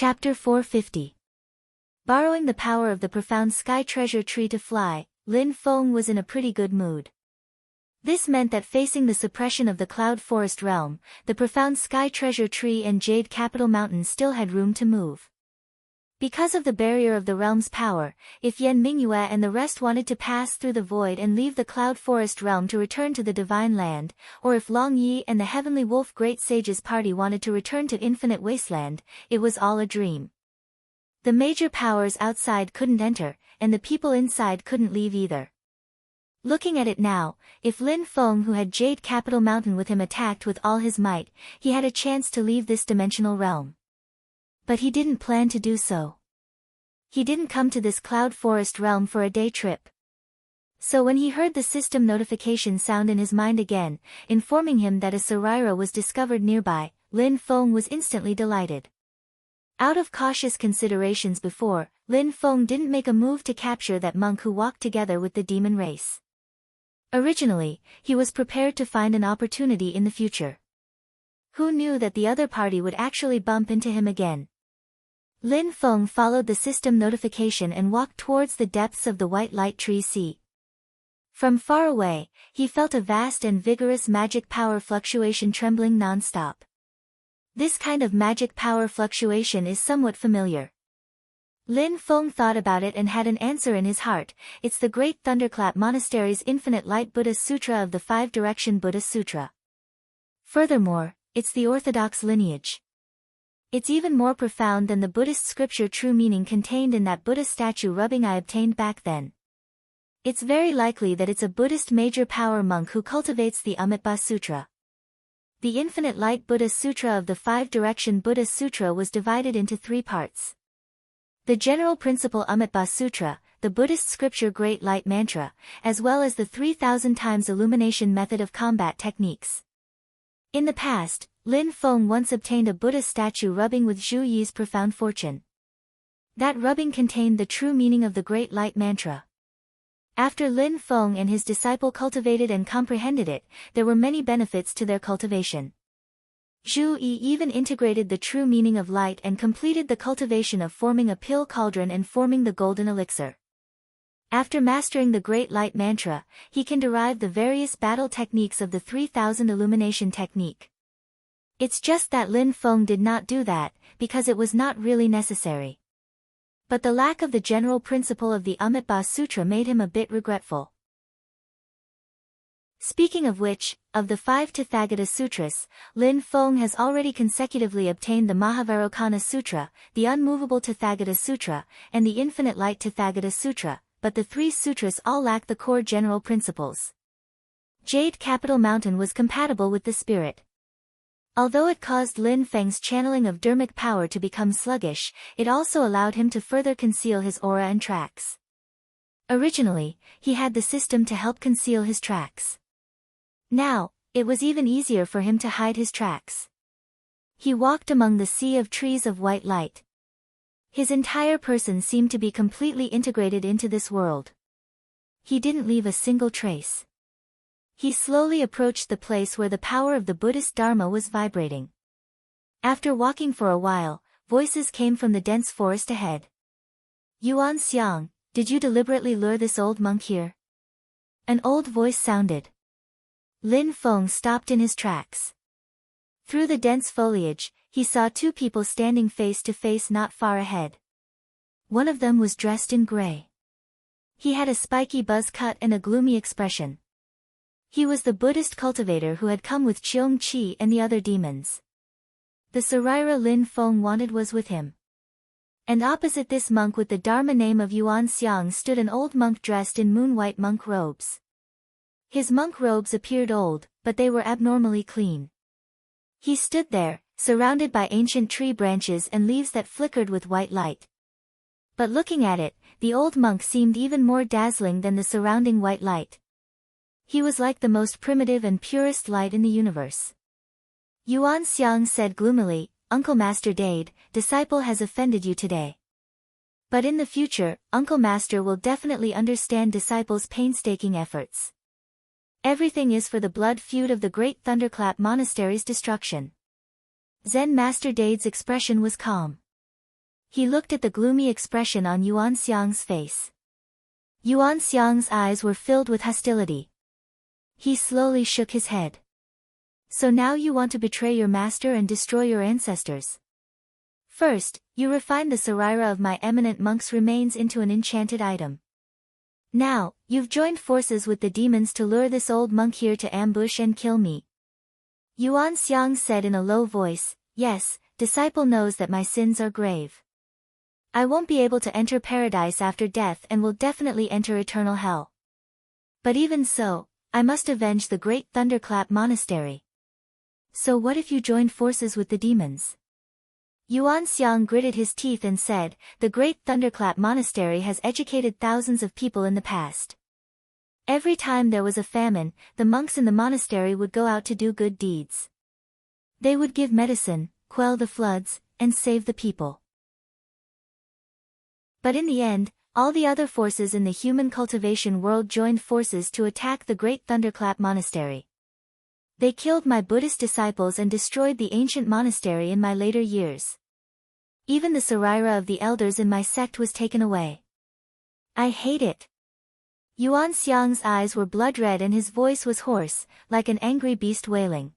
Chapter 450. Borrowing the power of the profound sky treasure tree to fly, Lin Feng was in a pretty good mood. This meant that facing the suppression of the cloud forest realm, the profound sky treasure tree and jade capital mountain still had room to move. Because of the barrier of the realm's power, if Yan Mingyue and the rest wanted to pass through the void and leave the cloud forest realm to return to the divine land, or if Long Yi and the heavenly wolf great sage's party wanted to return to infinite wasteland, it was all a dream. The major powers outside couldn't enter, and the people inside couldn't leave either. Looking at it now, if Lin Feng who had Jade Capital Mountain with him attacked with all his might, he had a chance to leave this dimensional realm. But he didn't plan to do so. He didn't come to this cloud forest realm for a day trip. So when he heard the system notification sound in his mind again, informing him that a Saraira was discovered nearby, Lin Feng was instantly delighted. Out of cautious considerations before, Lin Feng didn't make a move to capture that monk who walked together with the demon race. Originally, he was prepared to find an opportunity in the future. Who knew that the other party would actually bump into him again? Lin Feng followed the system notification and walked towards the depths of the white light tree sea. From far away, he felt a vast and vigorous magic power fluctuation trembling non-stop. This kind of magic power fluctuation is somewhat familiar. Lin Feng thought about it and had an answer in his heart. It's the Great Thunderclap Monastery's Infinite Light Buddha Sutra of the Five-Direction Buddha Sutra. Furthermore, it's the orthodox lineage. It's even more profound than the Buddhist scripture true meaning contained in that Buddha statue rubbing I obtained back then. It's very likely that it's a Buddhist major power monk who cultivates the Amitabha Sutra. The Infinite Light Buddha Sutra of the Five-Direction Buddha Sutra was divided into 3 parts. The general principle Amitabha Sutra, the Buddhist scripture Great Light Mantra, as well as the 3,000 times illumination method of combat techniques. In the past, Lin Feng once obtained a Buddha statue rubbing with Zhu Yi's profound fortune. That rubbing contained the true meaning of the Great Light Mantra. After Lin Feng and his disciple cultivated and comprehended it, there were many benefits to their cultivation. Zhu Yi even integrated the true meaning of light and completed the cultivation of forming a pill cauldron and forming the golden elixir. After mastering the Great Light Mantra, he can derive the various battle techniques of the 3,000 illumination technique. It's just that Lin Feng did not do that, because it was not really necessary. But the lack of the general principle of the Amitabha Sutra made him a bit regretful. Speaking of which, of the 5 Tathagata Sutras, Lin Feng has already consecutively obtained the Mahavairocana Sutra, the Unmovable Tathagata Sutra, and the Infinite Light Tathagata Sutra, but the 3 sutras all lack the core general principles. Jade Capital Mountain was compatible with the spirit. Although it caused Lin Feng's channeling of dermic power to become sluggish, it also allowed him to further conceal his aura and tracks. Originally, he had the system to help conceal his tracks. Now, it was even easier for him to hide his tracks. He walked among the sea of trees of white light. His entire person seemed to be completely integrated into this world. He didn't leave a single trace. He slowly approached the place where the power of the Buddhist Dharma was vibrating. After walking for a while, voices came from the dense forest ahead. Yuan Xiang, did you deliberately lure this old monk here? An old voice sounded. Lin Feng stopped in his tracks. Through the dense foliage, he saw 2 people standing face to face not far ahead. One of them was dressed in gray. He had a spiky buzz cut and a gloomy expression. He was the Buddhist cultivator who had come with Cheong Qi and the other demons. The Saraira Lin Feng wanted was with him. And opposite this monk with the Dharma name of Yuan Xiang stood an old monk dressed in moon-white monk robes. His monk robes appeared old, but they were abnormally clean. He stood there, surrounded by ancient tree branches and leaves that flickered with white light. But looking at it, the old monk seemed even more dazzling than the surrounding white light. He was like the most primitive and purest light in the universe. Yuan Xiang said gloomily, Uncle Master Dade, disciple has offended you today. But in the future, Uncle Master will definitely understand disciple's painstaking efforts. Everything is for the blood feud of the Great Thunderclap Monastery's destruction. Zen Master Dade's expression was calm. He looked at the gloomy expression on Yuan Xiang's face. Yuan Xiang's eyes were filled with hostility. He slowly shook his head. So now you want to betray your master and destroy your ancestors. First, you refined the Sarira of my eminent monk's remains into an enchanted item. Now, you've joined forces with the demons to lure this old monk here to ambush and kill me. Yuan Xiang said in a low voice, yes, disciple knows that my sins are grave. I won't be able to enter paradise after death and will definitely enter eternal hell. But even so, I must avenge the great Thunderclap Monastery. So what if you joined forces with the demons? Yuan Xiang gritted his teeth and said, the great Thunderclap Monastery has educated thousands of people in the past. Every time there was a famine, the monks in the monastery would go out to do good deeds. They would give medicine, quell the floods, and save the people. But in the end, all the other forces in the human cultivation world joined forces to attack the great Thunderclap Monastery. They killed my Buddhist disciples and destroyed the ancient monastery in my later years. Even the Sarira of the elders in my sect was taken away. I hate it. Yuan Xiang's eyes were blood red and his voice was hoarse, like an angry beast wailing.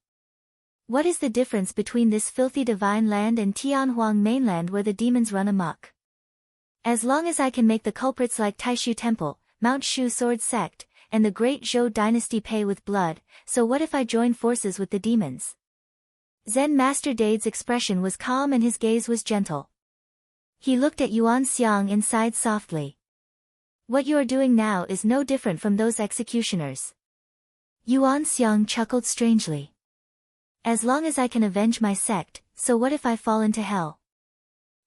What is the difference between this filthy divine land and Tianhuang mainland where the demons run amok? As long as I can make the culprits like Taishu Temple, Mount Shu Sword Sect, and the great Zhou dynasty pay with blood, so what if I join forces with the demons? Zen Master Dade's expression was calm and his gaze was gentle. He looked at Yuan Xiang and sighed softly. What you are doing now is no different from those executioners. Yuan Xiang chuckled strangely. As long as I can avenge my sect, so what if I fall into hell?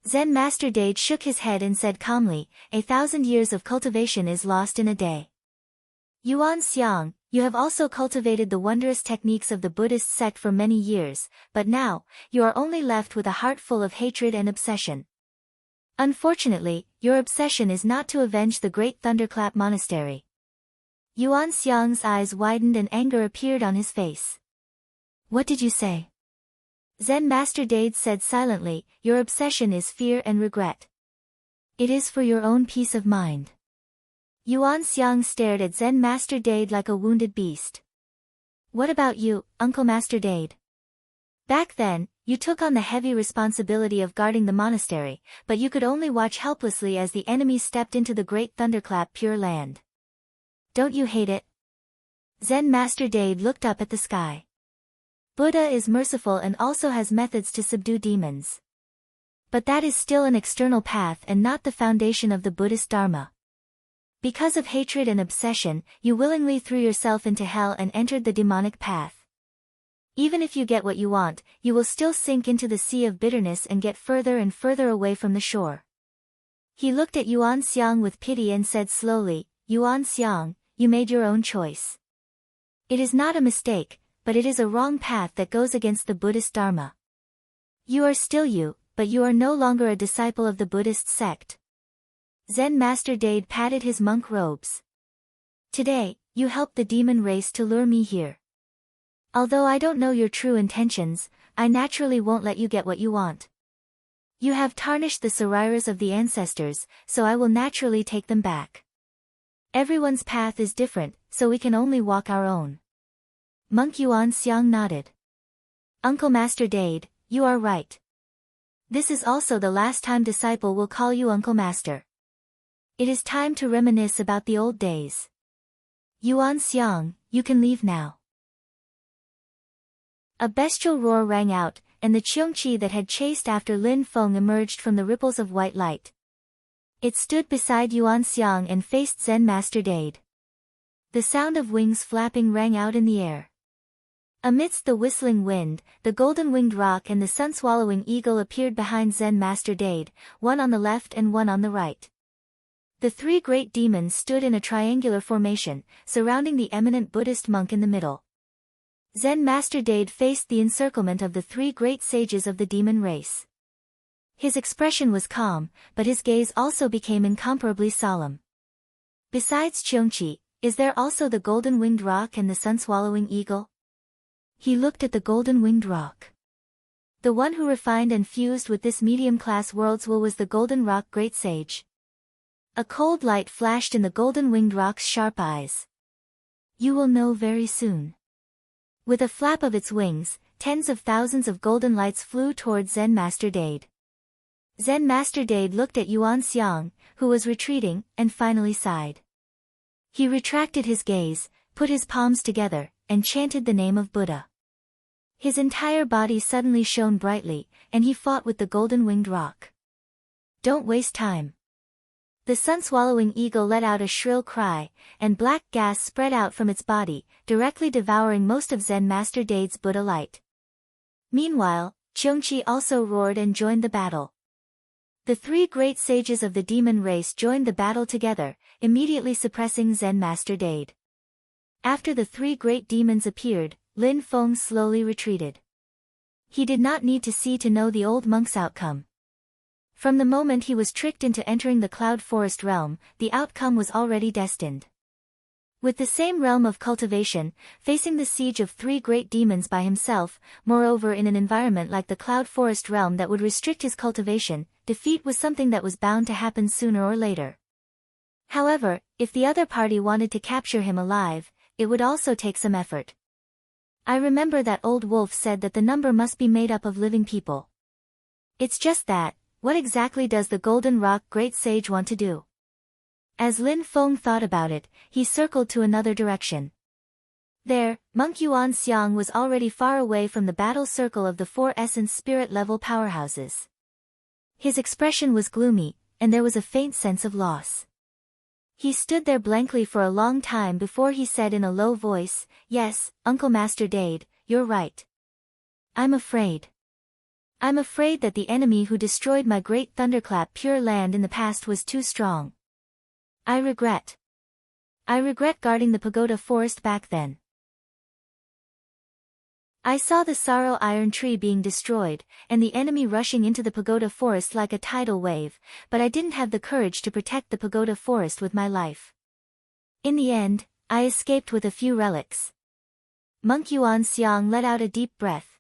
Zen Master Dade shook his head and said calmly, 1,000 years of cultivation is lost in a day. Yuan Xiang, you have also cultivated the wondrous techniques of the Buddhist sect for many years, but now, you are only left with a heart full of hatred and obsession. Unfortunately, your obsession is not to avenge the great Thunderclap Monastery. Yuan Xiang's eyes widened and anger appeared on his face. What did you say? Zen Master Dade said silently, your obsession is fear and regret. It is for your own peace of mind. Yuan Xiang stared at Zen Master Dade like a wounded beast. What about you, Uncle Master Dade? Back then, you took on the heavy responsibility of guarding the monastery, but you could only watch helplessly as the enemy stepped into the great Thunderclap Pure Land. Don't you hate it? Zen Master Dade looked up at the sky. Buddha is merciful and also has methods to subdue demons. But that is still an external path and not the foundation of the Buddhist Dharma. Because of hatred and obsession, you willingly threw yourself into hell and entered the demonic path. Even if you get what you want, you will still sink into the sea of bitterness and get further and further away from the shore. He looked at Yuan Xiang with pity and said slowly, Yuan Xiang, you made your own choice. It is not a mistake, but it is a wrong path that goes against the Buddhist Dharma. You are still you, but you are no longer a disciple of the Buddhist sect. Zen Master Dade patted his monk robes. Today, you helped the demon race to lure me here. Although I don't know your true intentions, I naturally won't let you get what you want. You have tarnished the Sariras of the ancestors, so I will naturally take them back. Everyone's path is different, so we can only walk our own. Monk Yuan Xiang nodded. Uncle Master Dade, you are right. This is also the last time disciple will call you Uncle Master. It is time to reminisce about the old days. Yuan Xiang, you can leave now. A bestial roar rang out, and the Qiongqi that had chased after Lin Feng emerged from the ripples of white light. It stood beside Yuan Xiang and faced Zen Master Dade. The sound of wings flapping rang out in the air. Amidst the whistling wind, the golden-winged roc and the sun-swallowing eagle appeared behind Zen Master Dade, one on the left and one on the right. The three great demons stood in a triangular formation, surrounding the eminent Buddhist monk in the middle. Zen Master Dade faced the encirclement of the three great sages of the demon race. His expression was calm, but his gaze also became incomparably solemn. Besides Qiongqi, is there also the golden-winged roc and the sun-swallowing eagle? He looked at the golden-winged roc. The one who refined and fused with this medium-class world's will was the Golden Rock Great Sage. A cold light flashed in the golden-winged rock's sharp eyes. You will know very soon. With a flap of its wings, tens of thousands of golden lights flew towards Zen Master Dade. Zen Master Dade looked at Yuan Xiang, who was retreating, and finally sighed. He retracted his gaze, put his palms together, and chanted the name of Buddha. His entire body suddenly shone brightly, and he fought with the golden-winged rock. Don't waste time. The sun-swallowing eagle let out a shrill cry, and black gas spread out from its body, directly devouring most of Zen Master Dade's Buddha light. Meanwhile, Qiongqi also roared and joined the battle. The three great sages of the demon race joined the battle together, immediately suppressing Zen Master Dade. After the three great demons appeared, Lin Feng slowly retreated. He did not need to see to know the old monk's outcome. From the moment he was tricked into entering the Cloud Forest realm, the outcome was already destined. With the same realm of cultivation, facing the siege of three great demons by himself, moreover in an environment like the Cloud Forest realm that would restrict his cultivation, defeat was something that was bound to happen sooner or later. However, if the other party wanted to capture him alive, it would also take some effort. I remember that old wolf said that the number must be made up of living people. It's just that, what exactly does the Golden Rock Great Sage want to do? As Lin Feng thought about it, he circled to another direction. There, Monk Yuan Xiang was already far away from the battle circle of the four essence spirit level powerhouses. His expression was gloomy, and there was a faint sense of loss. He stood there blankly for a long time before he said in a low voice, "Yes, Uncle Master Dade, you're right. I'm afraid. I'm afraid that the enemy who destroyed my great thunderclap Pure Land in the past was too strong. I regret guarding the pagoda forest back then. I saw the sorrow iron tree being destroyed, and the enemy rushing into the pagoda forest like a tidal wave, but I didn't have the courage to protect the pagoda forest with my life. In the end, I escaped with a few relics." Monk Yuan Xiang let out a deep breath.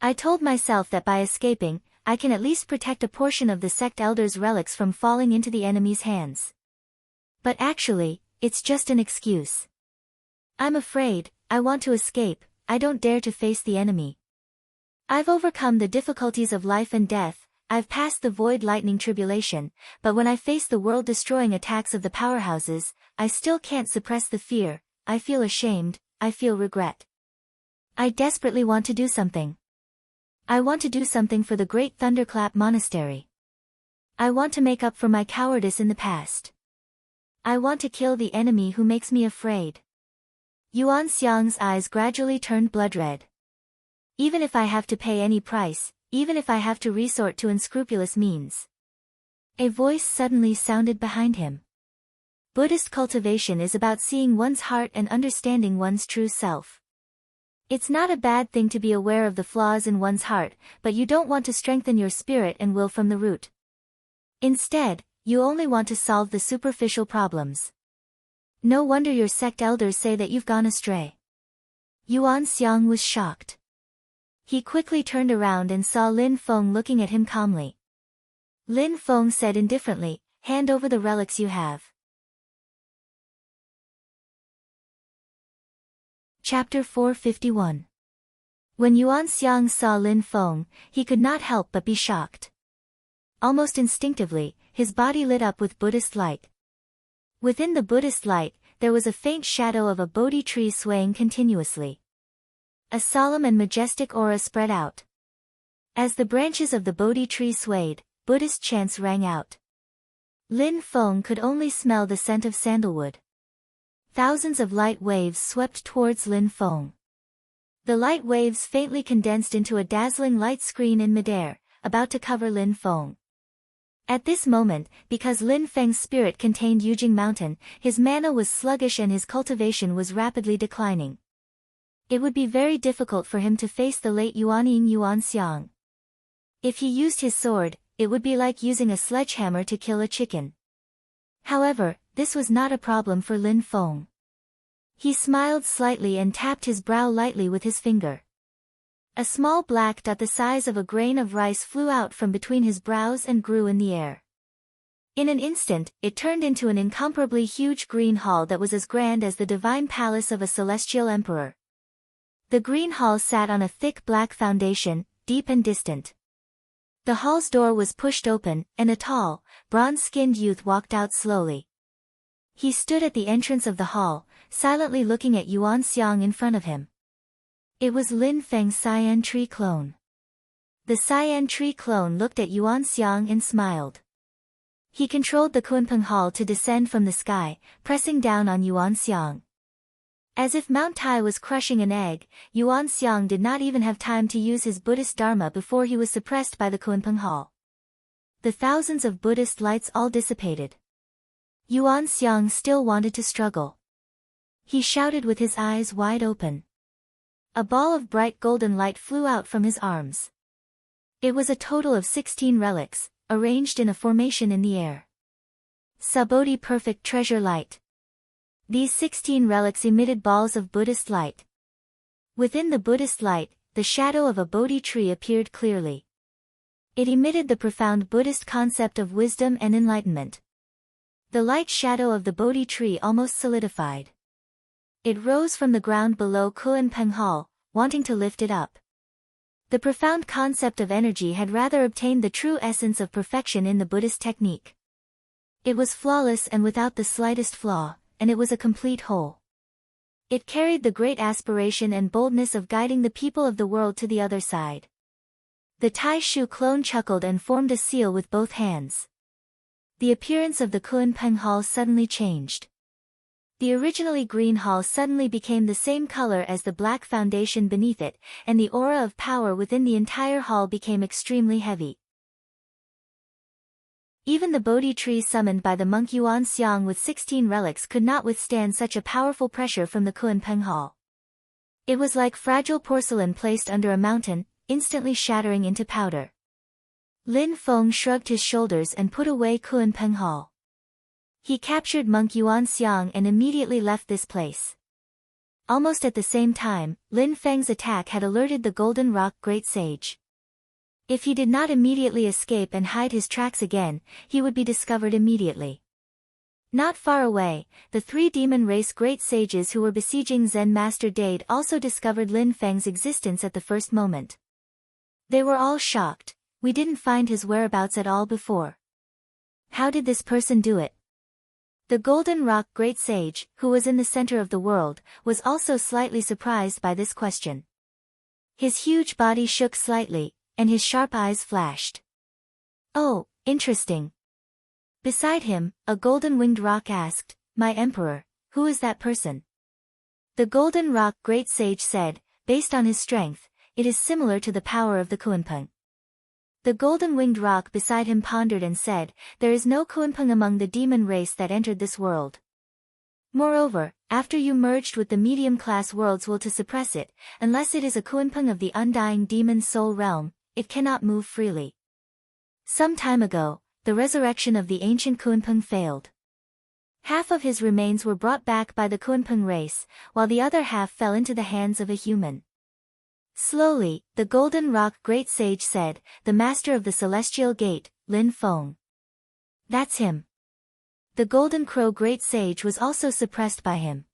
I told myself that by escaping, I can at least protect a portion of the sect elder's relics from falling into the enemy's hands. But actually, it's just an excuse. I'm afraid, I want to escape, I don't dare to face the enemy. I've overcome the difficulties of life and death, I've passed the void lightning tribulation, but when I face the world-destroying attacks of the powerhouses, I still can't suppress the fear, I feel ashamed, I feel regret. I desperately want to do something. I want to do something for the Great Thunderclap Monastery. I want to make up for my cowardice in the past. I want to kill the enemy who makes me afraid. Yuan Xiang's eyes gradually turned blood red. Even if I have to pay any price, even if I have to resort to unscrupulous means. A voice suddenly sounded behind him. Buddhist cultivation is about seeing one's heart and understanding one's true self. It's not a bad thing to be aware of the flaws in one's heart, but you don't want to strengthen your spirit and will from the root. Instead, you only want to solve the superficial problems. No wonder your sect elders say that you've gone astray. Yuan Xiang was shocked. He quickly turned around and saw Lin Feng looking at him calmly. Lin Feng said indifferently, "Hand over the relics you have." Chapter 451. When Yuan Xiang saw Lin Feng, he could not help but be shocked. Almost instinctively, his body lit up with Buddhist light. Within the Buddhist light, there was a faint shadow of a Bodhi tree swaying continuously. A solemn and majestic aura spread out. As the branches of the Bodhi tree swayed, Buddhist chants rang out. Lin Feng could only smell the scent of sandalwood. Thousands of light waves swept towards Lin Feng. The light waves faintly condensed into a dazzling light screen in midair, about to cover Lin Feng. At this moment, because Lin Feng's spirit contained Yujing Mountain, his mana was sluggish and his cultivation was rapidly declining. It would be very difficult for him to face the late Yuanying Yuan Xiang. If he used his sword, it would be like using a sledgehammer to kill a chicken. However, this was not a problem for Lin Feng. He smiled slightly and tapped his brow lightly with his finger. A small black dot the size of a grain of rice flew out from between his brows and grew in the air. In an instant, it turned into an incomparably huge green hall that was as grand as the divine palace of a celestial emperor. The green hall sat on a thick black foundation, deep and distant. The hall's door was pushed open, and a tall, bronze-skinned youth walked out slowly. He stood at the entrance of the hall, silently looking at Yuan Xiang in front of him. It was Lin Feng's cyan tree clone. The cyan tree clone looked at Yuan Xiang and smiled. He controlled the Kunpeng Hall to descend from the sky, pressing down on Yuan Xiang. As if Mount Tai was crushing an egg, Yuan Xiang did not even have time to use his Buddhist Dharma before he was suppressed by the Kunpeng Hall. The thousands of Buddhist lights all dissipated. Yuan Xiang still wanted to struggle. He shouted with his eyes wide open. A ball of bright golden light flew out from his arms. It was a total of 16 relics, arranged in a formation in the air. Sabodhi Perfect Treasure Light. These 16 relics emitted balls of Buddhist light. Within the Buddhist light, the shadow of a Bodhi tree appeared clearly. It emitted the profound Buddhist concept of wisdom and enlightenment. The light shadow of the Bodhi tree almost solidified. It rose from the ground below Kunpeng Hall, wanting to lift it up. The profound concept of energy had rather obtained the true essence of perfection in the Buddhist technique. It was flawless and without the slightest flaw, and it was a complete whole. It carried the great aspiration and boldness of guiding the people of the world to the other side. The Tai Shu clone chuckled and formed a seal with both hands. The appearance of the Kunpeng Hall suddenly changed. The originally green hall suddenly became the same color as the black foundation beneath it, and the aura of power within the entire hall became extremely heavy. Even the Bodhi tree summoned by the monk Yuan Xiang with 16 relics could not withstand such a powerful pressure from the Kunpeng Hall. It was like fragile porcelain placed under a mountain, instantly shattering into powder. Lin Feng shrugged his shoulders and put away Kunpeng Hall. He captured monk Yuan Xiang and immediately left this place. Almost at the same time, Lin Feng's attack had alerted the Golden Rock Great Sage. If he did not immediately escape and hide his tracks again, he would be discovered immediately. Not far away, the 3 demon race great sages who were besieging Zen Master Dade also discovered Lin Feng's existence at the first moment. They were all shocked. We didn't find his whereabouts at all before. How did this person do it? The Golden Rock Great Sage, who was in the center of the world, was also slightly surprised by this question. His huge body shook slightly, and his sharp eyes flashed. Oh, interesting. Beside him, a golden-winged rock asked, "My emperor, who is that person?" The Golden Rock Great Sage said, "Based on his strength, it is similar to the power of the Kunpeng." The golden-winged rock beside him pondered and said, "There is no Kunpeng among the demon race that entered this world. Moreover, after you merged with the medium-class world's will to suppress it, unless it is a Kunpeng of the undying demon soul realm, it cannot move freely. Some time ago, the resurrection of the ancient Kunpeng failed. Half of his remains were brought back by the Kunpeng race, while the other half fell into the hands of a human." Slowly, the Golden Rock Great Sage said, "The master of the Celestial Gate, Lin Feng. That's him." The Golden Crow Great Sage was also suppressed by him.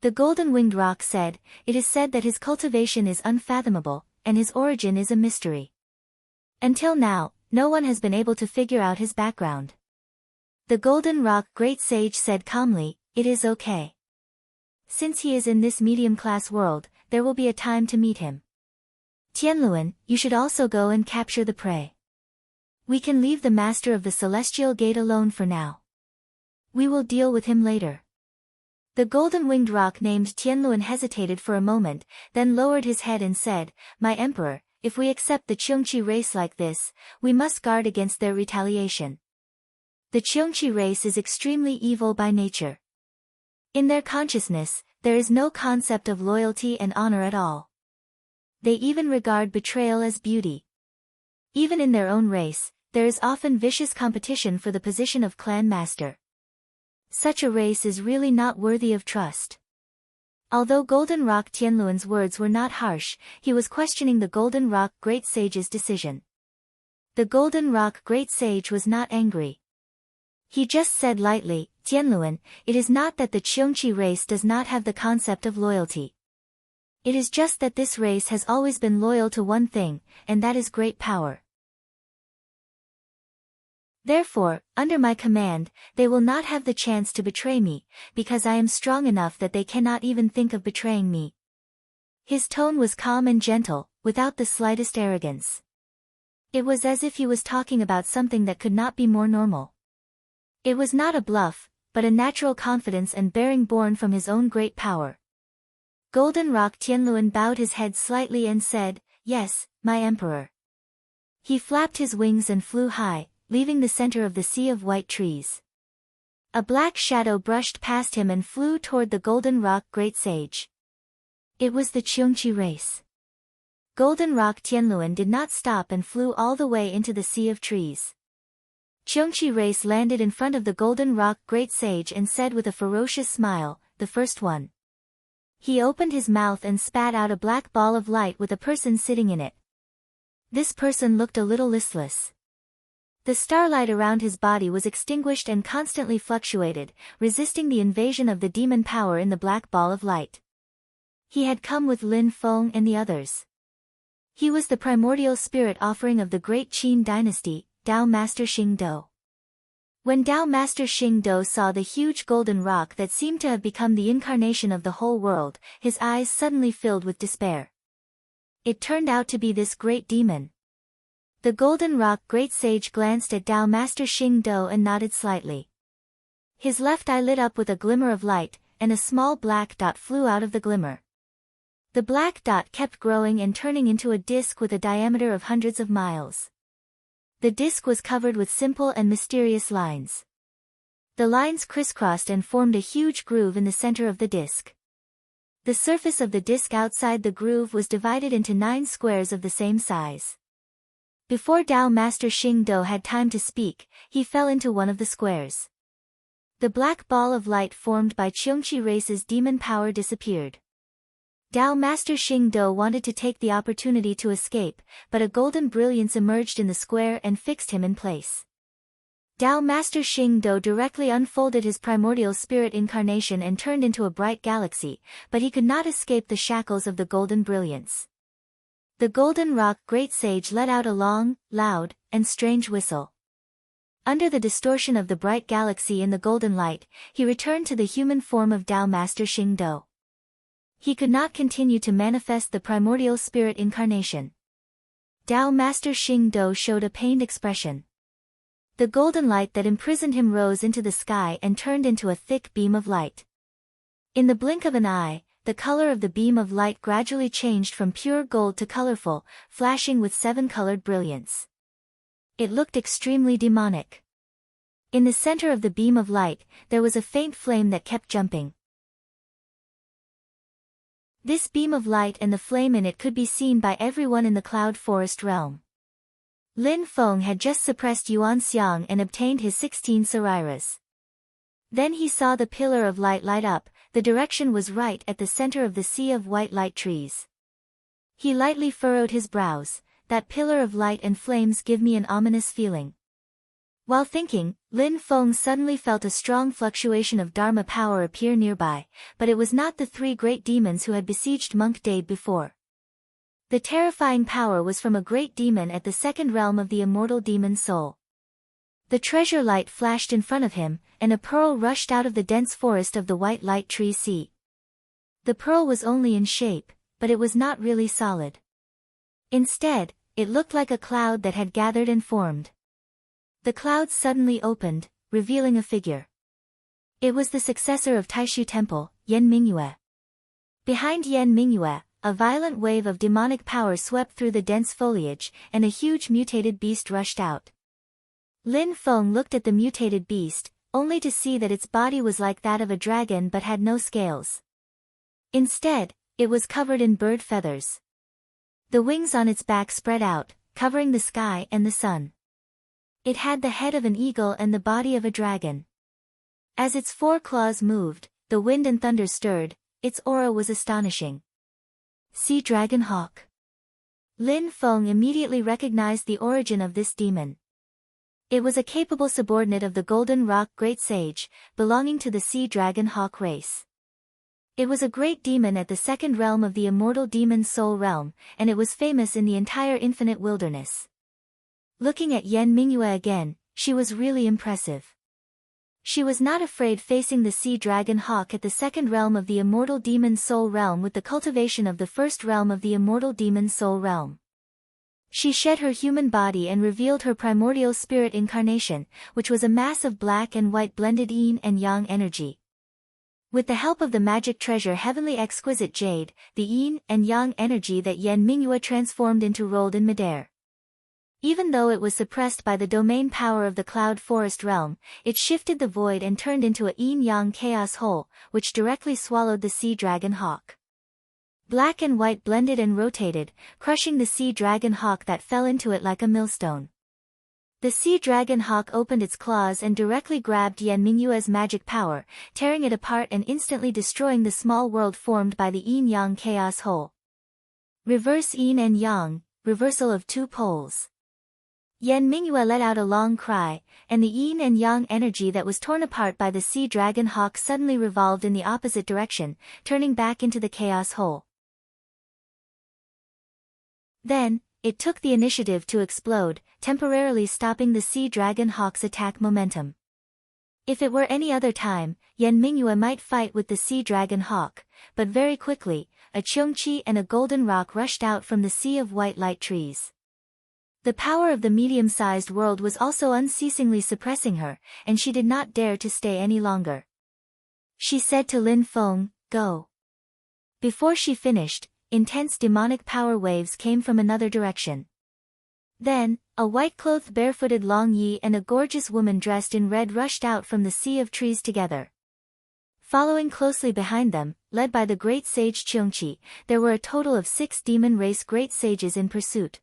The Golden Winged Rock said, "It is said that his cultivation is unfathomable, and his origin is a mystery. Until now, no one has been able to figure out his background." The Golden Rock Great Sage said calmly, "It is okay. Since he is in this medium-class world, there will be a time to meet him. Tianluan, you should also go and capture the prey. We can leave the master of the Celestial Gate alone for now. We will deal with him later." The golden-winged rock named Tianluan hesitated for a moment, then lowered his head and said, "My emperor, if we accept the Cheongqi race like this, we must guard against their retaliation. The Cheongqi race is extremely evil by nature. In their consciousness, there is no concept of loyalty and honor at all. They even regard betrayal as beauty. Even in their own race, there is often vicious competition for the position of clan master. Such a race is really not worthy of trust. Although Golden Rock Tianluan's words were not harsh, he was questioning the Golden Rock Great Sage's decision. The Golden Rock Great Sage was not angry. He just said lightly, "Tianluan, it is not that the Qiongqi race does not have the concept of loyalty. It is just that this race has always been loyal to one thing, and that is great power. Therefore, under my command, they will not have the chance to betray me, because I am strong enough that they cannot even think of betraying me." His tone was calm and gentle, without the slightest arrogance. It was as if he was talking about something that could not be more normal. It was not a bluff, but a natural confidence and bearing born from his own great power. Golden Rock Tianluan bowed his head slightly and said, "Yes, my emperor." He flapped his wings and flew high, leaving the center of the sea of white trees. A black shadow brushed past him and flew toward the Golden Rock Great Sage. It was the Qiongqi race. Golden Rock Tianluan did not stop and flew all the way into the sea of trees. Qiongqi race landed in front of the Golden Rock Great Sage and said with a ferocious smile, "The first one." He opened his mouth and spat out a black ball of light with a person sitting in it. This person looked a little listless. The starlight around his body was extinguished and constantly fluctuated, resisting the invasion of the demon power in the black ball of light. He had come with Lin Feng and the others. He was the primordial spirit offering of the great Qin dynasty, Dao Master Xing Do. When Dao Master Xing Do saw the huge golden rock that seemed to have become the incarnation of the whole world, his eyes suddenly filled with despair. It turned out to be this great demon. The Golden Rock Great Sage glanced at Dao Master Xing Do and nodded slightly. His left eye lit up with a glimmer of light, and a small black dot flew out of the glimmer. The black dot kept growing and turning into a disc with a diameter of hundreds of miles. The disc was covered with simple and mysterious lines. The lines crisscrossed and formed a huge groove in the center of the disc. The surface of the disc outside the groove was divided into 9 squares of the same size. Before Dao Master Xing Do had time to speak, he fell into one of the squares. The black ball of light formed by Qiongqi race's demon power disappeared. Dao Master Xing Do wanted to take the opportunity to escape, but a golden brilliance emerged in the square and fixed him in place. Dao Master Xing Do directly unfolded his primordial spirit incarnation and turned into a bright galaxy, but he could not escape the shackles of the golden brilliance. The Golden Rock Great Sage let out a long, loud, and strange whistle. Under the distortion of the bright galaxy in the golden light, he returned to the human form of Dao Master Xing Do. He could not continue to manifest the primordial spirit incarnation. Dao Master Xing Do showed a pained expression. The golden light that imprisoned him rose into the sky and turned into a thick beam of light. In the blink of an eye, the color of the beam of light gradually changed from pure gold to colorful, flashing with 7-colored brilliance. It looked extremely demonic. In the center of the beam of light, there was a faint flame that kept jumping. This beam of light and the flame in it could be seen by everyone in the cloud forest realm. Lin Feng had just suppressed Yuan Xiang and obtained his 16 Sariras. Then he saw the pillar of light light up. The direction was right at the center of the sea of white light trees. He lightly furrowed his brows. That pillar of light and flames give me an ominous feeling. While thinking, Lin Feng suddenly felt a strong fluctuation of Dharma power appear nearby, but it was not the 3 great demons who had besieged Monk Dade before. The terrifying power was from a great demon at the 2nd realm of the immortal demon soul. The treasure light flashed in front of him, and a pearl rushed out of the dense forest of the white light tree sea. The pearl was only in shape, but it was not really solid. Instead, it looked like a cloud that had gathered and formed. The cloud suddenly opened, revealing a figure. It was the successor of Taishu Temple, Yan Mingyue. Behind Yan Mingyue, a violent wave of demonic power swept through the dense foliage, and a huge mutated beast rushed out. Lin Feng looked at the mutated beast, only to see that its body was like that of a dragon but had no scales. Instead, it was covered in bird feathers. The wings on its back spread out, covering the sky and the sun. It had the head of an eagle and the body of a dragon. As its 4 claws moved, the wind and thunder stirred, its aura was astonishing. Sea Dragon Hawk. Lin Feng immediately recognized the origin of this demon. It was a capable subordinate of the Golden Rock Great Sage, belonging to the Sea Dragon Hawk race. It was a great demon at the second realm of the immortal demon soul realm, and it was famous in the entire infinite wilderness. Looking at Yan Mingyue again, she was really impressive. She was not afraid facing the Sea Dragon Hawk at the second realm of the immortal demon soul realm with the cultivation of the first realm of the immortal demon soul realm. She shed her human body and revealed her primordial spirit incarnation, which was a mass of black and white blended yin and yang energy. With the help of the magic treasure Heavenly Exquisite Jade, the yin and yang energy that Yan Mingyue transformed into rolled in midair. Even though it was suppressed by the domain power of the Cloud Forest realm, it shifted the void and turned into a yin-yang chaos hole, which directly swallowed the Sea Dragon Hawk. Black and white blended and rotated, crushing the Sea Dragon Hawk that fell into it like a millstone. The Sea Dragon Hawk opened its claws and directly grabbed Yan Mingyue's magic power, tearing it apart and instantly destroying the small world formed by the yin-yang chaos hole. Reverse yin and yang, reversal of two poles. Yan Mingyue let out a long cry, and the yin and yang energy that was torn apart by the Sea Dragon Hawk suddenly revolved in the opposite direction, turning back into the chaos hole. Then, it took the initiative to explode, temporarily stopping the Sea Dragon Hawk's attack momentum. If it were any other time, Yan Mingyue might fight with the Sea Dragon Hawk, but very quickly, a Cheongqi and a golden rock rushed out from the sea of white light trees. The power of the medium-sized world was also unceasingly suppressing her, and she did not dare to stay any longer. She said to Lin Feng, "Go." Before she finished, intense demonic power waves came from another direction. Then, a white-clothed barefooted Long Yi and a gorgeous woman dressed in red rushed out from the sea of trees together. Following closely behind them, led by the great sage Cheongqi, there were a total of 6 demon race great sages in pursuit.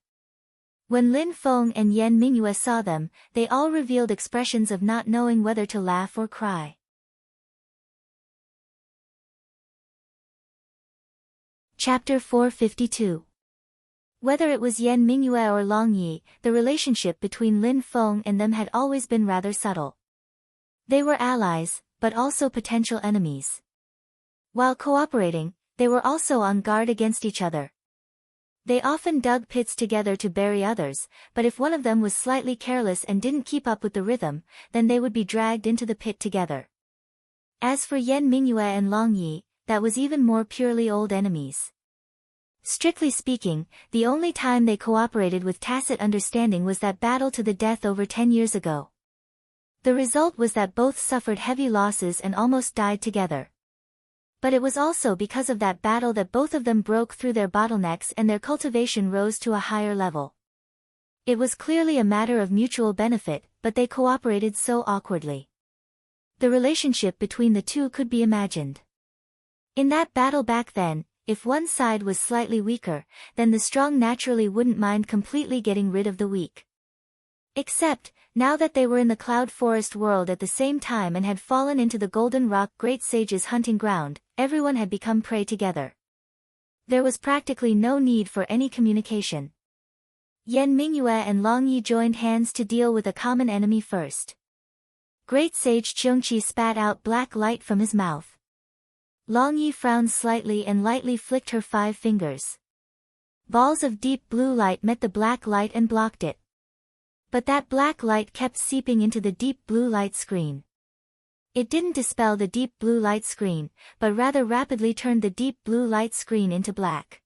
When Lin Feng and Yan Mingyue saw them, they all revealed expressions of not knowing whether to laugh or cry. Chapter 452. Whether it was Yan Mingyue or Long Yi, the relationship between Lin Feng and them had always been rather subtle. They were allies, but also potential enemies. While cooperating, they were also on guard against each other. They often dug pits together to bury others, but if one of them was slightly careless and didn't keep up with the rhythm, then they would be dragged into the pit together. As for Yan Mingyue and Long Yi, that was even more purely old enemies. Strictly speaking, the only time they cooperated with tacit understanding was that battle to the death over 10 years ago. The result was that both suffered heavy losses and almost died together. But it was also because of that battle that both of them broke through their bottlenecks and their cultivation rose to a higher level. It was clearly a matter of mutual benefit, but they cooperated so awkwardly. The relationship between the two could be imagined. In that battle back then, if one side was slightly weaker, then the strong naturally wouldn't mind completely getting rid of the weak. Except, now that they were in the Cloud Forest world at the same time and had fallen into the Golden Rock Great Sage's hunting ground, everyone had become prey together. There was practically no need for any communication. Yan Mingyue and Long Yi joined hands to deal with a common enemy first. Great Sage Cheongqi spat out black light from his mouth. Long Yi frowned slightly and lightly flicked her 5 fingers. Balls of deep blue light met the black light and blocked it. But that black light kept seeping into the deep blue light screen. It didn't dispel the deep blue light screen, but rather rapidly turned the deep blue light screen into black.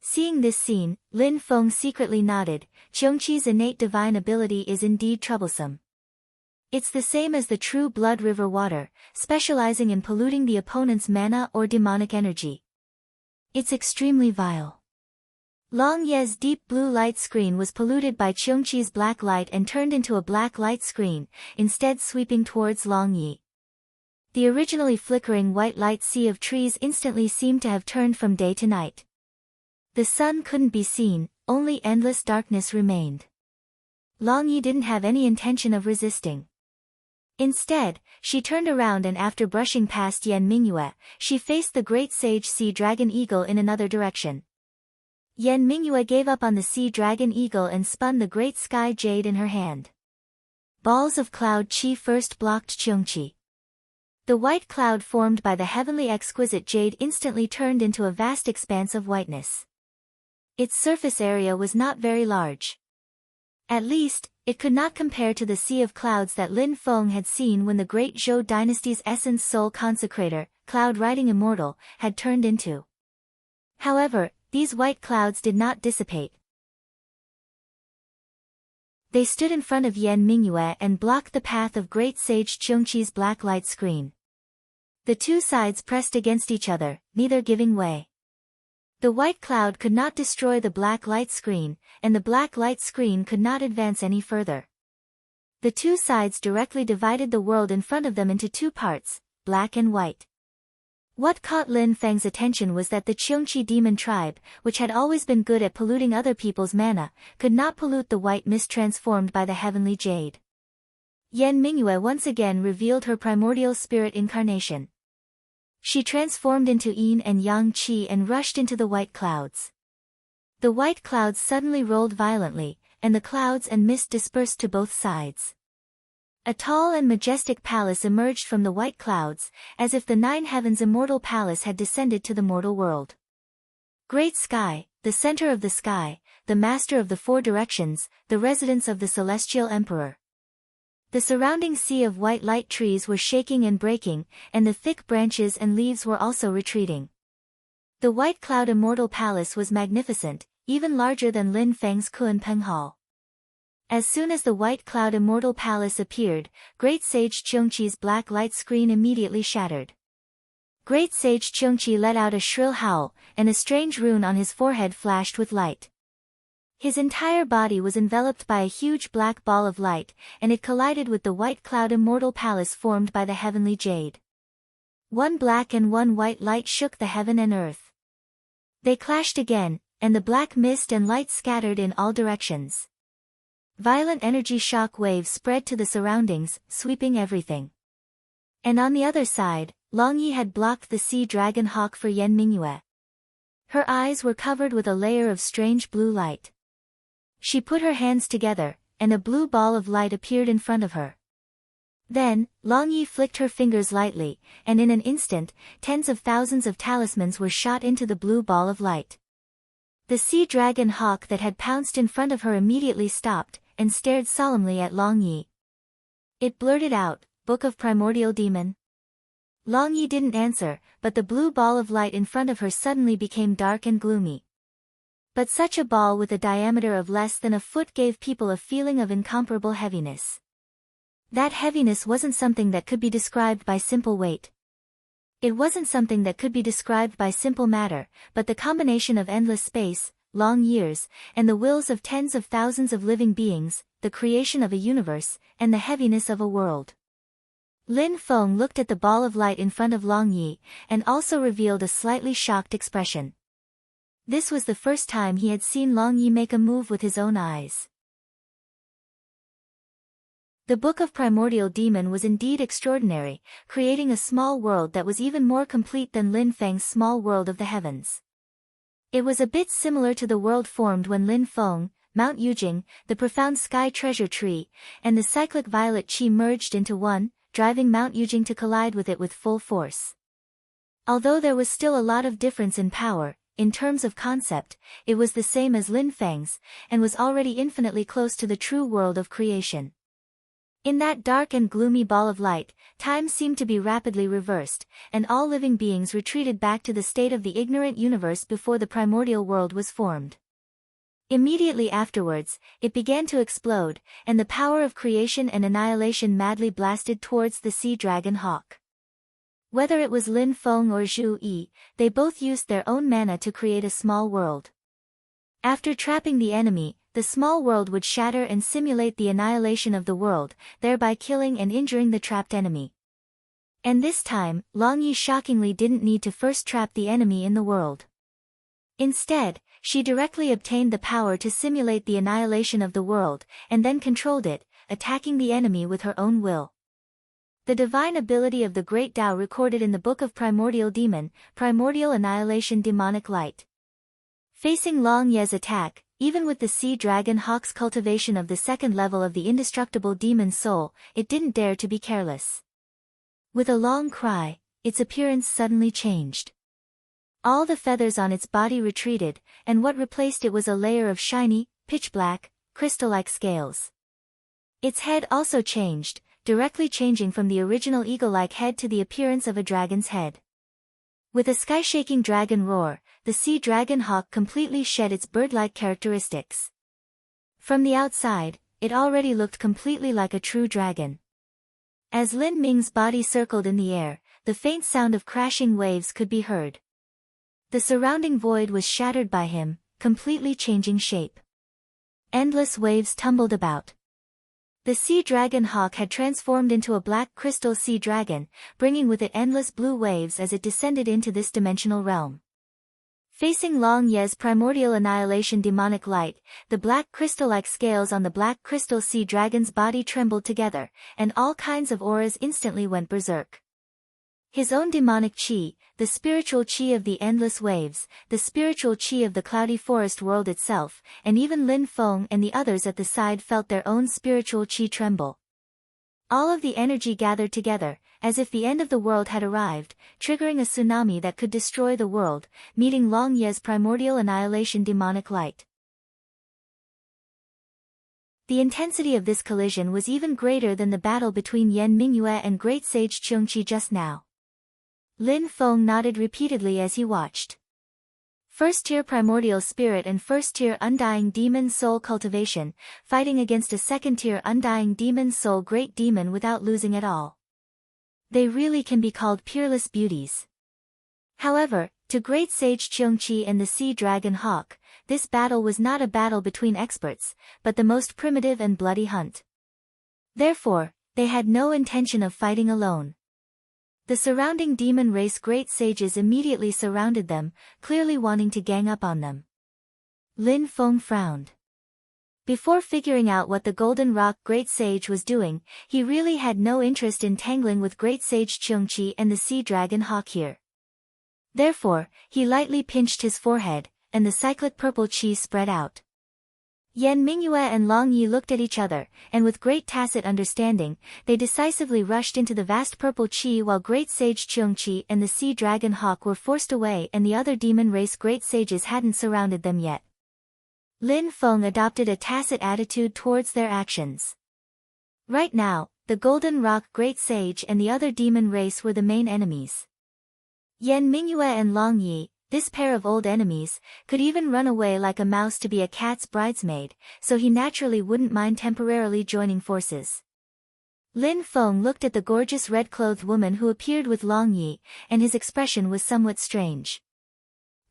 Seeing this scene, Lin Feng secretly nodded. Cheongqi's innate divine ability is indeed troublesome. It's the same as the true blood river water, specializing in polluting the opponent's mana or demonic energy. It's extremely vile. Long Ye's deep blue light screen was polluted by Cheongqi's black light and turned into a black light screen, instead sweeping towards Long Yi. The originally flickering white light sea of trees instantly seemed to have turned from day to night. The sun couldn't be seen, only endless darkness remained. Long Yi didn't have any intention of resisting. Instead, she turned around and after brushing past Yan Mingyue, she faced the great sage sea dragon eagle in another direction. Yan Mingyue gave up on the sea dragon eagle and spun the great sky jade in her hand. Balls of cloud chi first blocked Cheongchi. The white cloud formed by the heavenly exquisite jade instantly turned into a vast expanse of whiteness. Its surface area was not very large. At least, it could not compare to the sea of clouds that Lin Feng had seen when the great Zhou dynasty's essence soul consecrator, cloud-riding immortal, had turned into. However, these white clouds did not dissipate. They stood in front of Yan Mingyue and blocked the path of great sage Cheongchi's black light screen. The two sides pressed against each other, neither giving way. The white cloud could not destroy the black light screen, and the black light screen could not advance any further. The two sides directly divided the world in front of them into two parts, black and white. What caught Lin Feng's attention was that the Cheongchi demon tribe, which had always been good at polluting other people's mana, could not pollute the white mist transformed by the heavenly jade. Yan Mingyue once again revealed her primordial spirit incarnation. She transformed into yin and yang qi and rushed into the white clouds. The white clouds suddenly rolled violently, and the clouds and mist dispersed to both sides. A tall and majestic palace emerged from the white clouds, as if the nine heavens' immortal palace had descended to the mortal world. Great sky, the center of the sky, the master of the four directions, the residence of the celestial emperor. The surrounding sea of white light trees was shaking and breaking, and the thick branches and leaves were also retreating. The white cloud immortal palace was magnificent, even larger than Lin Feng's Kunpeng Hall. As soon as the white cloud immortal palace appeared, great sage Cheongchi's black light screen immediately shattered. Great sage Cheongchi let out a shrill howl, and a strange rune on his forehead flashed with light. His entire body was enveloped by a huge black ball of light, and it collided with the white cloud immortal palace formed by the heavenly jade. One black and one white light shook the heaven and earth. They clashed again, and the black mist and light scattered in all directions. Violent energy shock waves spread to the surroundings, sweeping everything. And on the other side, Long Yi had blocked the sea dragon hawk for Yan Mingyue. Her eyes were covered with a layer of strange blue light. She put her hands together, and a blue ball of light appeared in front of her. Then, Long Yi flicked her fingers lightly, and in an instant, tens of thousands of talismans were shot into the blue ball of light. The sea dragon hawk that had pounced in front of her immediately stopped, and stared solemnly at Long Yi. It blurted out, "Book of Primordial Demon?" Long Yi didn't answer, but the blue ball of light in front of her suddenly became dark and gloomy. But such a ball with a diameter of less than a foot gave people a feeling of incomparable heaviness. That heaviness wasn't something that could be described by simple weight. It wasn't something that could be described by simple matter, but the combination of endless space, long years, and the wills of tens of thousands of living beings, the creation of a universe, and the heaviness of a world. Lin Feng looked at the ball of light in front of Long Yi, and also revealed a slightly shocked expression. This was the first time he had seen Long Yi make a move with his own eyes. The Book of Primordial Demon was indeed extraordinary, creating a small world that was even more complete than Lin Feng's small world of the heavens. It was a bit similar to the world formed when Lin Feng, Mount Yujing, the profound sky treasure tree, and the cyclic violet qi merged into one, driving Mount Yujing to collide with it with full force. Although there was still a lot of difference in power, in terms of concept, it was the same as Lin Feng's, and was already infinitely close to the true world of creation. In that dark and gloomy ball of light, time seemed to be rapidly reversed, and all living beings retreated back to the state of the ignorant universe before the primordial world was formed. Immediately afterwards, it began to explode, and the power of creation and annihilation madly blasted towards the sea dragon hawk. Whether it was Lin Feng or Zhu Yi, they both used their own mana to create a small world. After trapping the enemy, the small world would shatter and simulate the annihilation of the world, thereby killing and injuring the trapped enemy. And this time, Long Yi shockingly didn't need to first trap the enemy in the world. Instead, she directly obtained the power to simulate the annihilation of the world, and then controlled it, attacking the enemy with her own will. The divine ability of the Great Tao recorded in the Book of Primordial Demon, Primordial Annihilation Demonic Light. Facing Long Ye's attack, even with the Sea Dragon Hawk's cultivation of the second level of the indestructible demon soul, it didn't dare to be careless. With a long cry, its appearance suddenly changed. All the feathers on its body retreated, and what replaced it was a layer of shiny, pitch-black, crystal-like scales. Its head also changed, directly changing from the original eagle-like head to the appearance of a dragon's head. With a sky-shaking dragon roar, the sea dragon hawk completely shed its bird-like characteristics. From the outside, it already looked completely like a true dragon. As Lin Ming's body circled in the air, the faint sound of crashing waves could be heard. The surrounding void was shattered by him, completely changing shape. Endless waves tumbled about. The sea dragon hawk had transformed into a black crystal sea dragon, bringing with it endless blue waves as it descended into this dimensional realm. Facing Long Ye's primordial annihilation demonic light, the black crystal-like scales on the black crystal sea dragon's body trembled together, and all kinds of auras instantly went berserk. His own demonic chi, the spiritual chi of the endless waves, the spiritual chi of the cloudy forest world itself, and even Lin Feng and the others at the side felt their own spiritual chi tremble. All of the energy gathered together, as if the end of the world had arrived, triggering a tsunami that could destroy the world, meeting Long Ye's primordial annihilation demonic light. The intensity of this collision was even greater than the battle between Yan Mingyue and Great Sage Cheongqi just now. Lin Feng nodded repeatedly as he watched. First-tier primordial spirit and first-tier undying demon soul cultivation, fighting against a second-tier undying demon soul great demon without losing at all. They really can be called peerless beauties. However, to Great Sage Cheongqi and the Sea Dragon Hawk, this battle was not a battle between experts, but the most primitive and bloody hunt. Therefore, they had no intention of fighting alone. The surrounding demon race great sages immediately surrounded them, clearly wanting to gang up on them. Lin Feng frowned. Before figuring out what the Golden Rock Great Sage was doing, he really had no interest in tangling with Great Sage Cheongqi and the Sea Dragon Hawk here. Therefore, he lightly pinched his forehead, and the cyclic purple chi spread out. Yan Mingyue and Long Yi looked at each other, and with great tacit understanding, they decisively rushed into the vast purple chi while Great Sage Cheongqi and the Sea Dragon Hawk were forced away and the other demon race great sages hadn't surrounded them yet. Lin Feng adopted a tacit attitude towards their actions. Right now, the Golden Rock Great Sage and the other demon race were the main enemies. Yan Mingyue and Long Yi, this pair of old enemies, could even run away like a mouse to be a cat's bridesmaid, so he naturally wouldn't mind temporarily joining forces. Lin Feng looked at the gorgeous red-clothed woman who appeared with Long Yi, and his expression was somewhat strange.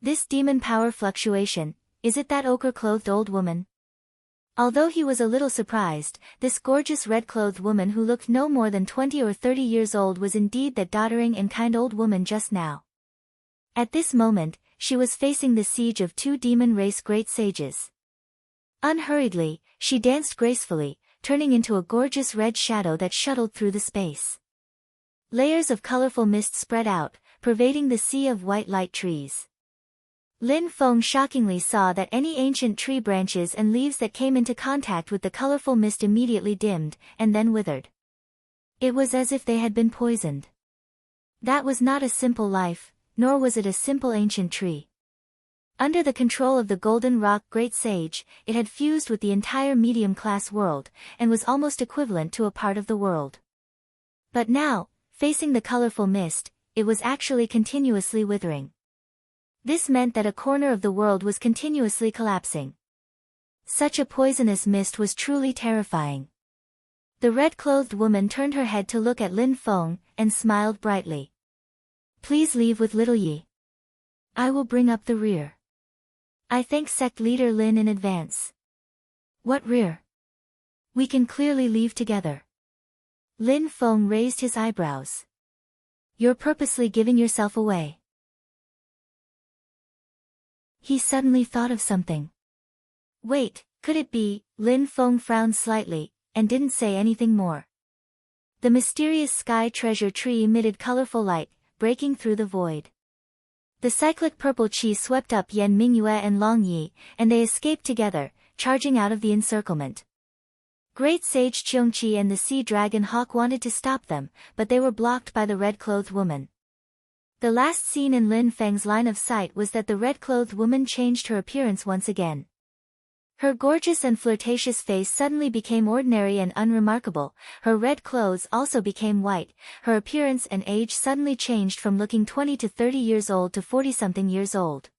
This demon power fluctuation, is it that ochre-clothed old woman? Although he was a little surprised, this gorgeous red-clothed woman who looked no more than 20 or 30 years old was indeed that doddering and kind old woman just now. At this moment, she was facing the siege of two demon race great sages. Unhurriedly, she danced gracefully, turning into a gorgeous red shadow that shuttled through the space. Layers of colorful mist spread out, pervading the sea of white light trees. Lin Feng shockingly saw that any ancient tree branches and leaves that came into contact with the colorful mist immediately dimmed, and then withered. It was as if they had been poisoned. That was not a simple life, nor was it a simple ancient tree. Under the control of the Golden Rock Great Sage, it had fused with the entire medium-class world, and was almost equivalent to a part of the world. But now, facing the colorful mist, it was actually continuously withering. This meant that a corner of the world was continuously collapsing. Such a poisonous mist was truly terrifying. The red-clothed woman turned her head to look at Lin Feng, and smiled brightly. Please leave with little Yi. I will bring up the rear. I thank sect leader Lin in advance. What rear? We can clearly leave together. Lin Feng raised his eyebrows. You're purposely giving yourself away. He suddenly thought of something. Wait, could it be? Lin Feng frowned slightly, and didn't say anything more. The mysterious sky treasure tree emitted colorful light, breaking through the void. The cyclic purple chi swept up Yan Mingyue and Long Yi, and they escaped together, charging out of the encirclement. Great Sage Cheongqi and the Sea Dragon Hawk wanted to stop them, but they were blocked by the red-clothed woman. The last scene in Lin Feng's line of sight was that the red-clothed woman changed her appearance once again. Her gorgeous and flirtatious face suddenly became ordinary and unremarkable, her red clothes also became white, her appearance and age suddenly changed from looking 20 to 30 years old to 40-something years old.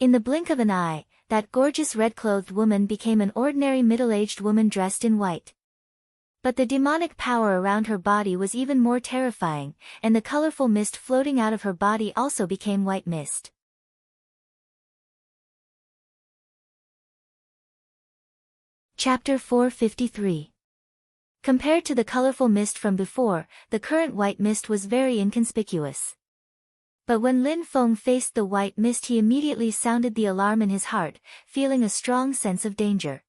In the blink of an eye, that gorgeous red-clothed woman became an ordinary middle-aged woman dressed in white. But the demonic power around her body was even more terrifying, and the colorful mist floating out of her body also became white mist. Chapter 453. Compared to the colorful mist from before, the current white mist was very inconspicuous. But when Lin Feng faced the white mist, he immediately sounded the alarm in his heart, feeling a strong sense of danger.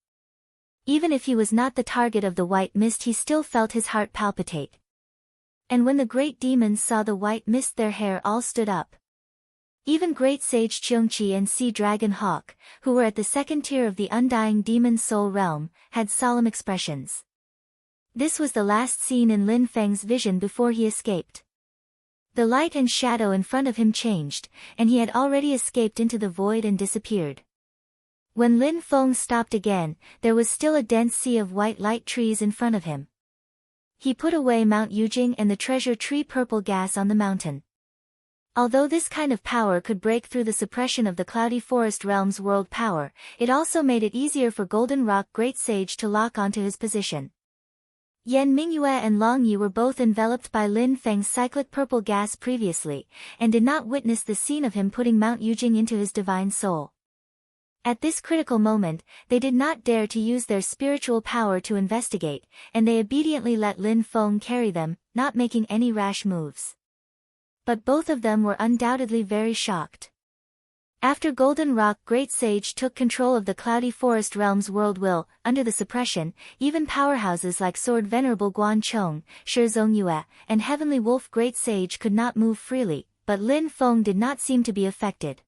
Even if he was not the target of the white mist, he still felt his heart palpitate. And when the great demons saw the white mist, their hair all stood up. Even Great Sage Cheongqi and Sea Dragon Hawk, who were at the second tier of the undying demon soul realm, had solemn expressions. This was the last scene in Lin Feng's vision before he escaped. The light and shadow in front of him changed, and he had already escaped into the void and disappeared. When Lin Feng stopped again, there was still a dense sea of white light trees in front of him. He put away Mount Yujing and the treasure tree purple gas on the mountain. Although this kind of power could break through the suppression of the Cloudy Forest Realm's world power, it also made it easier for Golden Rock Great Sage to lock onto his position. Yan Mingyue and Long Yi were both enveloped by Lin Feng's cyclic purple gas previously, and did not witness the scene of him putting Mount Yujing into his divine soul. At this critical moment, they did not dare to use their spiritual power to investigate, and they obediently let Lin Feng carry them, not making any rash moves. But both of them were undoubtedly very shocked. After Golden Rock Great Sage took control of the Cloudy Forest Realm's world will, under the suppression, even powerhouses like Sword Venerable Guan Chong, Shi Zongyue, and Heavenly Wolf Great Sage could not move freely, but Lin Feng did not seem to be affected.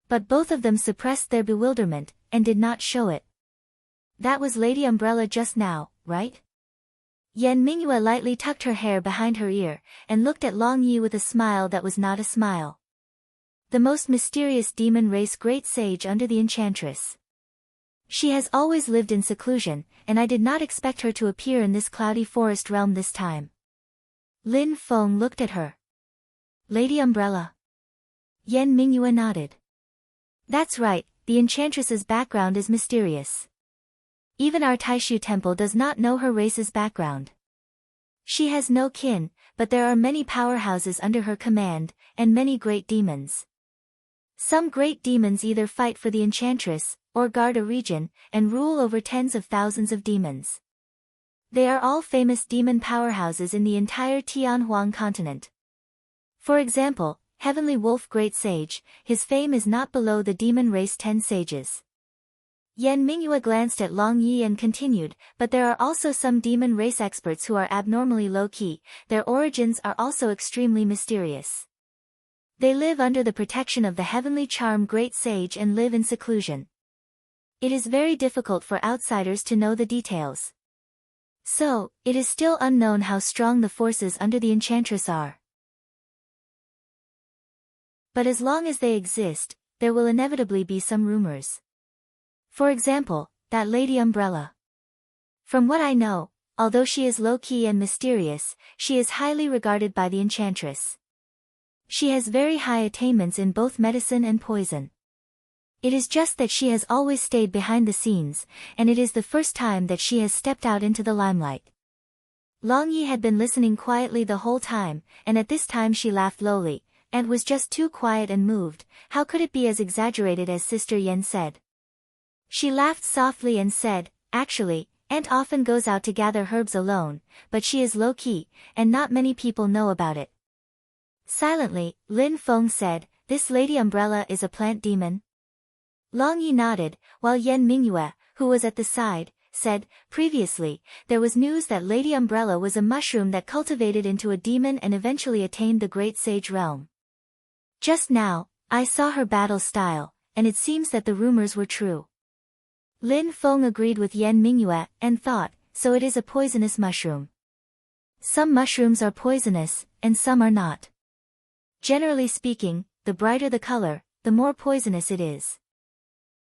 But both of them suppressed their bewilderment, and did not show it. That was Lady Umbrella just now, right? Yan Mingyue lightly tucked her hair behind her ear, and looked at Long Yi with a smile that was not a smile. The most mysterious demon race Great Sage under the Enchantress. She has always lived in seclusion, and I did not expect her to appear in this Cloudy Forest realm this time. Lin Feng looked at her. Lady Umbrella. Yan Mingyue nodded. That's right, the Enchantress's background is mysterious. Even our Taishu Temple does not know her race's background. She has no kin, but there are many powerhouses under her command, and many great demons. Some great demons either fight for the Enchantress, or guard a region, and rule over tens of thousands of demons. They are all famous demon powerhouses in the entire Tianhuang continent. For example, Heavenly Wolf Great Sage, his fame is not below the demon race 10 sages. Yan Mingyue glanced at Long Yi and continued, but there are also some demon race experts who are abnormally low-key, their origins are also extremely mysterious. They live under the protection of the Heavenly Charm Great Sage and live in seclusion. It is very difficult for outsiders to know the details. So, it is still unknown how strong the forces under the Enchantress are. But as long as they exist, there will inevitably be some rumors. For example, that Lady Umbrella. From what I know, although she is low-key and mysterious, she is highly regarded by the Enchantress. She has very high attainments in both medicine and poison. It is just that she has always stayed behind the scenes, and it is the first time that she has stepped out into the limelight. Long Yi had been listening quietly the whole time, and at this time she laughed lowly, and was just too quiet and moved. How could it be as exaggerated as Sister Yen said? She laughed softly and said, actually, Aunt often goes out to gather herbs alone, but she is low-key, and not many people know about it. Silently, Lin Feng said, this Lady Umbrella is a plant demon? Long Yi nodded, while Yan Mingyue, who was at the side, said, "Previously, there was news that Lady Umbrella was a mushroom that cultivated into a demon and eventually attained the Great Sage realm. Just now, I saw her battle style, and it seems that the rumors were true." Lin Feng agreed with Yan Mingyue and thought, so it is a poisonous mushroom. Some mushrooms are poisonous, and some are not. Generally speaking, the brighter the color, the more poisonous it is.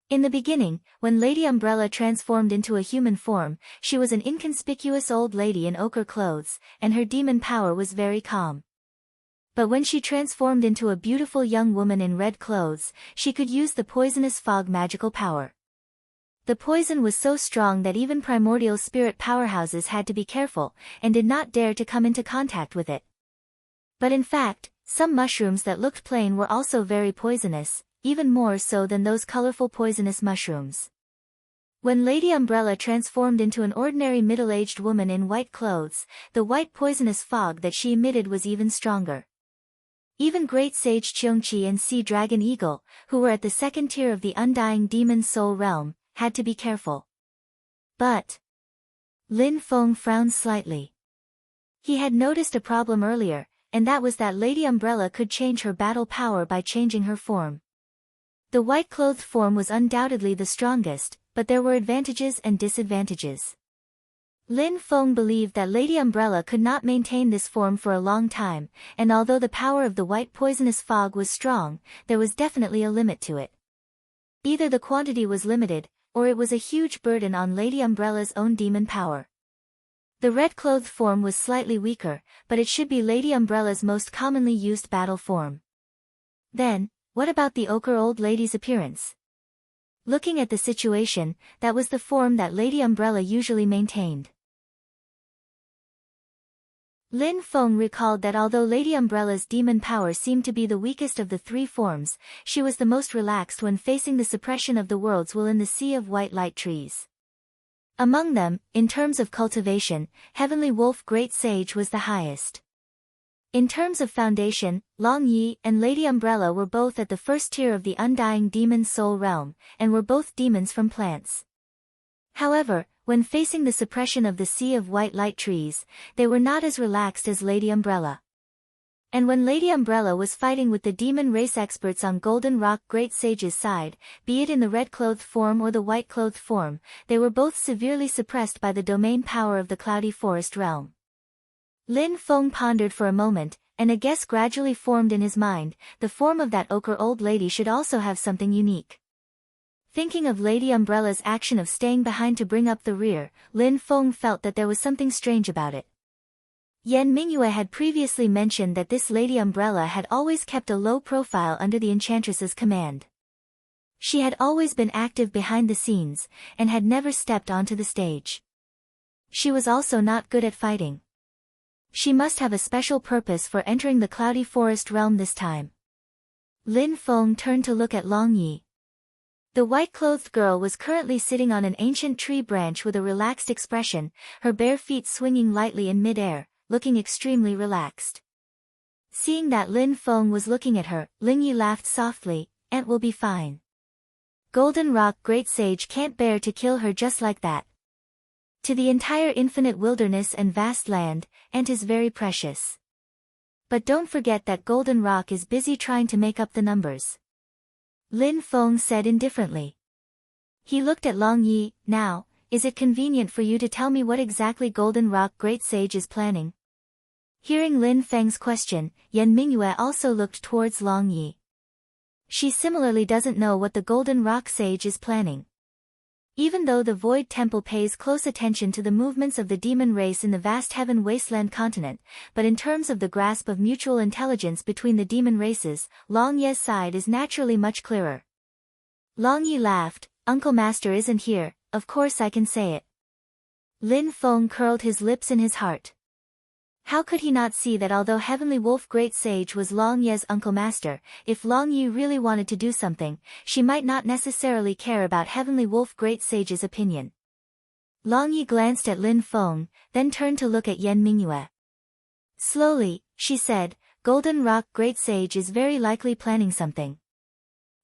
In the beginning, when Lady Umbrella transformed into a human form, she was an inconspicuous old lady in ochre clothes, and her demon power was very calm. But when she transformed into a beautiful young woman in red clothes, she could use the poisonous fog magical power. The poison was so strong that even primordial spirit powerhouses had to be careful, and did not dare to come into contact with it. But in fact, some mushrooms that looked plain were also very poisonous, even more so than those colorful poisonous mushrooms. When Lady Umbrella transformed into an ordinary middle-aged woman in white clothes, the white poisonous fog that she emitted was even stronger. Even Great Sage Cheongqi and Sea Dragon Eagle, who were at the second tier of the Undying Demon Soul realm, had to be careful. But Lin Feng frowned slightly. He had noticed a problem earlier, and that was that Lady Umbrella could change her battle power by changing her form. The white-clothed form was undoubtedly the strongest, but there were advantages and disadvantages. Lin Feng believed that Lady Umbrella could not maintain this form for a long time, and although the power of the white poisonous fog was strong, there was definitely a limit to it. Either the quantity was limited, or it was a huge burden on Lady Umbrella's own demon power. The red-clothed form was slightly weaker, but it should be Lady Umbrella's most commonly used battle form. Then, what about the ochre old lady's appearance? Looking at the situation, that was the form that Lady Umbrella usually maintained. Lin Feng recalled that although Lady Umbrella's demon power seemed to be the weakest of the three forms, she was the most relaxed when facing the suppression of the world's will in the sea of white light trees. Among them, in terms of cultivation, Heavenly Wolf Great Sage was the highest. In terms of foundation, Long Yi and Lady Umbrella were both at the first tier of the Undying Demon Soul realm, and were both demons from plants. However, when facing the suppression of the sea of white light trees, they were not as relaxed as Lady Umbrella. And when Lady Umbrella was fighting with the demon race experts on Golden Rock Great Sage's side, be it in the red-clothed form or the white-clothed form, they were both severely suppressed by the domain power of the Cloudy Forest realm. Lin Feng pondered for a moment, and a guess gradually formed in his mind: the form of that ochre old lady should also have something unique. Thinking of Lady Umbrella's action of staying behind to bring up the rear, Lin Feng felt that there was something strange about it. Yan Mingyue had previously mentioned that this Lady Umbrella had always kept a low profile under the Enchantress's command. She had always been active behind the scenes, and had never stepped onto the stage. She was also not good at fighting. She must have a special purpose for entering the Cloudy Forest realm this time. Lin Feng turned to look at Long Yi. The white-clothed girl was currently sitting on an ancient tree branch with a relaxed expression, her bare feet swinging lightly in mid-air, looking extremely relaxed. Seeing that Lin Feng was looking at her, Ling Yi laughed softly. "Aunt will be fine. Golden Rock Great Sage can't bear to kill her just like that. To the entire infinite wilderness and vast land, Aunt is very precious. But don't forget that Golden Rock is busy trying to make up the numbers," Lin Feng said indifferently. He looked at Long Yi. "Now, is it convenient for you to tell me what exactly Golden Rock Great Sage is planning?" Hearing Lin Feng's question, Yan Mingyue also looked towards Long Yi. She similarly doesn't know what the Golden Rock Sage is planning. Even though the Void Temple pays close attention to the movements of the demon race in the vast Heaven Wasteland continent, but in terms of the grasp of mutual intelligence between the demon races, Long Ye's side is naturally much clearer. Long Yi laughed. "Uncle Master isn't here, of course I can say it." Lin Feng curled his lips in his heart. How could he not see that although Heavenly Wolf Great Sage was Long Ye's Uncle Master, if Long Yi really wanted to do something, she might not necessarily care about Heavenly Wolf Great Sage's opinion. Long Yi glanced at Lin Feng, then turned to look at Yan Mingyue. Slowly, she said, "Golden Rock Great Sage is very likely planning something.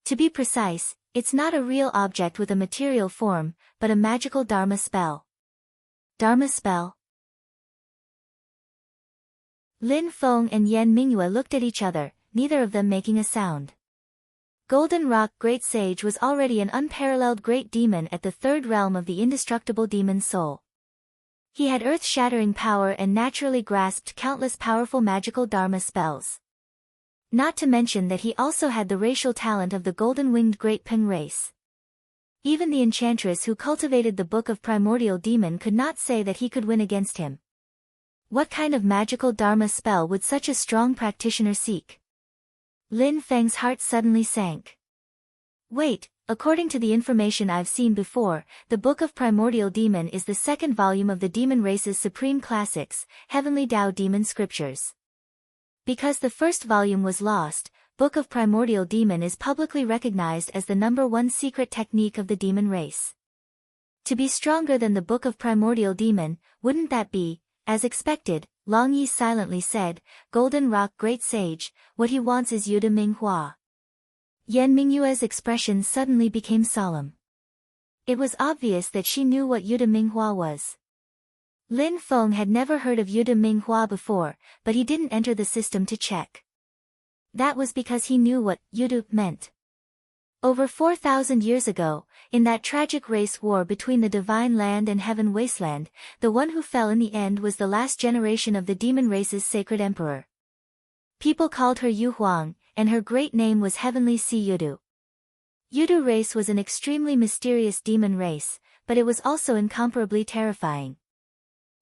To be precise, It's not a real object with a material form, but a magical Dharma spell. Dharma spell? Lin Feng and Yan Mingyue looked at each other, neither of them making a sound. Golden Rock Great Sage was already an unparalleled great demon at the third realm of the indestructible demon soul. He had earth-shattering power and naturally grasped countless powerful magical Dharma spells. Not to mention that he also had the racial talent of the golden-winged Great Peng race. Even the enchantress who cultivated the Book of Primordial Demon could not say that he could win against him. What kind of magical Dharma spell would such a strong practitioner seek? Lin Feng's heart suddenly sank. Wait, according to the information I've seen before, the Book of Primordial Demon is the second volume of the demon race's supreme classics, Heavenly Tao Demon Scriptures. Because the first volume was lost, Book of Primordial Demon is publicly recognized as the #1 secret technique of the demon race. To be stronger than the Book of Primordial Demon, wouldn't that be, as expected? Long Yi silently said, Golden Rock Great Sage, what he wants is Yude Minghua. Yan Mingyue's expression suddenly became solemn. It was obvious that she knew what Yude Minghua was. Lin Feng had never heard of Yude Minghua before, but he didn't enter the system to check. That was because he knew what Yude meant. Over 4,000 years ago, in that tragic race war between the divine land and heaven wasteland, the one who fell in the end was the last generation of the demon race's sacred emperor. People called her Yu Huang, and her great name was Heavenly Sea Yudu. Yudu race was an extremely mysterious demon race, but it was also incomparably terrifying.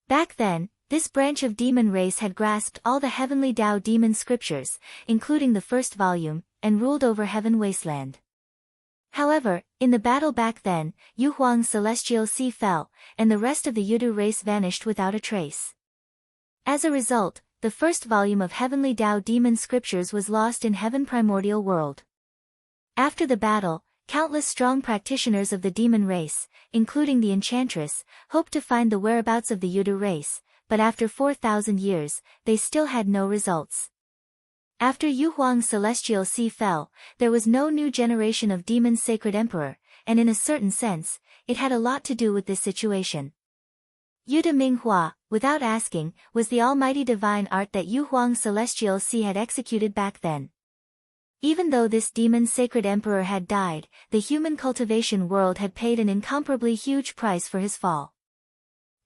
Back then, this branch of demon race had grasped all the Heavenly Tao demon scriptures, including the first volume, and ruled over heaven wasteland. However, in the battle back then, Yu Huang's celestial sea fell, and the rest of the Yudu race vanished without a trace. As a result, the first volume of Heavenly Tao Demon Scriptures was lost in Heaven Primordial World. After the battle, countless strong practitioners of the demon race, including the enchantress, hoped to find the whereabouts of the Yudu race, but after 4,000 years, they still had no results. After Yu Huang's celestial sea fell, there was no new generation of demon sacred emperor, and in a certain sense, it had a lot to do with this situation. Yude Minghua, without asking, was the almighty divine art that Yu Huang's celestial sea had executed back then. Even though this demon sacred emperor had died, the human cultivation world had paid an incomparably huge price for his fall.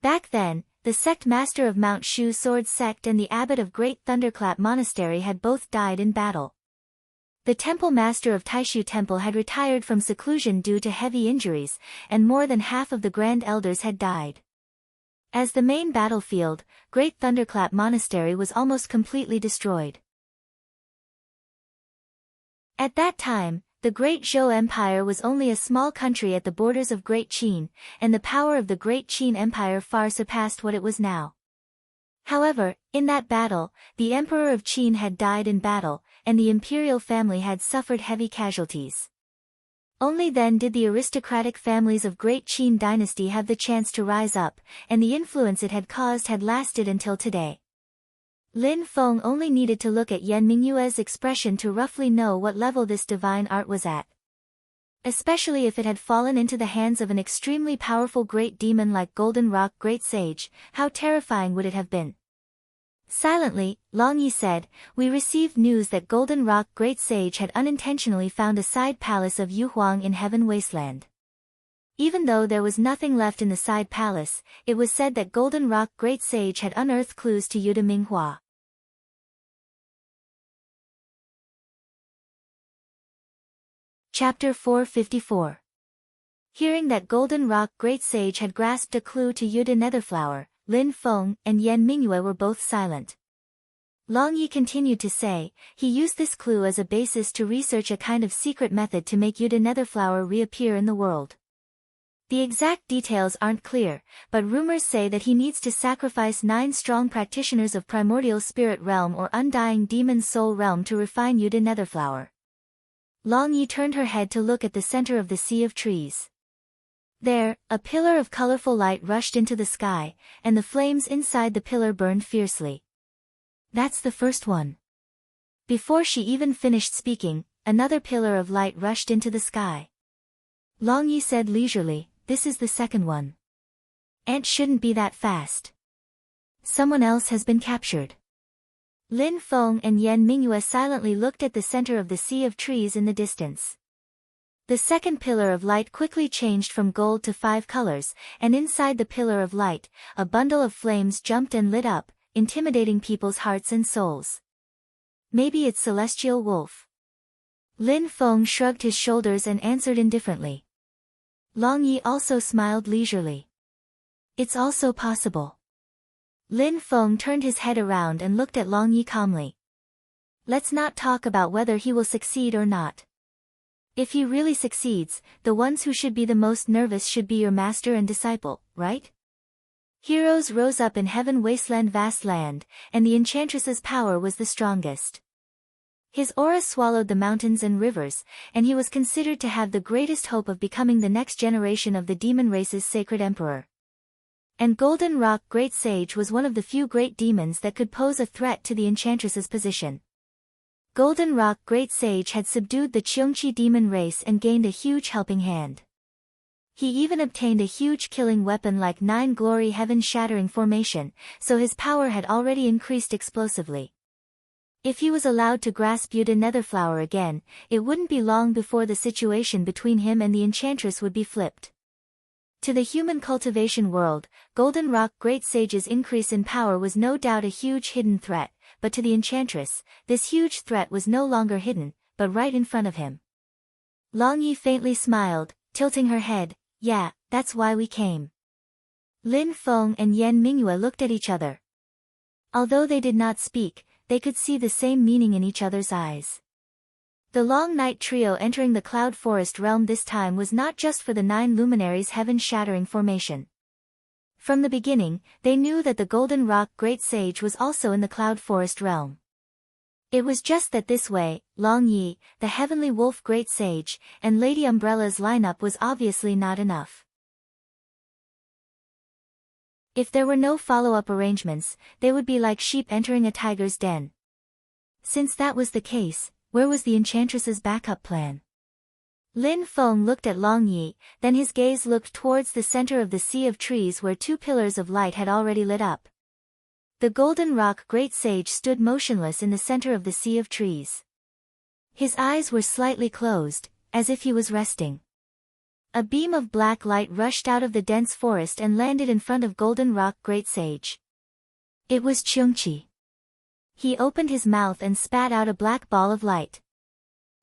Back then, the sect master of Mount Shu Sword Sect and the abbot of Great Thunderclap Monastery had both died in battle. The temple master of Taishu Temple had retired from seclusion due to heavy injuries, and more than half of the grand elders had died. As the main battlefield, Great Thunderclap Monastery was almost completely destroyed. At that time, the Great Zhou Empire was only a small country at the borders of Great Qin, and the power of the Great Qin Empire far surpassed what it was now. However, in that battle, the Emperor of Qin had died in battle, and the imperial family had suffered heavy casualties. Only then did the aristocratic families of Great Qin dynasty have the chance to rise up, and the influence it had caused had lasted until today. Lin Feng only needed to look at Yan Mingyue's expression to roughly know what level this divine art was at. Especially if it had fallen into the hands of an extremely powerful great demon like Golden Rock Great Sage, how terrifying would it have been? Silently, Long Yi said, we received news that Golden Rock Great Sage had unintentionally found a side palace of Yu Huang in Heaven Wasteland. Even though there was nothing left in the side palace, it was said that Golden Rock Great Sage had unearthed clues to Yude Minghua. Chapter 454. Hearing that Golden Rock Great Sage had grasped a clue to Yude Netherflower, Lin Feng and Yan Mingyue were both silent. Long Yi continued to say, he used this clue as a basis to research a kind of secret method to make Yude Netherflower reappear in the world. The exact details aren't clear, but rumors say that he needs to sacrifice 9 strong practitioners of Primordial Spirit Realm or Undying Demon Soul Realm to refine Yude Netherflower. Long Yi turned her head to look at the center of the sea of trees. There, a pillar of colorful light rushed into the sky, and the flames inside the pillar burned fiercely. That's the first one. Before she even finished speaking, another pillar of light rushed into the sky. Long Yi said leisurely, "This is the second one. Ant shouldn't be that fast. Someone else has been captured." Lin Feng and Yan Mingyue silently looked at the center of the sea of trees in the distance. The second pillar of light quickly changed from gold to 5 colors, and inside the pillar of light, a bundle of flames jumped and lit up, intimidating people's hearts and souls. "Maybe it's Celestial Wolf." Lin Feng shrugged his shoulders and answered indifferently. Long Yi also smiled leisurely. "It's also possible." Lin Feng turned his head around and looked at Long Yi calmly. "Let's not talk about whether he will succeed or not. If he really succeeds, the ones who should be the most nervous should be your master and disciple, right?" Heroes rose up in heaven, wasteland, vast land, and the enchantress's power was the strongest. His aura swallowed the mountains and rivers, and he was considered to have the greatest hope of becoming the next generation of the demon race's sacred emperor. And Golden Rock Great Sage was one of the few great demons that could pose a threat to the enchantress's position. Golden Rock Great Sage had subdued the Cheongqi demon race and gained a huge helping hand. He even obtained a huge killing weapon like 9 Glory Heaven-shattering formation, so his power had already increased explosively. If he was allowed to grasp Yuta Netherflower again, it wouldn't be long before the situation between him and the enchantress would be flipped. To the human cultivation world, Golden Rock Great Sage's increase in power was no doubt a huge hidden threat, but to the enchantress, this huge threat was no longer hidden, but right in front of him. Long Yi faintly smiled, tilting her head. "Yeah, that's why we came." Lin Feng and Yan Mingyue looked at each other. Although they did not speak, they could see the same meaning in each other's eyes. The Long Night Trio entering the Cloud Forest realm this time was not just for the 9 luminaries' heaven-shattering formation. From the beginning, they knew that the Golden Rock Great Sage was also in the Cloud Forest realm. It was just that this way, Long Yi, the Heavenly Wolf Great Sage, and Lady Umbrella's lineup was obviously not enough. If there were no follow-up arrangements, they would be like sheep entering a tiger's den. Since that was the case, where was the enchantress's backup plan? Lin Feng looked at Long Yi, then his gaze looked towards the center of the sea of trees where 2 pillars of light had already lit up. The Golden Rock Great Sage stood motionless in the center of the sea of trees. His eyes were slightly closed, as if he was resting. A beam of black light rushed out of the dense forest and landed in front of Golden Rock Great Sage. It was Cheongqi. He opened his mouth and spat out a black ball of light.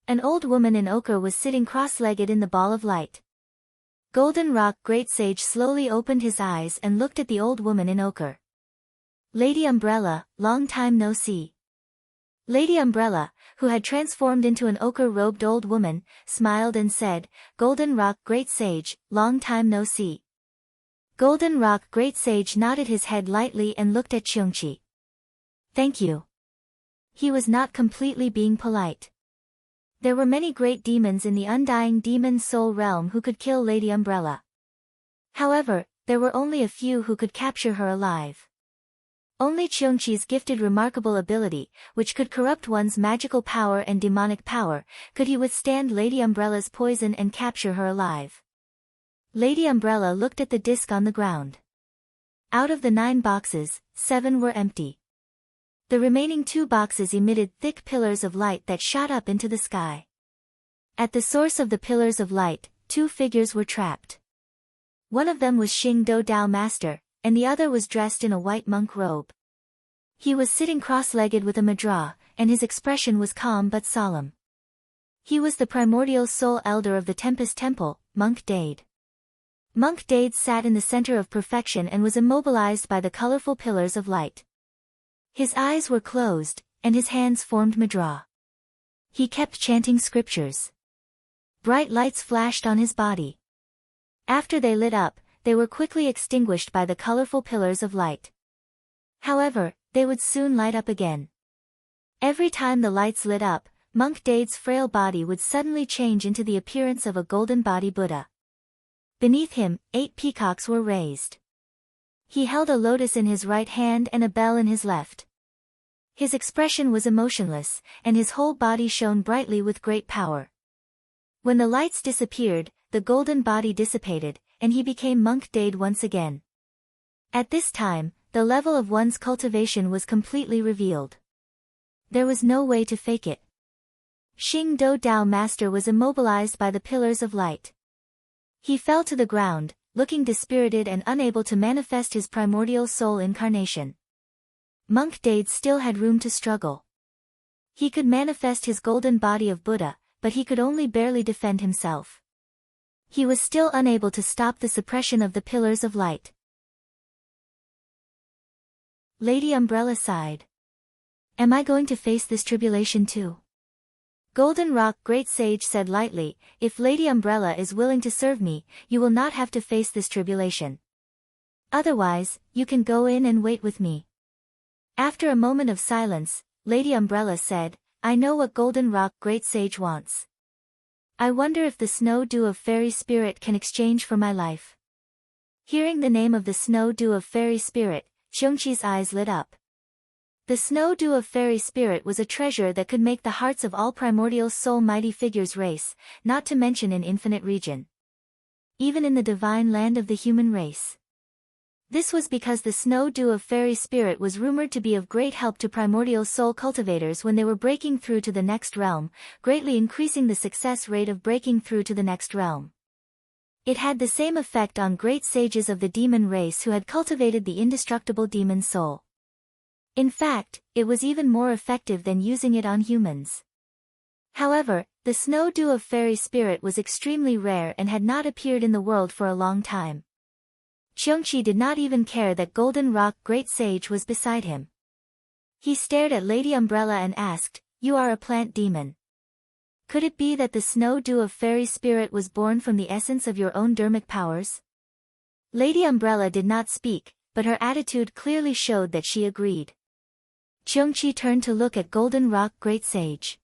An old woman in ochre was sitting cross-legged in the ball of light. Golden Rock Great Sage slowly opened his eyes and looked at the old woman in ochre. "Lady Umbrella, long time no see." Lady Umbrella, who had transformed into an ochre-robed old woman, smiled and said, "Golden Rock Great Sage, long time no see." Golden Rock Great Sage nodded his head lightly and looked at Cheongqi. "Thank you." He was not completely being polite. There were many great demons in the Undying Demon Soul realm who could kill Lady Umbrella. However, there were only a few who could capture her alive. Only Cheongqi's gifted remarkable ability, which could corrupt one's magical power and demonic power, could he withstand Lady Umbrella's poison and capture her alive. Lady Umbrella looked at the disc on the ground. Out of the 9 boxes, 7 were empty. The remaining 2 boxes emitted thick pillars of light that shot up into the sky. At the source of the pillars of light, 2 figures were trapped. One of them was Xing Do Dao Master, and the other was dressed in a white monk robe. He was sitting cross-legged with a madra, and his expression was calm but solemn. He was the primordial soul elder of the Tempest Temple, Monk Dade. Monk Dade sat in the center of perfection and was immobilized by the colorful pillars of light. His eyes were closed, and his hands formed madra. He kept chanting scriptures. Bright lights flashed on his body. After they lit up, they were quickly extinguished by the colorful pillars of light. However, they would soon light up again. Every time the lights lit up, Monk Dade's frail body would suddenly change into the appearance of a golden body Buddha. Beneath him, 8 peacocks were raised. He held a lotus in his right hand and a bell in his left. His expression was emotionless, and his whole body shone brightly with great power. When the lights disappeared, the golden body dissipated, and he became Monk Dade once again. At this time, the level of one's cultivation was completely revealed. There was no way to fake it. Xing Do Dao Master was immobilized by the pillars of light. He fell to the ground, looking dispirited and unable to manifest his primordial soul incarnation. Monk Dade still had room to struggle. He could manifest his golden body of Buddha, but he could only barely defend himself. He was still unable to stop the suppression of the pillars of light. Lady Umbrella sighed. Am I going to face this tribulation too? Golden Rock Great Sage said lightly, if Lady Umbrella is willing to serve me, you will not have to face this tribulation. Otherwise, you can go in and wait with me. After a moment of silence, Lady Umbrella said, I know what Golden Rock Great Sage wants. I wonder if the Snow Dew of Fairy Spirit can exchange for my life. Hearing the name of the Snow Dew of Fairy Spirit, Xiongqi's eyes lit up. The Snow Dew of Fairy Spirit was a treasure that could make the hearts of all primordial soul mighty figures race, not to mention in infinite region. Even in the divine land of the human race. This was because the Snow Dew of Fairy Spirit was rumored to be of great help to primordial soul cultivators when they were breaking through to the next realm, greatly increasing the success rate of breaking through to the next realm. It had the same effect on great sages of the demon race who had cultivated the indestructible demon soul. In fact, it was even more effective than using it on humans. However, the Snow Dew of Fairy Spirit was extremely rare and had not appeared in the world for a long time. Xiongqi did not even care that Golden Rock Great Sage was beside him. He stared at Lady Umbrella and asked, You are a plant demon. Could it be that the Snow Dew of Fairy Spirit was born from the essence of your own dermic powers? Lady Umbrella did not speak, but her attitude clearly showed that she agreed. Xiongqi turned to look at Golden Rock Great Sage.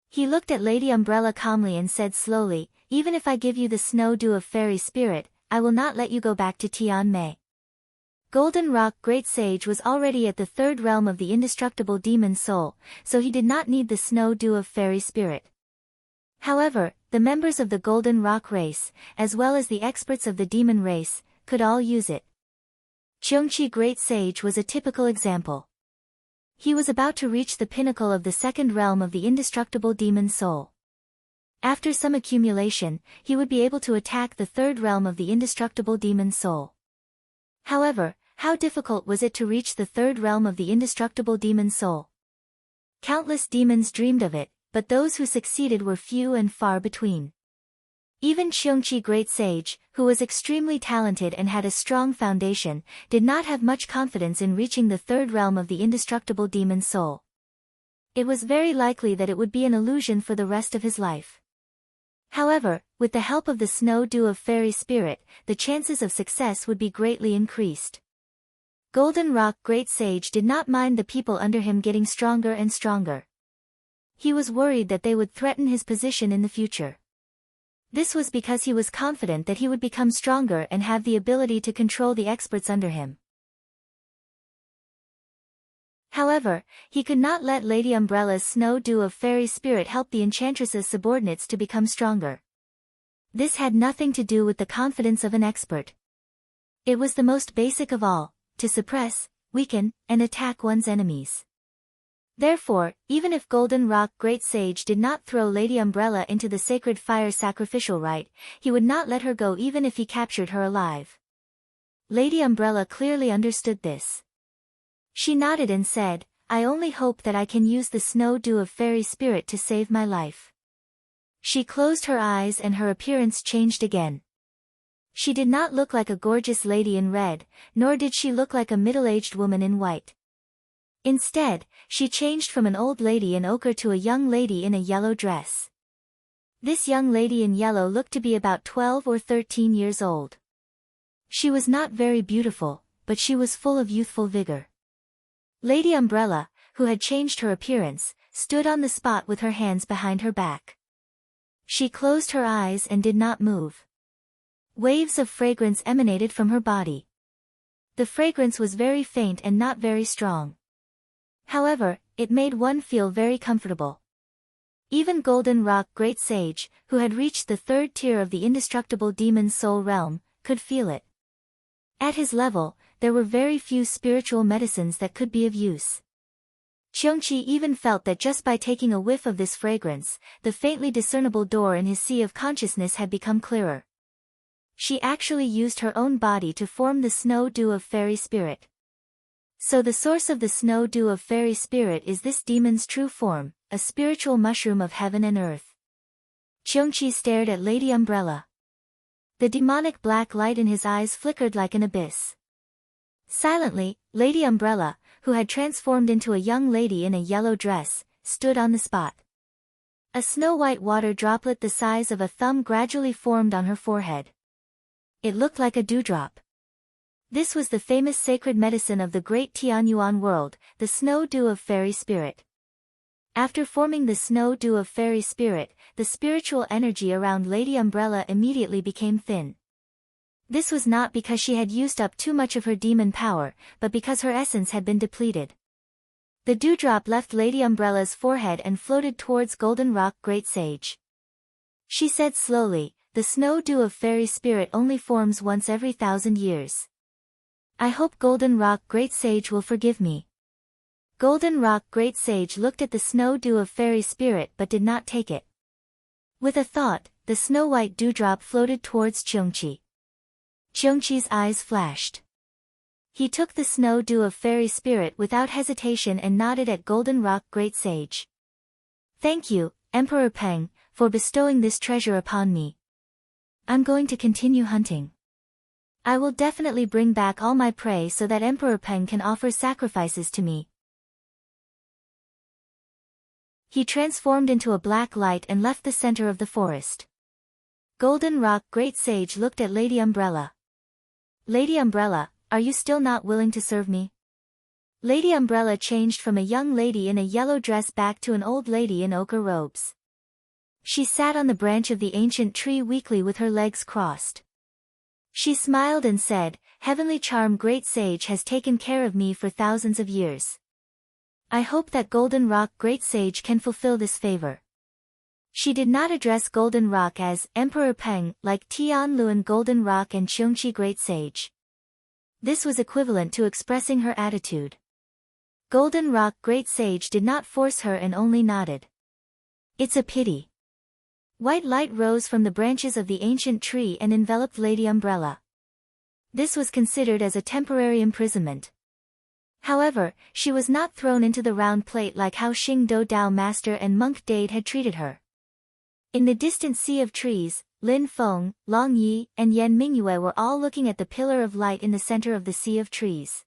He looked at Lady Umbrella calmly and said slowly, Even if I give you the Snow Dew of Fairy Spirit, I will not let you go back to Tian Mei. Golden Rock Great Sage was already at the third realm of the indestructible demon soul, so he did not need the Snow Dew of Fairy Spirit. However, the members of the Golden Rock race, as well as the experts of the demon race, could all use it. Xiongqi Great Sage was a typical example. He was about to reach the pinnacle of the second realm of the indestructible demon soul. After some accumulation, he would be able to attack the third realm of the indestructible demon soul. However, how difficult was it to reach the third realm of the indestructible demon soul? Countless demons dreamed of it, but those who succeeded were few and far between. Even Xiongqi Great Sage, who was extremely talented and had a strong foundation, did not have much confidence in reaching the third realm of the indestructible demon soul. It was very likely that it would be an illusion for the rest of his life. However, with the help of the Snow Dew of Fairy Spirit, the chances of success would be greatly increased. Golden Rock Great Sage did not mind the people under him getting stronger and stronger. He was worried that they would threaten his position in the future. This was because he was confident that he would become stronger and have the ability to control the experts under him. However, he could not let Lady Umbrella's Snow Dew of Fairy Spirit help the Enchantress's subordinates to become stronger. This had nothing to do with the confidence of an expert. It was the most basic of all, to suppress, weaken, and attack one's enemies. Therefore, even if Golden Rock Great Sage did not throw Lady Umbrella into the sacred fire sacrificial rite, he would not let her go even if he captured her alive. Lady Umbrella clearly understood this. She nodded and said, I only hope that I can use the Snow Dew of Fairy Spirit to save my life. She closed her eyes and her appearance changed again. She did not look like a gorgeous lady in red, nor did she look like a middle-aged woman in white. Instead, she changed from an old lady in ochre to a young lady in a yellow dress. This young lady in yellow looked to be about 12 or 13 years old. She was not very beautiful, but she was full of youthful vigor. Lady Umbrella, who had changed her appearance, stood on the spot with her hands behind her back. She closed her eyes and did not move. Waves of fragrance emanated from her body. The fragrance was very faint and not very strong. However, it made one feel very comfortable. Even Golden Rock Great Sage, who had reached the third tier of the indestructible demon soul realm, could feel it. At his level, there were very few spiritual medicines that could be of use. Qiongqi even felt that just by taking a whiff of this fragrance, the faintly discernible door in his sea of consciousness had become clearer. She actually used her own body to form the snow dew of fairy spirit. So the source of the snow dew of fairy spirit is this demon's true form, a spiritual mushroom of heaven and earth. Qiongqi stared at Lady Umbrella. The demonic black light in his eyes flickered like an abyss. Silently, Lady Umbrella, who had transformed into a young lady in a yellow dress, stood on the spot. A snow-white water droplet the size of a thumb gradually formed on her forehead. It looked like a dewdrop. This was the famous sacred medicine of the great Tianyuan world, the snow dew of fairy spirit. After forming the snow dew of fairy spirit, the spiritual energy around Lady Umbrella immediately became thin. This was not because she had used up too much of her demon power, but because her essence had been depleted. The dewdrop left Lady Umbrella's forehead and floated towards Golden Rock Great Sage. She said slowly, "The snow dew of fairy spirit only forms once every 1,000 years. I hope Golden Rock Great Sage will forgive me." Golden Rock Great Sage looked at the snow dew of fairy spirit but did not take it. With a thought, the snow-white dewdrop floated towards Qiongqi. Qiongqi's eyes flashed. He took the snow dew of fairy spirit without hesitation and nodded at Golden Rock Great Sage. "Thank you, Emperor Peng, for bestowing this treasure upon me. I'm going to continue hunting. I will definitely bring back all my prey so that Emperor Peng can offer sacrifices to me." He transformed into a black light and left the center of the forest. Golden Rock Great Sage looked at Lady Umbrella. "Lady Umbrella, are you still not willing to serve me?" Lady Umbrella changed from a young lady in a yellow dress back to an old lady in ochre robes. She sat on the branch of the ancient tree weakly with her legs crossed. She smiled and said, "Heavenly Charm Great Sage has taken care of me for thousands of years. I hope that Golden Rock Great Sage can fulfill this favor." She did not address Golden Rock as Emperor Peng like Tianluan Golden Rock and Qiongqi Great Sage. This was equivalent to expressing her attitude. Golden Rock Great Sage did not force her and only nodded. "It's a pity." White light rose from the branches of the ancient tree and enveloped Lady Umbrella. This was considered as a temporary imprisonment. However, she was not thrown into the round plate like how Xing Do Dao Master and Monk Dade had treated her. In the distant sea of trees, Lin Feng, Long Yi, and Yan Mingyue were all looking at the pillar of light in the center of the sea of trees.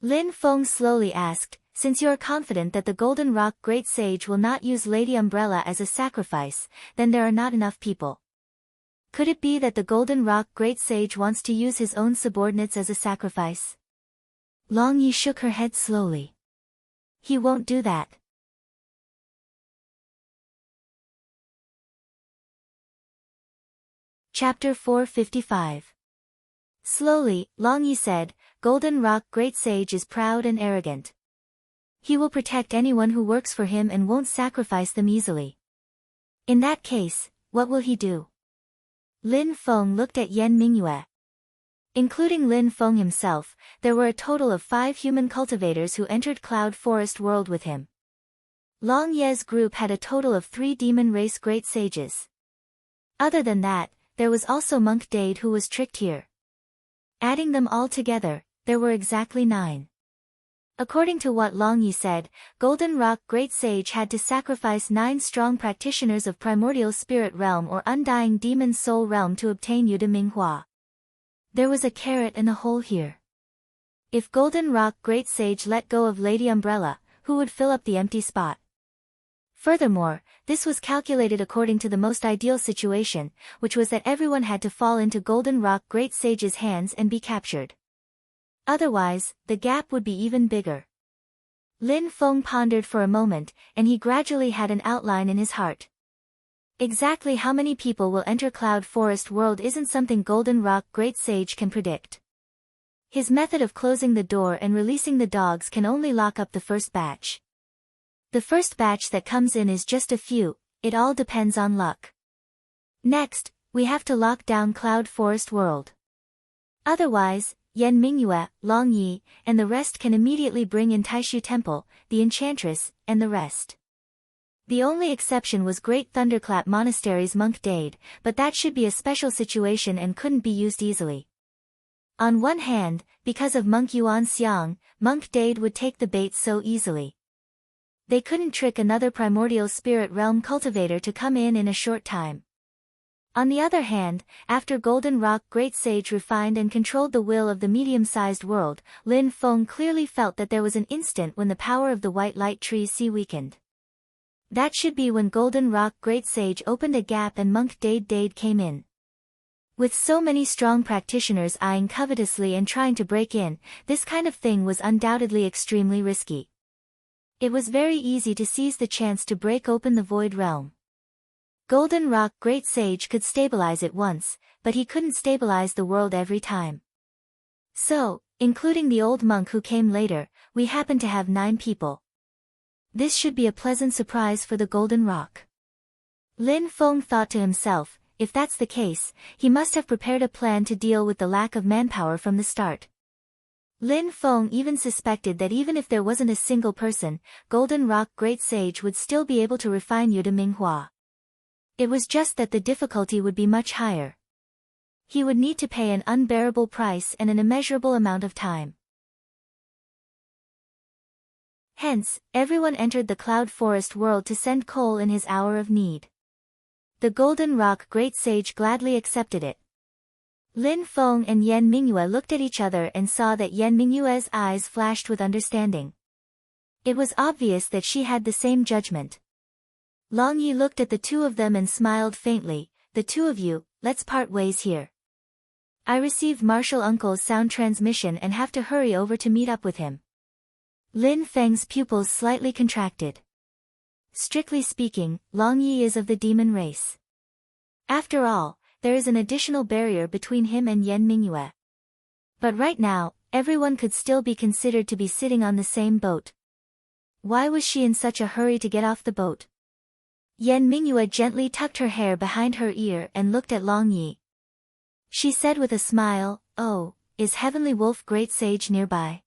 Lin Feng slowly asked, "Since you are confident that the Golden Rock Great Sage will not use Lady Umbrella as a sacrifice, then there are not enough people. Could it be that the Golden Rock Great Sage wants to use his own subordinates as a sacrifice?" Long Yi shook her head slowly. "He won't do that." Chapter 455. Slowly, Long Yi said, "Golden Rock Great Sage is proud and arrogant. He will protect anyone who works for him and won't sacrifice them easily. In that case, what will he do?" Lin Feng looked at Yan Mingyue. Including Lin Feng himself, there were a total of 5 human cultivators who entered Cloud Forest World with him. Long Ye's group had a total of 3 demon race great sages. Other than that, there was also Monk Dade who was tricked here. Adding them all together, there were exactly 9. According to what Long Yi said, Golden Rock Great Sage had to sacrifice 9 strong practitioners of Primordial Spirit Realm or Undying Demon Soul Realm to obtain Yude Minghua. There was a carrot and a hole here. If Golden Rock Great Sage let go of Lady Umbrella, who would fill up the empty spot? Furthermore, this was calculated according to the most ideal situation, which was that everyone had to fall into Golden Rock Great Sage's hands and be captured. Otherwise, the gap would be even bigger. Lin Feng pondered for a moment, and he gradually had an outline in his heart. Exactly how many people will enter Cloud Forest World isn't something Golden Rock Great Sage can predict. His method of closing the door and releasing the dogs can only lock up the first batch. The first batch that comes in is just a few, it all depends on luck. Next, we have to lock down Cloud Forest World. Otherwise, Yan Mingyue, Long Yi, and the rest can immediately bring in Taishu Temple, the Enchantress, and the rest. The only exception was Great Thunderclap Monastery's Monk Dade, but that should be a special situation and couldn't be used easily. On one hand, because of Monk Yuan Xiang, Monk Dade would take the bait so easily. They couldn't trick another primordial spirit realm cultivator to come in a short time. On the other hand, after Golden Rock Great Sage refined and controlled the will of the medium-sized world, Lin Feng clearly felt that there was an instant when the power of the White Light Tree weakened. That should be when Golden Rock Great Sage opened a gap and Monk Dade came in. With so many strong practitioners eyeing covetously and trying to break in, this kind of thing was undoubtedly extremely risky. It was very easy to seize the chance to break open the Void Realm. Golden Rock Great Sage could stabilize it once, but he couldn't stabilize the world every time. So, including the old monk who came later, we happen to have 9 people. This should be a pleasant surprise for the Golden Rock. Lin Feng thought to himself, if that's the case, he must have prepared a plan to deal with the lack of manpower from the start. Lin Feng even suspected that even if there wasn't a single person, Golden Rock Great Sage would still be able to refine Yude Minghua. It was just that the difficulty would be much higher. He would need to pay an unbearable price and an immeasurable amount of time. Hence, everyone entered the Cloud Forest world to send coal in his hour of need. The Golden Rock Great Sage gladly accepted it. Lin Feng and Yan Mingyue looked at each other and saw that Yan Mingyue's eyes flashed with understanding. It was obvious that she had the same judgment. Long Yi looked at the two of them and smiled faintly, the two of you, let's part ways here. I received Martial Uncle's sound transmission and have to hurry over to meet up with him. Lin Feng's pupils slightly contracted. Strictly speaking, Long Yi is of the demon race. After all, there is an additional barrier between him and Yan Mingyue. But right now, everyone could still be considered to be sitting on the same boat. Why was she in such a hurry to get off the boat? Yan Mingyue gently tucked her hair behind her ear and looked at Long Yi. She said with a smile, "Oh, is Heavenly Wolf Great Sage nearby?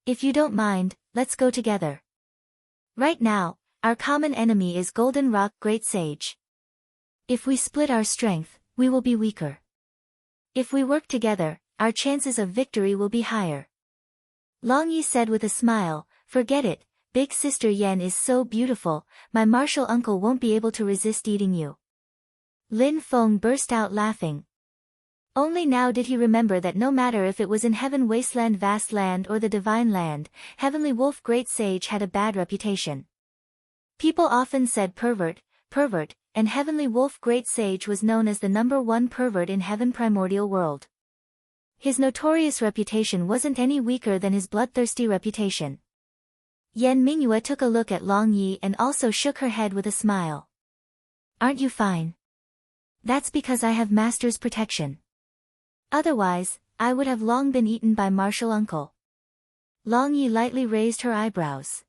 If you don't mind, let's go together. Right now, our common enemy is Golden Rock Great Sage. If we split our strength, we will be weaker. If we work together, our chances of victory will be higher." Long Yi said with a smile, "Forget it. Big Sister Yan is so beautiful, my martial uncle won't be able to resist eating you." Lin Feng burst out laughing. Only now did he remember that no matter if it was in Heaven Wasteland Vast Land or the Divine Land, Heavenly Wolf Great Sage had a bad reputation. People often said pervert, and Heavenly Wolf Great Sage was known as the #1 pervert in Heaven Primordial World. His notorious reputation wasn't any weaker than his bloodthirsty reputation. Yan Mingyue took a look at Long Yi and also shook her head with a smile. "Aren't you fine?" "That's because I have Master's protection. Otherwise, I would have long been eaten by Martial Uncle." Long Yi lightly raised her eyebrows.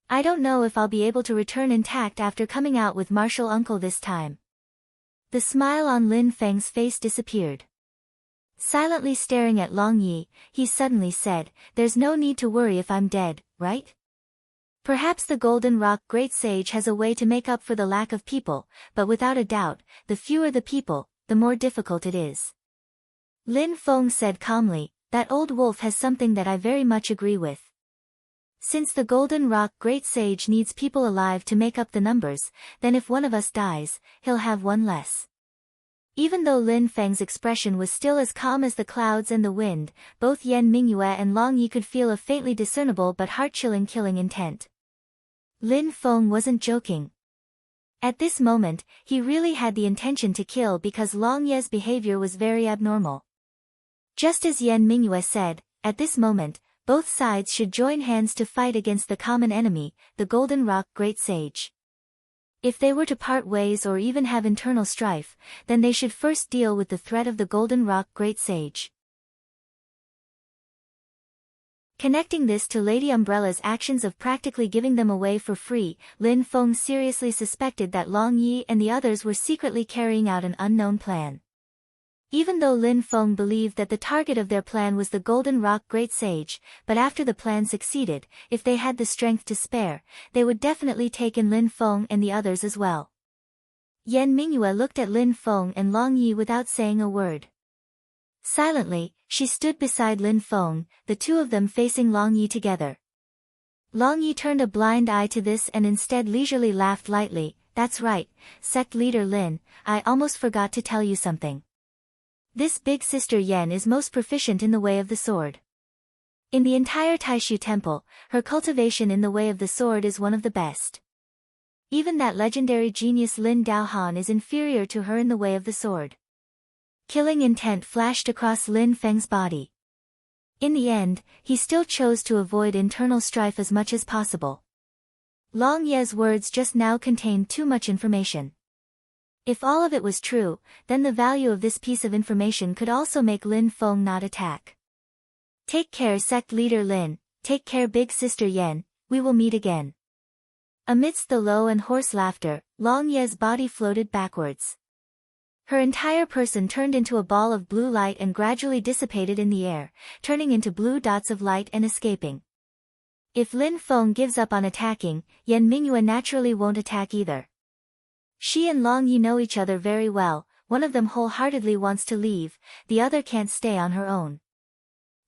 "I don't know if I'll be able to return intact after coming out with Martial Uncle this time." The smile on Lin Feng's face disappeared. Silently staring at Long Yi, he suddenly said, "There's no need to worry if I'm dead, right? Perhaps the Golden Rock Great Sage has a way to make up for the lack of people, but without a doubt, the fewer the people, the more difficult it is." Lin Feng said calmly, "That old wolf has something that I very much agree with. Since the Golden Rock Great Sage needs people alive to make up the numbers, then if one of us dies, he'll have one less." Even though Lin Feng's expression was still as calm as the clouds and the wind, both Yan Mingyue and Long Yi could feel a faintly discernible but heart-chilling killing intent. Lin Feng wasn't joking. At this moment, he really had the intention to kill because Long Yi's behavior was very abnormal. Just as Yan Mingyue said, at this moment, both sides should join hands to fight against the common enemy, the Golden Rock Great Sage. If they were to part ways or even have internal strife, then they should first deal with the threat of the Golden Rock Great Sage. Connecting this to Lady Umbrella's actions of practically giving them away for free, Lin Feng seriously suspected that Long Yi and the others were secretly carrying out an unknown plan. Even though Lin Feng believed that the target of their plan was the Golden Rock Great Sage, but after the plan succeeded, if they had the strength to spare, they would definitely take in Lin Feng and the others as well. Yan Mingyue looked at Lin Feng and Long Yi without saying a word. Silently, she stood beside Lin Feng, the two of them facing Long Yi together. Long Yi turned a blind eye to this and instead leisurely laughed lightly. "That's right, sect leader Lin, I almost forgot to tell you something. This big sister Yan is most proficient in the way of the sword. In the entire Taishu temple, her cultivation in the way of the sword is one of the best. Even that legendary genius Lin Daohan is inferior to her in the way of the sword." Killing intent flashed across Lin Feng's body. In the end, he still chose to avoid internal strife as much as possible. Long Ye's words just now contained too much information. If all of it was true, then the value of this piece of information could also make Lin Feng not attack. "Take care, sect leader Lin, take care big sister Yan, we will meet again." Amidst the low and hoarse laughter, Long Ye's body floated backwards. Her entire person turned into a ball of blue light and gradually dissipated in the air, turning into blue dots of light and escaping. If Lin Feng gives up on attacking, Yan Mingyue naturally won't attack either. She and Long Yi know each other very well, one of them wholeheartedly wants to leave, the other can't stay on her own.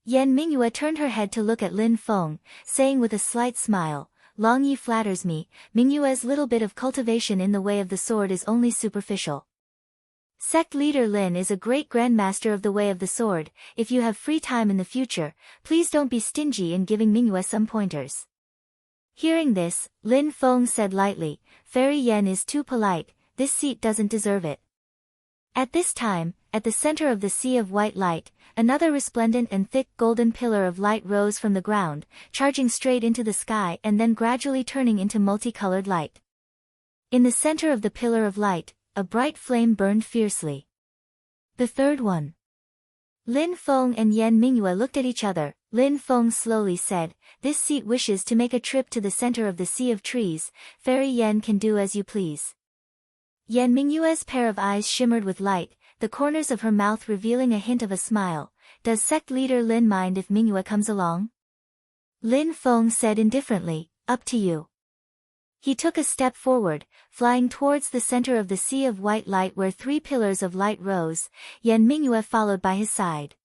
Yan Mingyue turned her head to look at Lin Feng, saying with a slight smile, "Long Yi flatters me, Mingyue's little bit of cultivation in the way of the sword is only superficial. Sect leader Lin is a great grandmaster of the way of the sword. If you have free time in the future, please don't be stingy in giving Mingyue some pointers." Hearing this, Lin Feng said lightly, "Fairy Yan is too polite, this seat doesn't deserve it." At this time, at the center of the sea of white light, another resplendent and thick golden pillar of light rose from the ground, charging straight into the sky and then gradually turning into multicolored light. In the center of the pillar of light, a bright flame burned fiercely. "The third one." Lin Feng and Yan Mingyue looked at each other. Lin Feng slowly said, "This seat wishes to make a trip to the center of the sea of trees. Fairy Yan can do as you please." Yan Mingyue's pair of eyes shimmered with light, the corners of her mouth revealing a hint of a smile. "Does sect leader Lin mind if Mingyue comes along?" Lin Feng said indifferently, "Up to you." He took a step forward, flying towards the center of the sea of white light where three pillars of light rose. Yan Mingyue followed by his side.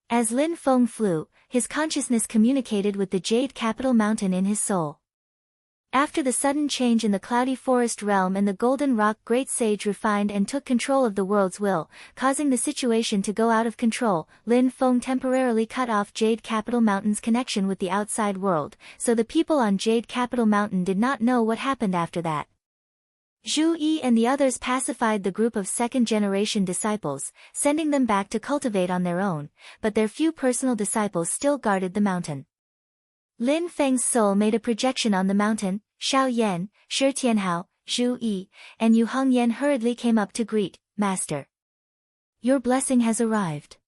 As Lin Feng flew, his consciousness communicated with the jade capital mountain in his soul. After the sudden change in the cloudy forest realm and the Golden Rock Great Sage refined and took control of the world's will, causing the situation to go out of control, Lin Feng temporarily cut off Jade Capital Mountain's connection with the outside world, so the people on Jade Capital Mountain did not know what happened after that. Zhu Yi and the others pacified the group of second-generation disciples, sending them back to cultivate on their own, but their few personal disciples still guarded the mountain. Lin Feng's soul made a projection on the mountain. Xiao Yan, Shi Tianhao, Zhu Yi, and Yu Hongyan hurriedly came up to greet, "Master. Your blessing has arrived."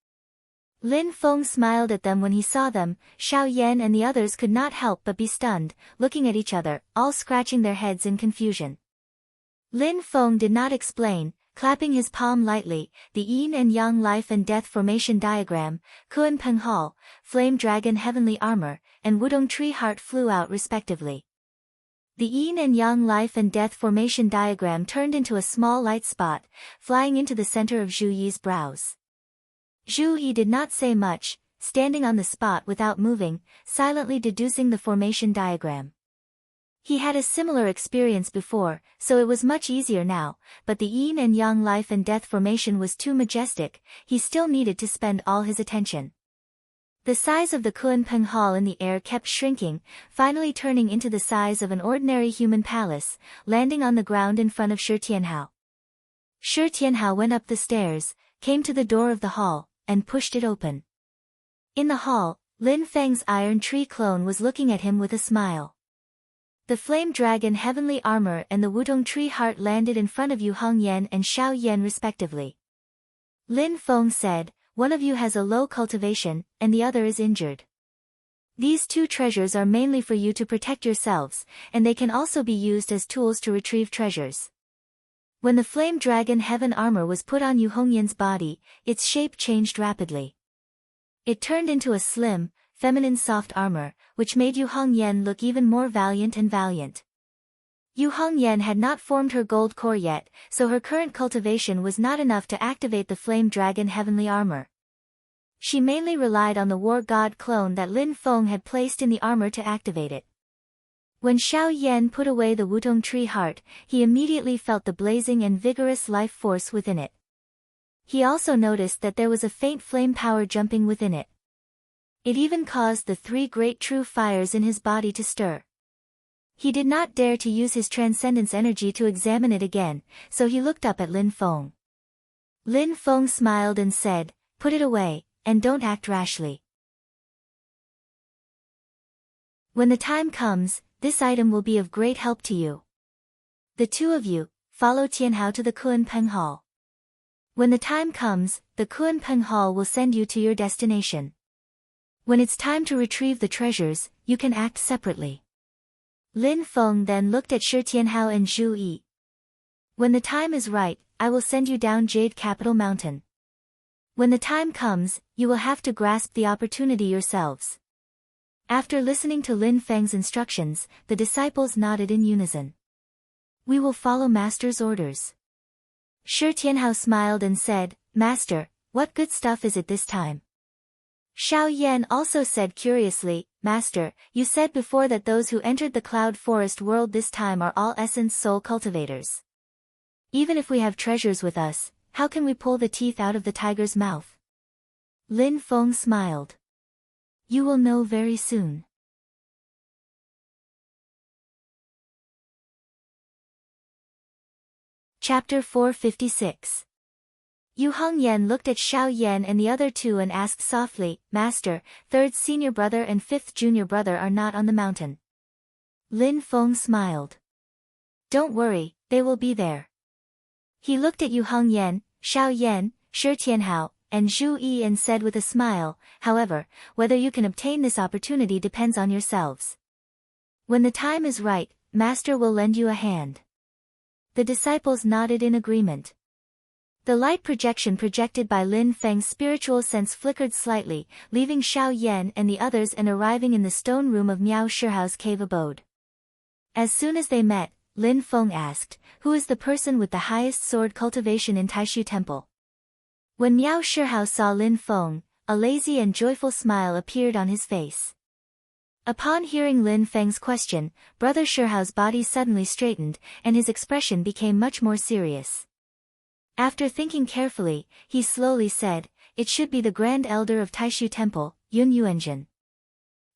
Lin Feng smiled at them when he saw them. Xiao Yan and the others could not help but be stunned, looking at each other, all scratching their heads in confusion. Lin Feng did not explain, clapping his palm lightly. The Yin and Yang life and death formation diagram, Kuan Peng Hall, Flame Dragon heavenly armor, and Wudong Tree Heart flew out respectively. The Yin and Yang life and death formation diagram turned into a small light spot, flying into the center of Zhu Yi's brows. Zhu Yi did not say much, standing on the spot without moving, silently deducing the formation diagram. He had a similar experience before, so it was much easier now, but the Yin and Yang life and death formation was too majestic. He still needed to spend all his attention. The size of the Kuan Peng Hall in the air kept shrinking, finally turning into the size of an ordinary human palace, landing on the ground in front of Shi Tianhao. Shi Tianhao went up the stairs, came to the door of the hall, and pushed it open. In the hall, Lin Feng's iron tree clone was looking at him with a smile. The Flame Dragon heavenly armor and the Wudong Tree Heart landed in front of Yu Hongyan and Xiao Yan respectively. Lin Feng said, one of you has a low cultivation, and the other is injured. These two treasures are mainly for you to protect yourselves, and they can also be used as tools to retrieve treasures. When the flame dragon heaven armor was put on Yu Hongyan's body, its shape changed rapidly. It turned into a slim, feminine soft armor, which made Yu Hongyan look even more valiant and valiant. Yu Hongyan had not formed her gold core yet, so her current cultivation was not enough to activate the flame dragon heavenly armor. She mainly relied on the war god clone that Lin Feng had placed in the armor to activate it. When Xiao Yan put away the Wutong tree heart, he immediately felt the blazing and vigorous life force within it. He also noticed that there was a faint flame power jumping within it. It even caused the three great true fires in his body to stir. He did not dare to use his transcendence energy to examine it again, so he looked up at Lin Feng. Lin Feng smiled and said, "Put it away, and don't act rashly. When the time comes, this item will be of great help to you. The two of you, follow Tianhao to the Kunpeng Hall. When the time comes, the Kunpeng Hall will send you to your destination. When it's time to retrieve the treasures, you can act separately." Lin Feng then looked at Shi Tianhao and Zhu Yi. "When the time is right, I will send you down Jade Capital Mountain. When the time comes, you will have to grasp the opportunity yourselves." After listening to Lin Feng's instructions, the disciples nodded in unison. "We will follow Master's orders." Shi Tianhao smiled and said, "Master, what good stuff is it this time?" Xiao Yan also said curiously, "Master, you said before that those who entered the Cloud Forest world this time are all essence soul cultivators. Even if we have treasures with us, how can we pull the teeth out of the tiger's mouth?" Lin Feng smiled. "You will know very soon." Chapter 456. Yu Hongyan looked at Xiao Yan and the other two and asked softly, "Master, third senior brother and fifth junior brother are not on the mountain." Lin Feng smiled. "Don't worry, they will be there." He looked at Yu Hongyan, Xiao Yan, Shi Tianhao, and Zhu Yi and said with a smile, "However, whether you can obtain this opportunity depends on yourselves. When the time is right, Master will lend you a hand." The disciples nodded in agreement. The light projection projected by Lin Feng's spiritual sense flickered slightly, leaving Xiao Yan and the others and arriving in the stone room of Miao Shihao's cave abode. As soon as they met, Lin Feng asked, "Who is the person with the highest sword cultivation in Taishu Temple?" When Miao Shihao saw Lin Feng, a lazy and joyful smile appeared on his face. Upon hearing Lin Feng's question, Brother Shihao's body suddenly straightened, and his expression became much more serious. After thinking carefully, he slowly said, "It should be the Grand Elder of Taishu Temple, Yun Yuanjin."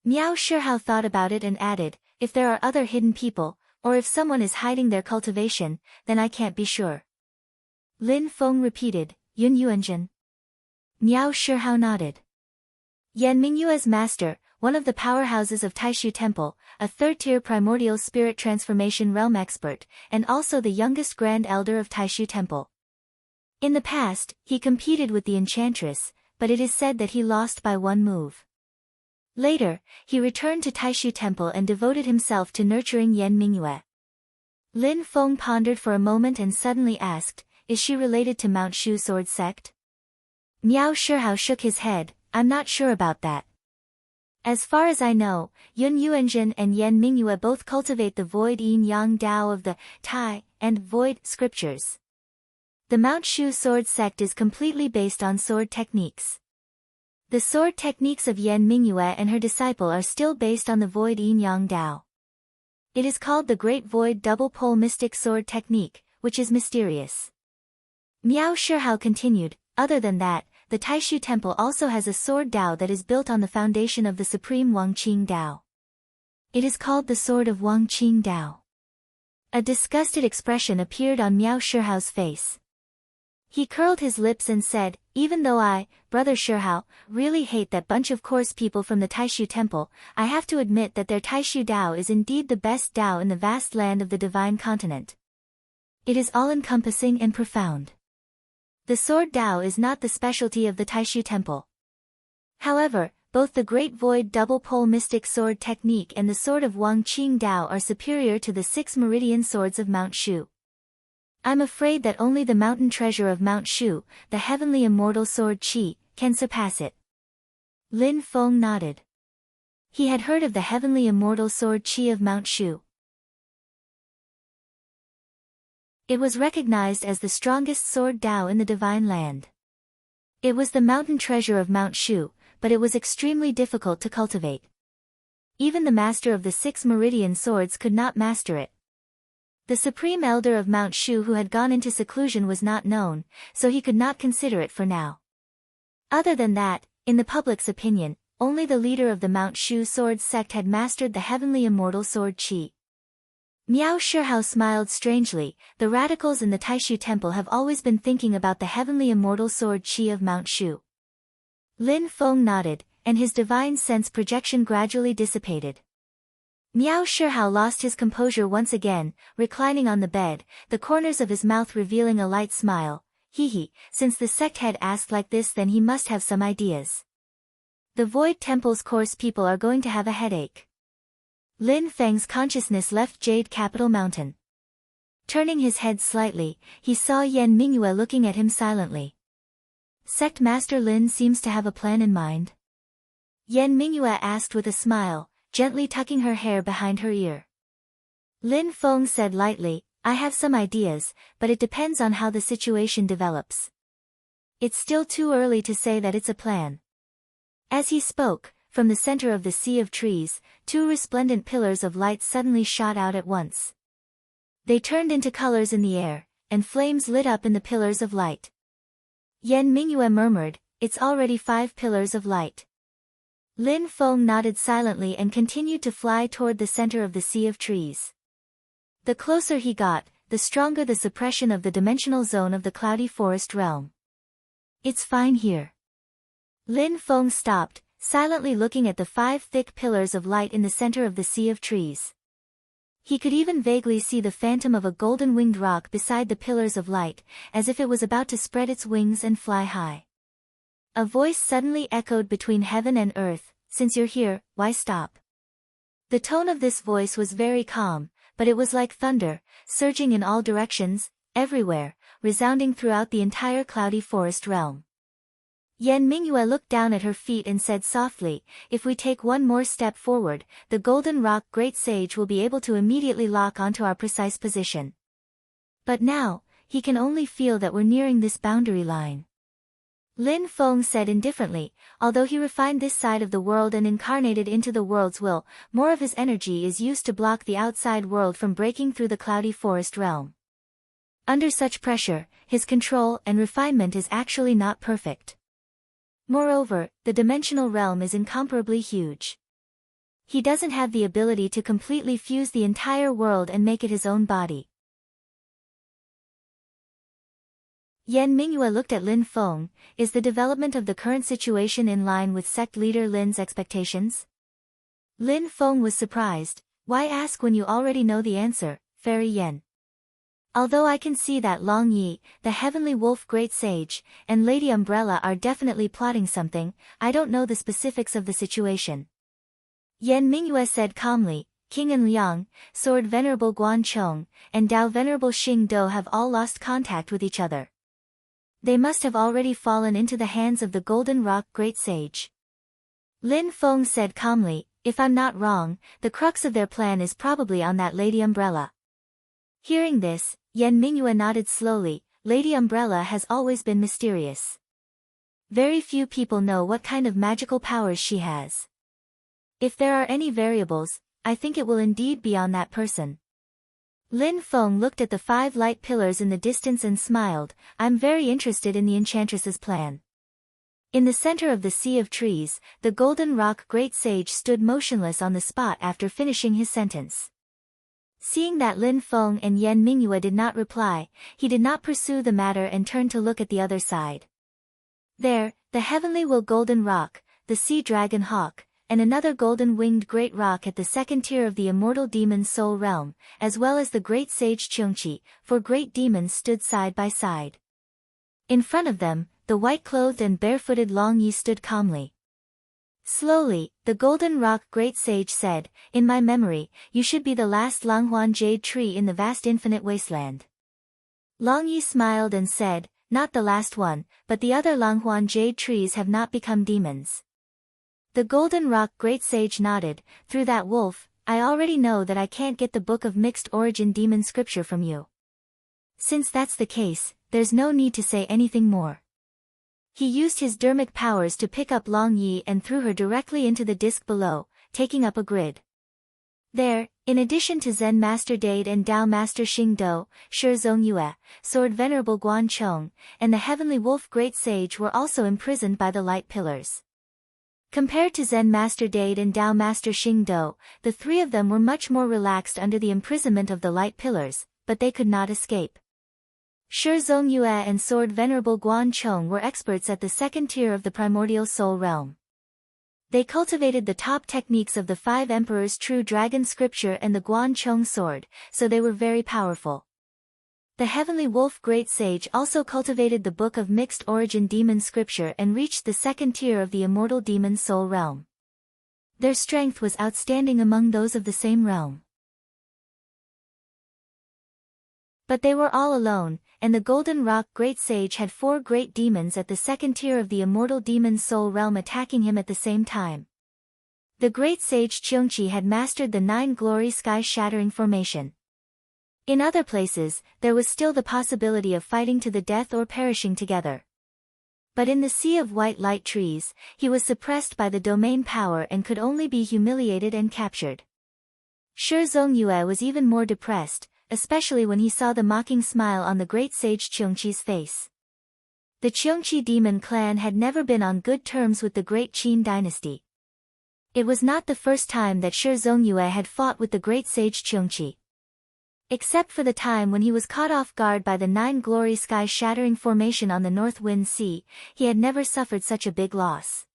Miao Shihao thought about it and added, "If there are other hidden people, or if someone is hiding their cultivation, then I can't be sure." Lin Feng repeated, "Yun Yuanjin?" Miao Shihao nodded. Yan Mingyue's master, one of the powerhouses of Taishu Temple, a third-tier primordial spirit transformation realm expert, and also the youngest Grand Elder of Taishu Temple. In the past, he competed with the Enchantress, but it is said that he lost by one move. Later, he returned to Taishu Temple and devoted himself to nurturing Yan Mingyue. Lin Feng pondered for a moment and suddenly asked, "Is she related to Mount Shu Sword Sect?" Miao Shihao shook his head, "I'm not sure about that. As far as I know, Yun Yuanjin and Yan Mingyue both cultivate the Void Yin Yang Dao of the Tai and Void scriptures. The Mount Shu Sword Sect is completely based on sword techniques. The sword techniques of Yan Mingyue and her disciple are still based on the Void Yin Yang Dao. It is called the Great Void Double Pole Mystic Sword Technique, which is mysterious." Miao Shihao continued, "Other than that, the Taishu Temple also has a sword Dao that is built on the foundation of the supreme Wangqing Dao. It is called the Sword of Wangqing Dao." A disgusted expression appeared on Miao Shihao's face. He curled his lips and said, "Even though I, Brother Shihao, really hate that bunch of coarse people from the Taishu Temple, I have to admit that their Taishu Dao is indeed the best Dao in the vast land of the Divine Continent. It is all-encompassing and profound. The sword Dao is not the specialty of the Taishu Temple. However, both the Great Void Double Pole Mystic Sword technique and the sword of Wang Qing Dao are superior to the 6 meridian swords of Mount Shu. I'm afraid that only the mountain treasure of Mount Shu, the heavenly immortal sword Qi, can surpass it. Lin Feng nodded. He had heard of the heavenly immortal sword Qi of Mount Shu. It was recognized as the strongest sword Dao in the Divine Land. It was the mountain treasure of Mount Shu, but it was extremely difficult to cultivate. Even the master of the 6 meridian swords could not master it. The supreme elder of Mount Shu who had gone into seclusion was not known, so he could not consider it for now. Other than that, in the public's opinion, only the leader of the Mount Shu sword sect had mastered the heavenly immortal sword Qi. Miao Shihao smiled strangely. The radicals in the Taishu Temple have always been thinking about the heavenly immortal sword Qi of Mount Shu. Lin Feng nodded, and his divine sense projection gradually dissipated. Miao Shihao lost his composure once again, reclining on the bed, the corners of his mouth revealing a light smile. Hee, since the sect head asked like this, then he must have some ideas. The Void Temple's course people are going to have a headache. Lin Feng's consciousness left Jade Capital Mountain. Turning his head slightly, he saw Yan Mingyue looking at him silently. Sect Master Lin seems to have a plan in mind. Yan Mingyue asked with a smile, gently tucking her hair behind her ear. Lin Feng said lightly, I have some ideas, but it depends on how the situation develops. It's still too early to say that it's a plan. As he spoke, from the center of the sea of trees, 2 resplendent pillars of light suddenly shot out at once. They turned into colors in the air, and flames lit up in the pillars of light. Yan Mingyue murmured, it's already 5 pillars of light. Lin Feng nodded silently and continued to fly toward the center of the sea of trees. The closer he got, the stronger the suppression of the dimensional zone of the cloudy forest realm. It's fine here. Lin Feng stopped, silently looking at the 5 thick pillars of light in the center of the sea of trees. He could even vaguely see the phantom of a golden-winged rock beside the pillars of light, as if it was about to spread its wings and fly high. A voice suddenly echoed between heaven and earth, since you're here, why stop? The tone of this voice was very calm, but it was like thunder, surging in all directions, everywhere, resounding throughout the entire cloudy forest realm. Yan Mingyue looked down at her feet and said softly, if we take one more step forward, the Golden Rock Great Sage will be able to immediately lock onto our precise position. But now, he can only feel that we're nearing this boundary line. Lin Feng said indifferently, although he refined this side of the world and incarnated into the world's will, more of his energy is used to block the outside world from breaking through the cloudy forest realm. Under such pressure, his control and refinement is actually not perfect. Moreover, the dimensional realm is incomparably huge. He doesn't have the ability to completely fuse the entire world and make it his own body. Yan Mingyue looked at Lin Feng. Is the development of the current situation in line with sect leader Lin's expectations? Lin Feng was surprised. Why ask when you already know the answer, Fairy Yan? Although I can see that Long Yi, the Heavenly Wolf Great Sage, and Lady Umbrella are definitely plotting something, I don't know the specifics of the situation. Yan Mingyue said calmly, King and Liang, Sword Venerable Guan Chong, and Dao Venerable Xing Do have all lost contact with each other. They must have already fallen into the hands of the Golden Rock Great Sage. Lin Feng said calmly, if I'm not wrong, the crux of their plan is probably on that Lady Umbrella. Hearing this, Yan Mingyue nodded slowly. Lady Umbrella has always been mysterious. Very few people know what kind of magical powers she has. If there are any variables, I think it will indeed be on that person. Lin Feng looked at the 5 light pillars in the distance and smiled. I'm very interested in the Enchantress's plan. In the center of the sea of trees, the Golden Rock Great Sage stood motionless on the spot after finishing his sentence. Seeing that Lin Feng and Yan Mingyue did not reply, he did not pursue the matter and turned to look at the other side. There, the Heavenly Will Golden Rock, the Sea Dragon Hawk, and another golden-winged great rock at the second tier of the immortal demon's soul realm, as well as the great sage Cheongqi, 4 great demons stood side by side. In front of them, the white-clothed and barefooted Long Yi stood calmly. Slowly, the Golden Rock Great Sage said, "In my memory, you should be the last Langhuan jade tree in the vast infinite wasteland." Long Yi smiled and said, "Not the last one, but the other Langhuan jade trees have not become demons." The Golden Rock Great Sage nodded. "Through that wolf, I already know that I can't get the Book of Mixed Origin Demon Scripture from you. Since that's the case, there's no need to say anything more." He used his dermic powers to pick up Long Yi and threw her directly into the disc below, taking up a grid. There, in addition to Zen Master Dade and Tao Master Xing Do, Shi Zong Yue, Sword Venerable Guan Chong, and the Heavenly Wolf Great Sage were also imprisoned by the light pillars. Compared to Zen Master Dade and Tao Master Xing Do, the three of them were much more relaxed under the imprisonment of the light pillars, but they could not escape. Shi Zong Yue and Sword Venerable Guan Chong were experts at the second tier of the primordial soul realm. They cultivated the top techniques of the Five Emperors' True Dragon Scripture and the Guan Chong Sword, so they were very powerful. The Heavenly Wolf Great Sage also cultivated the Book of Mixed Origin Demon Scripture and reached the second tier of the immortal demon soul realm. Their strength was outstanding among those of the same realm. But they were all alone, and the Golden Rock Great Sage had 4 great demons at the second tier of the immortal demon soul realm attacking him at the same time. The Great Sage Cheongqi had mastered the 9 glory sky-shattering formation. In other places, there was still the possibility of fighting to the death or perishing together. But in the sea of white light trees, he was suppressed by the domain power and could only be humiliated and captured. Shi Zong Yue was even more depressed, especially when he saw the mocking smile on the Great Sage Cheongqi's face. The Cheongqi demon clan had never been on good terms with the Great Qin dynasty. It was not the first time that Shi Zong Yue had fought with the Great Sage Cheongqi. Except for the time when he was caught off guard by the 9 glory sky-shattering formation on the North Wind Sea, he had never suffered such a big loss.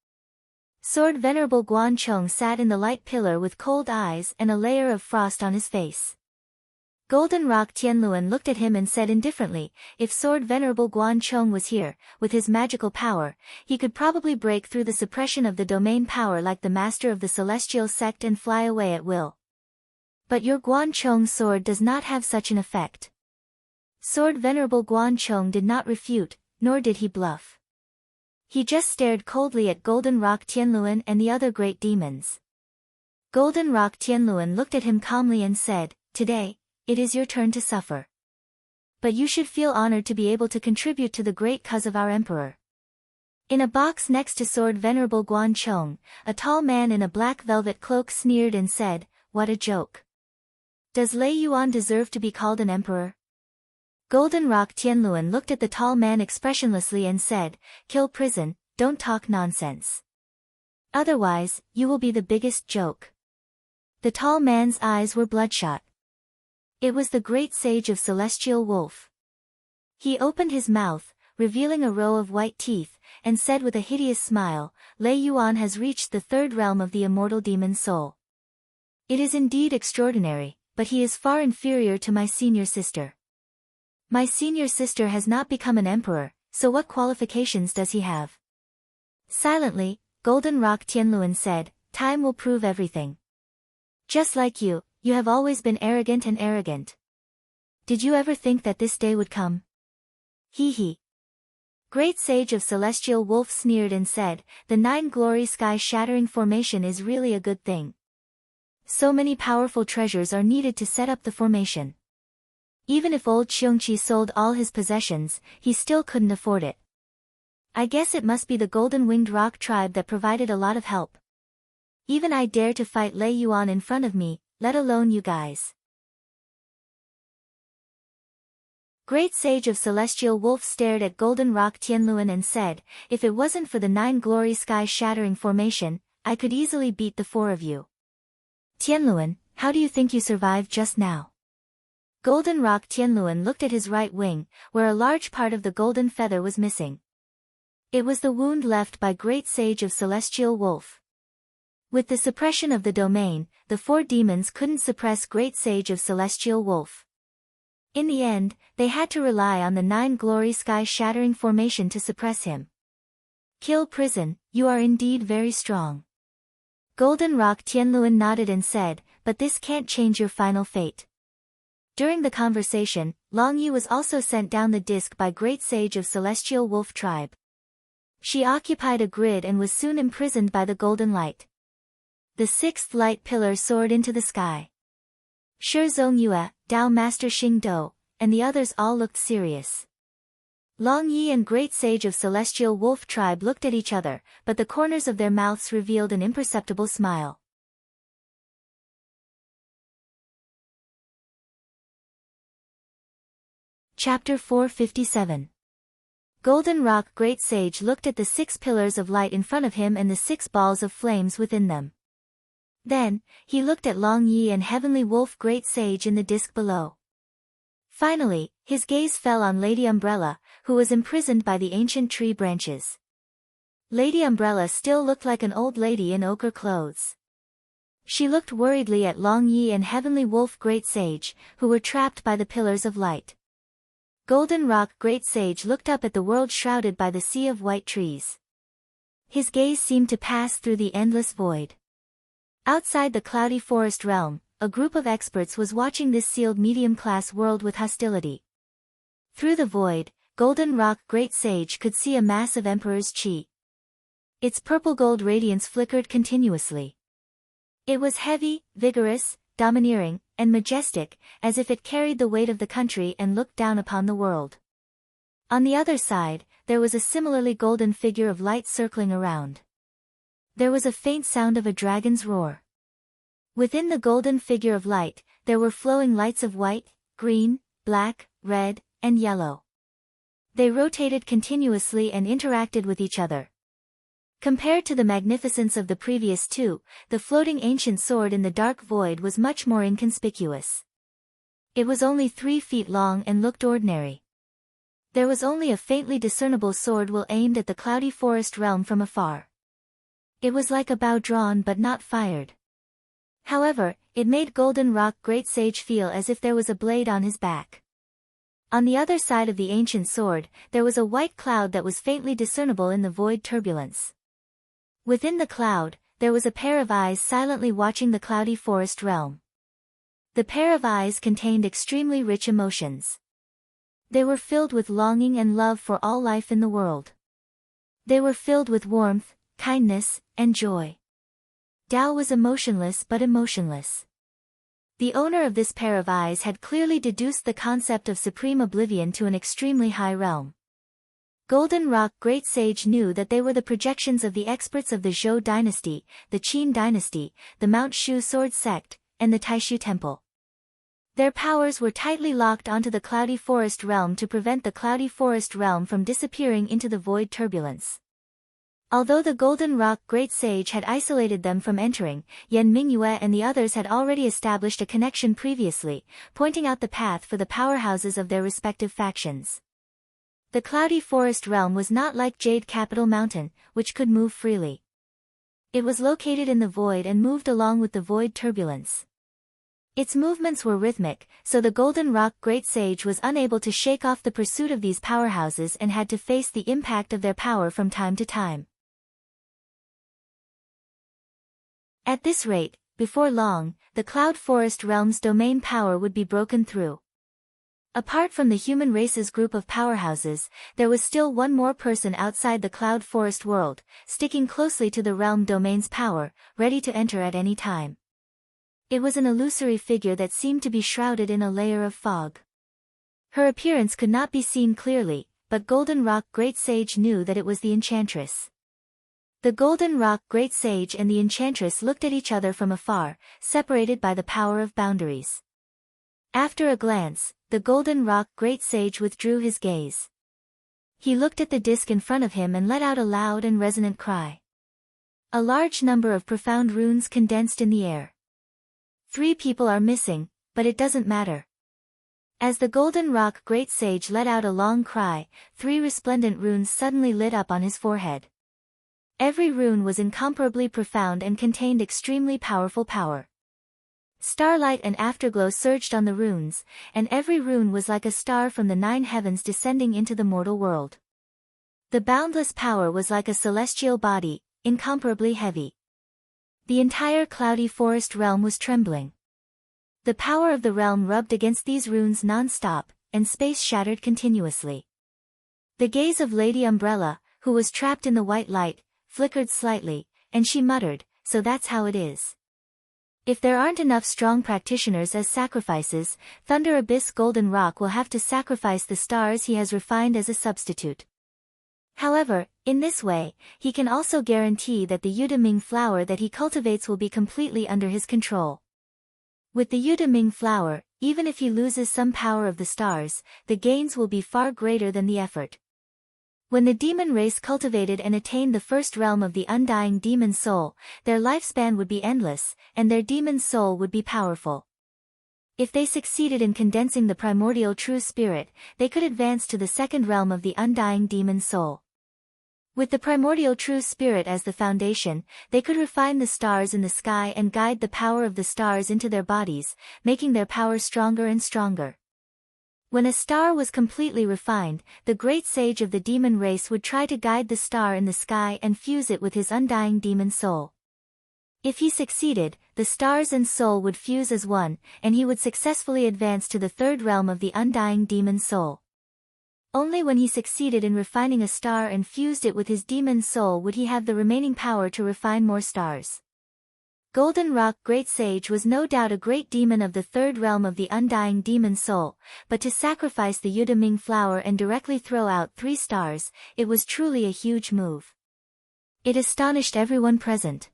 Sword Venerable Guan Chong sat in the light pillar with cold eyes and a layer of frost on his face. Golden Rock Tianluan looked at him and said indifferently, "If Sword Venerable Guan Chong was here, with his magical power, he could probably break through the suppression of the domain power like the master of the celestial sect and fly away at will. But your Guan Chong sword does not have such an effect." Sword Venerable Guan Chong did not refute, nor did he bluff. He just stared coldly at Golden Rock Tianluan and the other great demons. Golden Rock Tianluan looked at him calmly and said, "Today, it is your turn to suffer. But you should feel honored to be able to contribute to the great cause of our emperor." In a box next to Sword Venerable Guan Chong, a tall man in a black velvet cloak sneered and said, "What a joke. Does Lei Yuan deserve to be called an emperor?" Golden Rock Tianluan looked at the tall man expressionlessly and said, "Kill prison, don't talk nonsense. Otherwise, you will be the biggest joke." The tall man's eyes were bloodshot. It was the Great Sage of Celestial Wolf. He opened his mouth, revealing a row of white teeth, and said with a hideous smile, "Lei Yuan has reached the 3rd realm of the immortal demon soul. It is indeed extraordinary, but he is far inferior to my senior sister. My senior sister has not become an emperor, so what qualifications does he have?" Silently, Golden Rock Tianluan said, "Time will prove everything. Just like you, you have always been arrogant and arrogant. Did you ever think that this day would come? Hee hee." Great Sage of Celestial Wolf sneered and said, "The 9 glory sky-shattering formation is really a good thing. So many powerful treasures are needed to set up the formation. Even if old Cheongqi sold all his possessions, he still couldn't afford it. I guess it must be the Golden Winged Rock tribe that provided a lot of help. Even I dare to fight Lei Yuan in front of me, let alone you guys." Great Sage of Celestial Wolf stared at Golden Rock Tianluan and said, "If it wasn't for the 9 glory sky-shattering formation, I could easily beat the 4 of you. Tianluan, how do you think you survived just now?" Golden Rock Tianluan looked at his right wing, where a large part of the golden feather was missing. It was the wound left by Great Sage of Celestial Wolf. With the suppression of the domain, the 4 demons couldn't suppress Great Sage of Celestial Wolf. In the end, they had to rely on the 9 glory sky-shattering formation to suppress him. Kill prison, you are indeed very strong. Golden Rock Tianluan nodded and said, but this can't change your final fate. During the conversation, Long Yi was also sent down the disc by Great Sage of Celestial Wolf Tribe. She occupied a grid and was soon imprisoned by the golden light. The 6th light pillar soared into the sky. Shi Zongyue, Dao Master Xing Do, and the others all looked serious. Long Yi and Great Sage of Celestial Wolf Tribe looked at each other, but the corners of their mouths revealed an imperceptible smile. Chapter 457. Golden Rock Great Sage looked at the 6 pillars of light in front of him and the 6 balls of flames within them. Then, he looked at Long Yi and Heavenly Wolf Great Sage in the disc below. Finally, his gaze fell on Lady Umbrella, who was imprisoned by the ancient tree branches. Lady Umbrella still looked like an old lady in ochre clothes. She looked worriedly at Long Yi and Heavenly Wolf Great Sage, who were trapped by the pillars of light. Golden Rock Great Sage looked up at the world shrouded by the sea of white trees. His gaze seemed to pass through the endless void. Outside the cloudy forest realm, a group of experts was watching this sealed medium-class world with hostility. Through the void, Golden Rock Great Sage could see a mass of Emperor's Chi. Its purple-gold radiance flickered continuously. It was heavy, vigorous, domineering, and majestic, as if it carried the weight of the country and looked down upon the world. On the other side, there was a similarly golden figure of light circling around. There was a faint sound of a dragon's roar. Within the golden figure of light, there were flowing lights of white, green, black, red, and yellow. They rotated continuously and interacted with each other. Compared to the magnificence of the previous 2, the floating ancient sword in the dark void was much more inconspicuous. It was only 3 feet long and looked ordinary. There was only a faintly discernible sword will aimed at the cloudy forest realm from afar. It was like a bow drawn but not fired. However, it made Golden Rock Great Sage feel as if there was a blade on his back. On the other side of the ancient sword, there was a white cloud that was faintly discernible in the void turbulence. Within the cloud, there was a pair of eyes silently watching the cloudy forest realm. The pair of eyes contained extremely rich emotions. They were filled with longing and love for all life in the world. They were filled with warmth, kindness, and joy. Dao was emotionless but emotionless. The owner of this pair of eyes had clearly deduced the concept of supreme oblivion to an extremely high realm. Golden Rock Great Sage knew that they were the projections of the experts of the Zhou dynasty, the Qin dynasty, the Mount Shu sword sect, and the Taishu temple. Their powers were tightly locked onto the cloudy forest realm to prevent the cloudy forest realm from disappearing into the void turbulence. Although the Golden Rock Great Sage had isolated them from entering, Yan Mingyue and the others had already established a connection previously, pointing out the path for the powerhouses of their respective factions. The cloudy forest realm was not like Jade Capital Mountain, which could move freely. It was located in the void and moved along with the void turbulence. Its movements were rhythmic, so the Golden Rock Great Sage was unable to shake off the pursuit of these powerhouses and had to face the impact of their power from time to time. At this rate, before long, the Cloud Forest realm's domain power would be broken through. Apart from the human race's group of powerhouses, there was still one more person outside the Cloud Forest world, sticking closely to the realm domain's power, ready to enter at any time. It was an illusory figure that seemed to be shrouded in a layer of fog. Her appearance could not be seen clearly, but Golden Rock Great Sage knew that it was the Enchantress. The Golden Rock Great Sage and the Enchantress looked at each other from afar, separated by the power of boundaries. After a glance, the Golden Rock Great Sage withdrew his gaze. He looked at the disc in front of him and let out a loud and resonant cry. A large number of profound runes condensed in the air. 3 people are missing, but it doesn't matter. As the Golden Rock Great Sage let out a long cry, 3 resplendent runes suddenly lit up on his forehead. Every rune was incomparably profound and contained extremely powerful power. Starlight and afterglow surged on the runes, and every rune was like a star from the 9 heavens descending into the mortal world. The boundless power was like a celestial body, incomparably heavy. The entire cloudy forest realm was trembling. The power of the realm rubbed against these runes non-stop, and space shattered continuously. The gaze of Lady Umbrella, who was trapped in the white light, flickered slightly, and she muttered, "So that's how it is. If there aren't enough strong practitioners as sacrifices, Thunder Abyss Golden Rock will have to sacrifice the stars he has refined as a substitute." However, in this way, he can also guarantee that the Yudaming flower that he cultivates will be completely under his control. With the Yudaming flower, even if he loses some power of the stars, the gains will be far greater than the effort. When the demon race cultivated and attained the first realm of the undying demon soul, their lifespan would be endless, and their demon soul would be powerful. If they succeeded in condensing the primordial true spirit, they could advance to the second realm of the undying demon soul. With the primordial true spirit as the foundation, they could refine the stars in the sky and guide the power of the stars into their bodies, making their power stronger and stronger. When a star was completely refined, the great sage of the demon race would try to guide the star in the sky and fuse it with his undying demon soul. If he succeeded, the stars and soul would fuse as one, and he would successfully advance to the third realm of the undying demon soul. Only when he succeeded in refining a star and fused it with his demon soul would he have the remaining power to refine more stars. Golden Rock Great Sage was no doubt a great demon of the third realm of the undying demon soul, but to sacrifice the Yudaming flower and directly throw out 3 stars, it was truly a huge move. It astonished everyone present.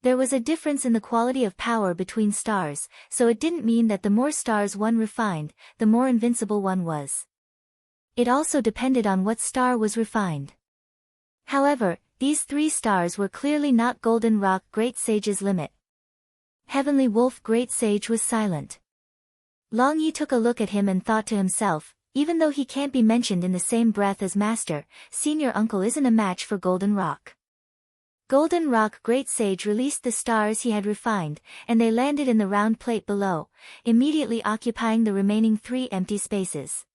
There was a difference in the quality of power between stars, so it didn't mean that the more stars one refined, the more invincible one was. It also depended on what star was refined. However, these 3 stars were clearly not Golden Rock Great Sage's limit. Heavenly Wolf Great Sage was silent. Long Yi took a look at him and thought to himself, even though he can't be mentioned in the same breath as Master, Senior Uncle isn't a match for Golden Rock. Golden Rock Great Sage released the stars he had refined, and they landed in the round plate below, immediately occupying the remaining 3 empty spaces.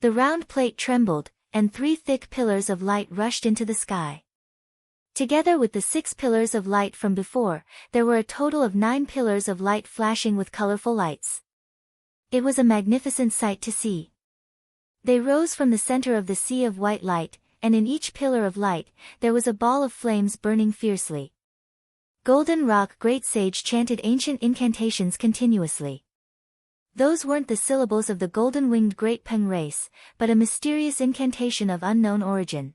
The round plate trembled, and 3 thick pillars of light rushed into the sky. Together with the 6 pillars of light from before, there were a total of 9 pillars of light flashing with colorful lights. It was a magnificent sight to see. They rose from the center of the sea of white light, and in each pillar of light, there was a ball of flames burning fiercely. Golden Rock Great Sage chanted ancient incantations continuously. Those weren't the syllables of the golden-winged Great Peng race, but a mysterious incantation of unknown origin.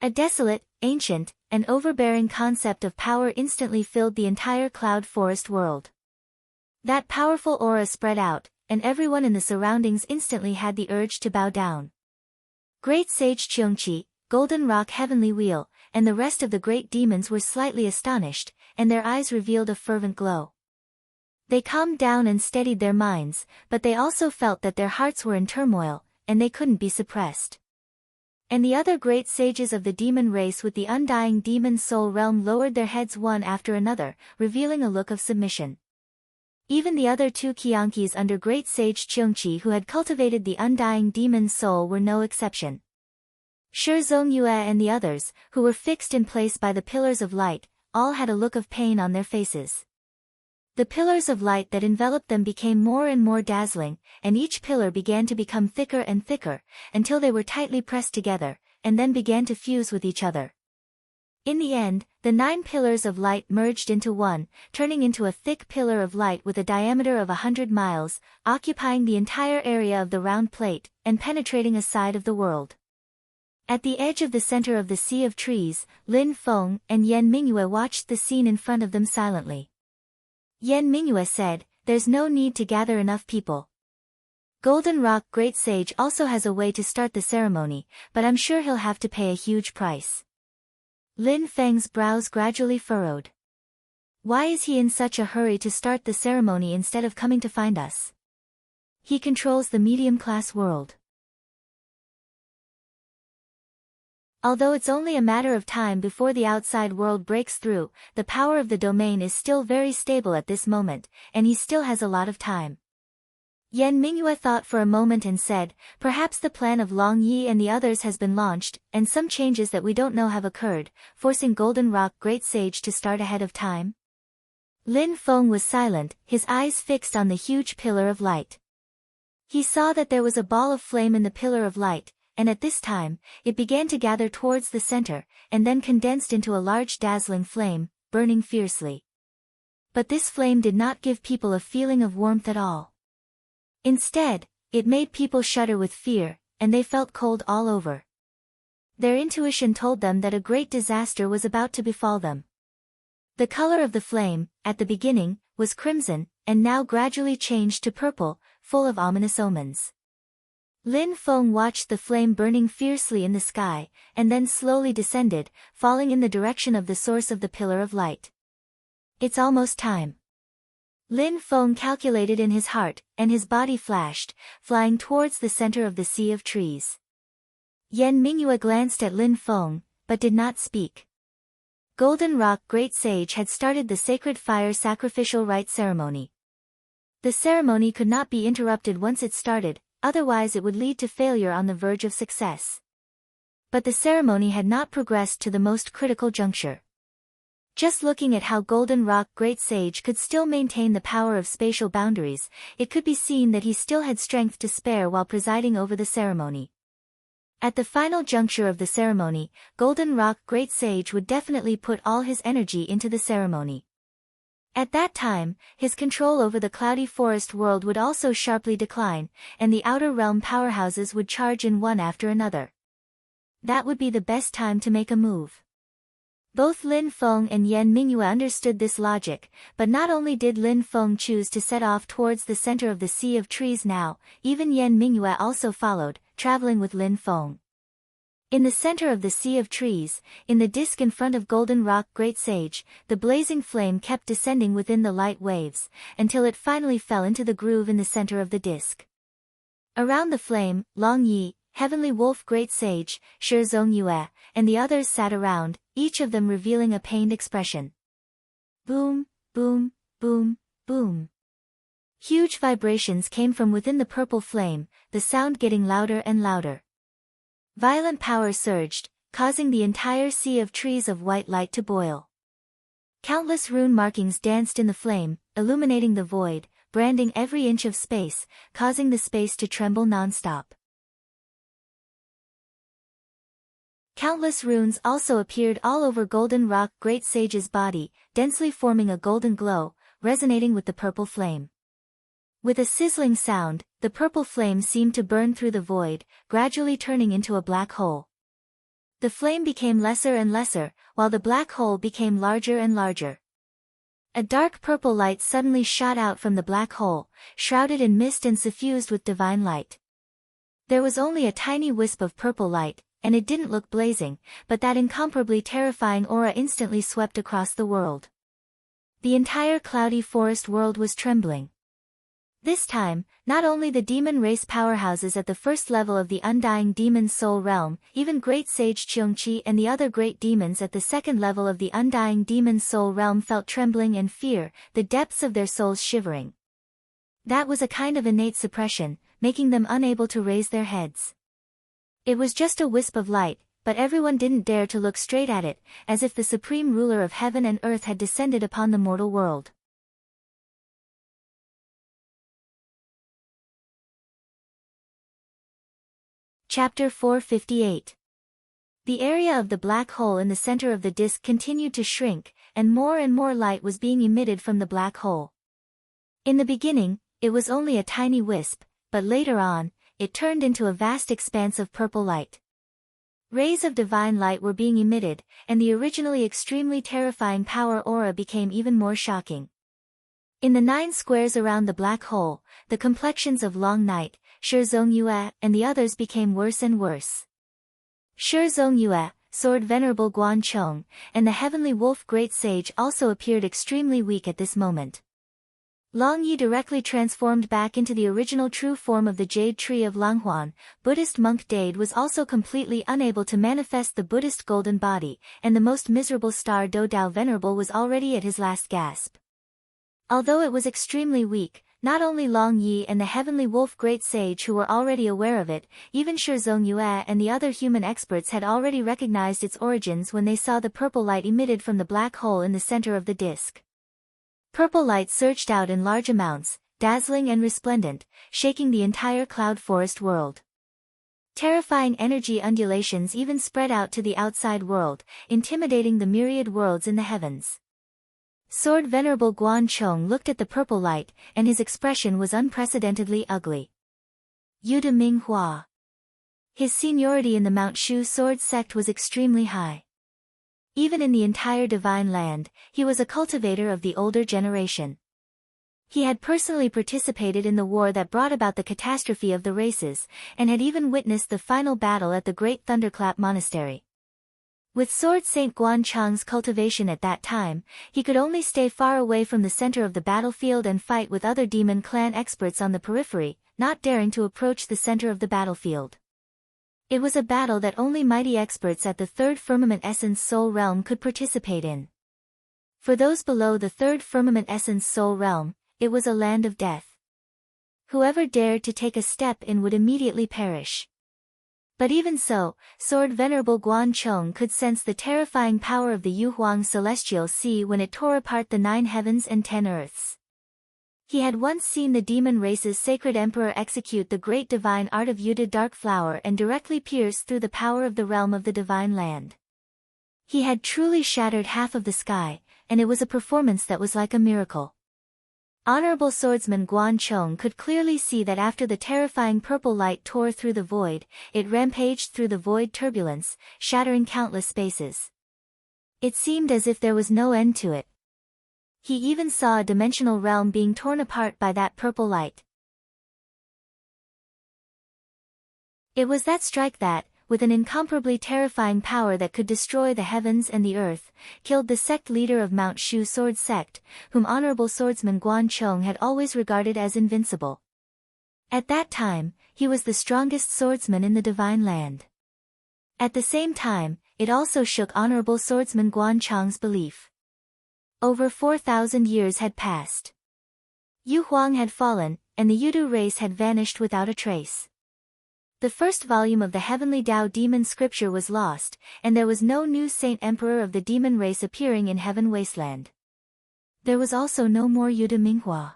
A desolate, ancient, and overbearing concept of power instantly filled the entire cloud forest world. That powerful aura spread out, and everyone in the surroundings instantly had the urge to bow down. Great Sage Cheongqi, Golden Rock Heavenly Wheel, and the rest of the great demons were slightly astonished, and their eyes revealed a fervent glow. They calmed down and steadied their minds, but they also felt that their hearts were in turmoil, and they couldn't be suppressed. And the other great sages of the demon race with the undying demon soul realm lowered their heads one after another, revealing a look of submission. Even the other 2 Qiankis under Great Sage Cheongqi who had cultivated the undying demon soul were no exception. Shi Zongyue and the others, who were fixed in place by the pillars of light, all had a look of pain on their faces. The pillars of light that enveloped them became more and more dazzling, and each pillar began to become thicker and thicker, until they were tightly pressed together, and then began to fuse with each other. In the end, the 9 pillars of light merged into one, turning into a thick pillar of light with a diameter of 100 miles, occupying the entire area of the round plate, and penetrating a side of the world. At the edge of the center of the sea of trees, Lin Feng and Yan Mingyue watched the scene in front of them silently. Yan Mingyue said, "There's no need to gather enough people. Golden Rock Great Sage also has a way to start the ceremony, but I'm sure he'll have to pay a huge price." Lin Feng's brows gradually furrowed. Why is he in such a hurry to start the ceremony instead of coming to find us? He controls the medium-class world. Although it's only a matter of time before the outside world breaks through, the power of the domain is still very stable at this moment, and he still has a lot of time. Yan Mingyue thought for a moment and said, perhaps the plan of Long Yi and the others has been launched, and some changes that we don't know have occurred, forcing Golden Rock Great Sage to start ahead of time. Lin Feng was silent, his eyes fixed on the huge pillar of light. He saw that there was a ball of flame in the pillar of light, and at this time, it began to gather towards the center, and then condensed into a large dazzling flame, burning fiercely. But this flame did not give people a feeling of warmth at all. Instead, it made people shudder with fear, and they felt cold all over. Their intuition told them that a great disaster was about to befall them. The color of the flame, at the beginning, was crimson, and now gradually changed to purple, full of ominous omens. Lin Feng watched the flame burning fiercely in the sky, and then slowly descended, falling in the direction of the source of the pillar of light. It's almost time. Lin Feng calculated in his heart, and his body flashed, flying towards the center of the sea of trees. Yan Mingyue glanced at Lin Feng, but did not speak. Golden Rock Great Sage had started the sacred fire sacrificial rite ceremony. The ceremony could not be interrupted once it started, otherwise it would lead to failure on the verge of success. But the ceremony had not progressed to the most critical juncture. Just looking at how Golden Rock Great Sage could still maintain the power of spatial boundaries, it could be seen that he still had strength to spare while presiding over the ceremony. At the final juncture of the ceremony, Golden Rock Great Sage would definitely put all his energy into the ceremony. At that time, his control over the cloudy forest world would also sharply decline, and the outer realm powerhouses would charge in one after another. That would be the best time to make a move. Both Lin Feng and Yan Mingyue understood this logic, but not only did Lin Feng choose to set off towards the center of the sea of trees now, even Yan Mingyue also followed, traveling with Lin Feng. In the center of the sea of trees, in the disk in front of Golden Rock Great Sage, the blazing flame kept descending within the light waves, until it finally fell into the groove in the center of the disk. Around the flame, Long Yi, Heavenly Wolf Great Sage, Shizong Yue, and the others sat around, each of them revealing a pained expression. Boom, boom, boom, boom. Huge vibrations came from within the purple flame, the sound getting louder and louder. Violent power surged, causing the entire sea of trees of white light to boil. Countless rune markings danced in the flame, illuminating the void, branding every inch of space, causing the space to tremble non-stop. Countless runes also appeared all over Golden Rock Great Sage's body, densely forming a golden glow, resonating with the purple flame. With a sizzling sound, the purple flame seemed to burn through the void, gradually turning into a black hole. The flame became lesser and lesser, while the black hole became larger and larger. A dark purple light suddenly shot out from the black hole, shrouded in mist and suffused with divine light. There was only a tiny wisp of purple light, and it didn't look blazing, but that incomparably terrifying aura instantly swept across the world. The entire cloudy forest world was trembling. This time, not only the demon race powerhouses at the first level of the undying demon soul realm, even Great Sage Qiongqi and the other great demons at the second level of the undying demon soul realm felt trembling and fear, the depths of their souls shivering. That was a kind of innate suppression, making them unable to raise their heads. It was just a wisp of light, but everyone didn't dare to look straight at it, as if the supreme ruler of heaven and earth had descended upon the mortal world. Chapter 458. The area of the black hole in the center of the disk continued to shrink, and more light was being emitted from the black hole. In the beginning, it was only a tiny wisp, but later on, it turned into a vast expanse of purple light. Rays of divine light were being emitted, and the originally extremely terrifying power aura became even more shocking. In the 9 squares around the black hole, the complexions of Long Night, Shizong Yue, and the others became worse and worse. Shizong Yue, Sword Venerable Guan Chong, and the Heavenly Wolf Great Sage also appeared extremely weak at this moment. Long Yi directly transformed back into the original true form of the jade tree of Langhuan. Buddhist monk Dade was also completely unable to manifest the Buddhist golden body, and the most miserable star Do Dao Venerable was already at his last gasp. Although it was extremely weak, not only Long Yi and the Heavenly Wolf Great Sage who were already aware of it, even Shizong Yue and the other human experts had already recognized its origins when they saw the purple light emitted from the black hole in the center of the disk. Purple light surged out in large amounts, dazzling and resplendent, shaking the entire cloud forest world. Terrifying energy undulations even spread out to the outside world, intimidating the myriad worlds in the heavens. Sword Venerable Guan Chong looked at the purple light, and his expression was unprecedentedly ugly. Yude Minghua. His seniority in the Mount Shu sword sect was extremely high. Even in the entire divine land, he was a cultivator of the older generation. He had personally participated in the war that brought about the catastrophe of the races, and had even witnessed the final battle at the Great Thunderclap Monastery. With Sword Saint Guan Chang's cultivation at that time, he could only stay far away from the center of the battlefield and fight with other demon clan experts on the periphery, not daring to approach the center of the battlefield. It was a battle that only mighty experts at the Third Firmament Essence Soul Realm could participate in. For those below the Third Firmament Essence Soul Realm, it was a land of death. Whoever dared to take a step in would immediately perish. But even so, Sword Venerable Guan Chong could sense the terrifying power of the Yuhuang Celestial Sea when it tore apart the 9 heavens and 10 earths. He had once seen the demon race's sacred emperor execute the great divine art of Yude Dark Flower and directly pierce through the power of the realm of the divine land. He had truly shattered half of the sky, and it was a performance that was like a miracle. Honorable Swordsman Guan Chong could clearly see that after the terrifying purple light tore through the void, it rampaged through the void turbulence, shattering countless spaces. It seemed as if there was no end to it. He even saw a dimensional realm being torn apart by that purple light. It was that strike that, with an incomparably terrifying power that could destroy the heavens and the earth, killed the sect leader of Mount Shu Sword Sect, whom Honorable Swordsman Guan Chong had always regarded as invincible. At that time, he was the strongest swordsman in the divine land. At the same time, it also shook Honorable Swordsman Guan Chong's belief. Over 4,000 years had passed. Yu Huang had fallen, and the Yudu race had vanished without a trace. The first volume of the Heavenly Tao Demon Scripture was lost, and there was no new Saint Emperor of the demon race appearing in Heaven Wasteland. There was also no more Yude Minghua.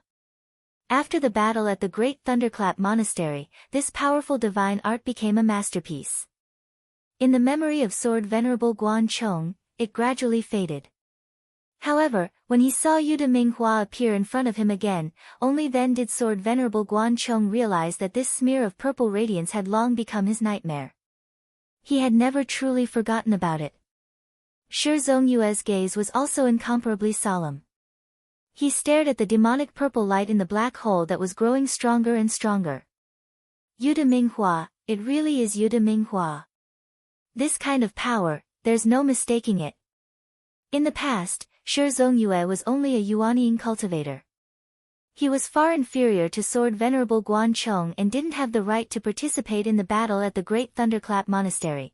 After the battle at the Great Thunderclap Monastery, this powerful divine art became a masterpiece. In the memory of Sword Venerable Guan Chong, it gradually faded. However, when he saw Yude Minghua appear in front of him again, only then did Sword Venerable Guan Chong realize that this smear of purple radiance had long become his nightmare. He had never truly forgotten about it. Shizong Yue's gaze was also incomparably solemn. He stared at the demonic purple light in the black hole that was growing stronger and stronger. Yude Minghua, it really is Yude Minghua. This kind of power, there's no mistaking it. In the past, Shizong Yue was only a Yuaniing cultivator. He was far inferior to Sword Venerable Guan Chong and didn't have the right to participate in the battle at the Great Thunderclap Monastery.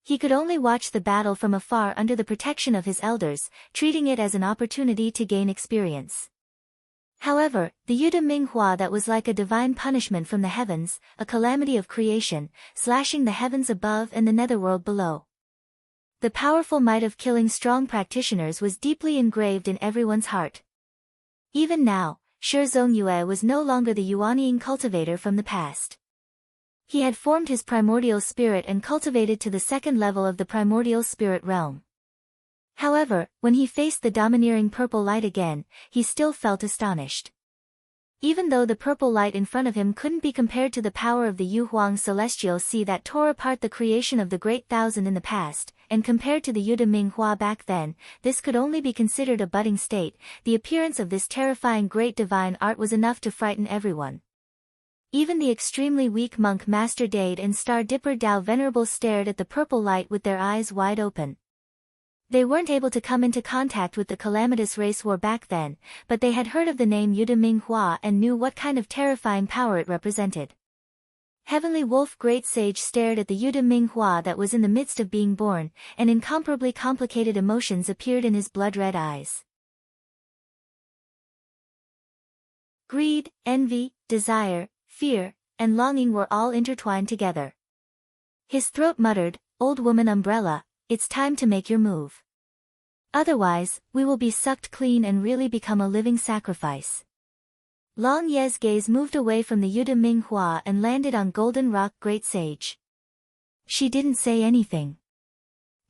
He could only watch the battle from afar under the protection of his elders, treating it as an opportunity to gain experience. However, the Yude Minghua that was like a divine punishment from the heavens, a calamity of creation, slashing the heavens above and the netherworld below. The powerful might of killing strong practitioners was deeply engraved in everyone's heart. Even now, Shizong Yue was no longer the Yuaniing cultivator from the past. He had formed his primordial spirit and cultivated to the second level of the primordial spirit realm. However, when he faced the domineering purple light again, he still felt astonished. Even though the purple light in front of him couldn't be compared to the power of the Yuhuang Celestial Sea that tore apart the creation of the Great Thousand in the past, and compared to the Yude Minghua back then, this could only be considered a budding state, the appearance of this terrifying great divine art was enough to frighten everyone. Even the extremely weak monk Master Dade and Star Dipper Dao Venerable stared at the purple light with their eyes wide open. They weren't able to come into contact with the calamitous race war back then, but they had heard of the name Yude Minghua and knew what kind of terrifying power it represented. Heavenly Wolf Great Sage stared at the Yude Minghua that was in the midst of being born, and incomparably complicated emotions appeared in his blood-red eyes. Greed, envy, desire, fear, and longing were all intertwined together. His throat muttered, "Old woman umbrella, it's time to make your move. Otherwise, we will be sucked clean and really become a living sacrifice." Long Ye's gaze moved away from the Yude Minghua and landed on Golden Rock Great Sage. She didn't say anything.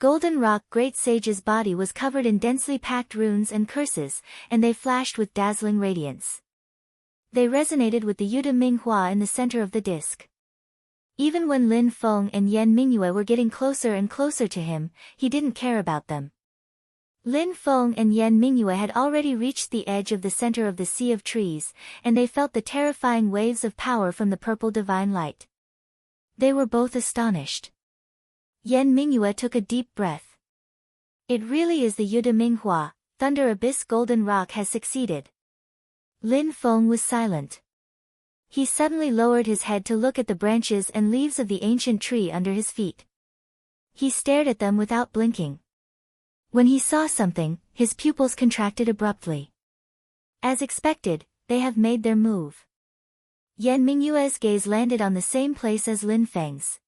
Golden Rock Great Sage's body was covered in densely packed runes and curses, and they flashed with dazzling radiance. They resonated with the Yude Minghua in the center of the disc. Even when Lin Feng and Yan Mingyue were getting closer and closer to him, he didn't care about them. Lin Feng and Yan Mingyue had already reached the edge of the center of the Sea of Trees, and they felt the terrifying waves of power from the purple divine light. They were both astonished. Yan Mingyue took a deep breath. It really is the Yude Minghua, Thunder Abyss Golden Rock has succeeded. Lin Feng was silent. He suddenly lowered his head to look at the branches and leaves of the ancient tree under his feet. He stared at them without blinking. When he saw something, his pupils contracted abruptly. As expected, they have made their move. Yan Mingyue's gaze landed on the same place as Lin Feng's.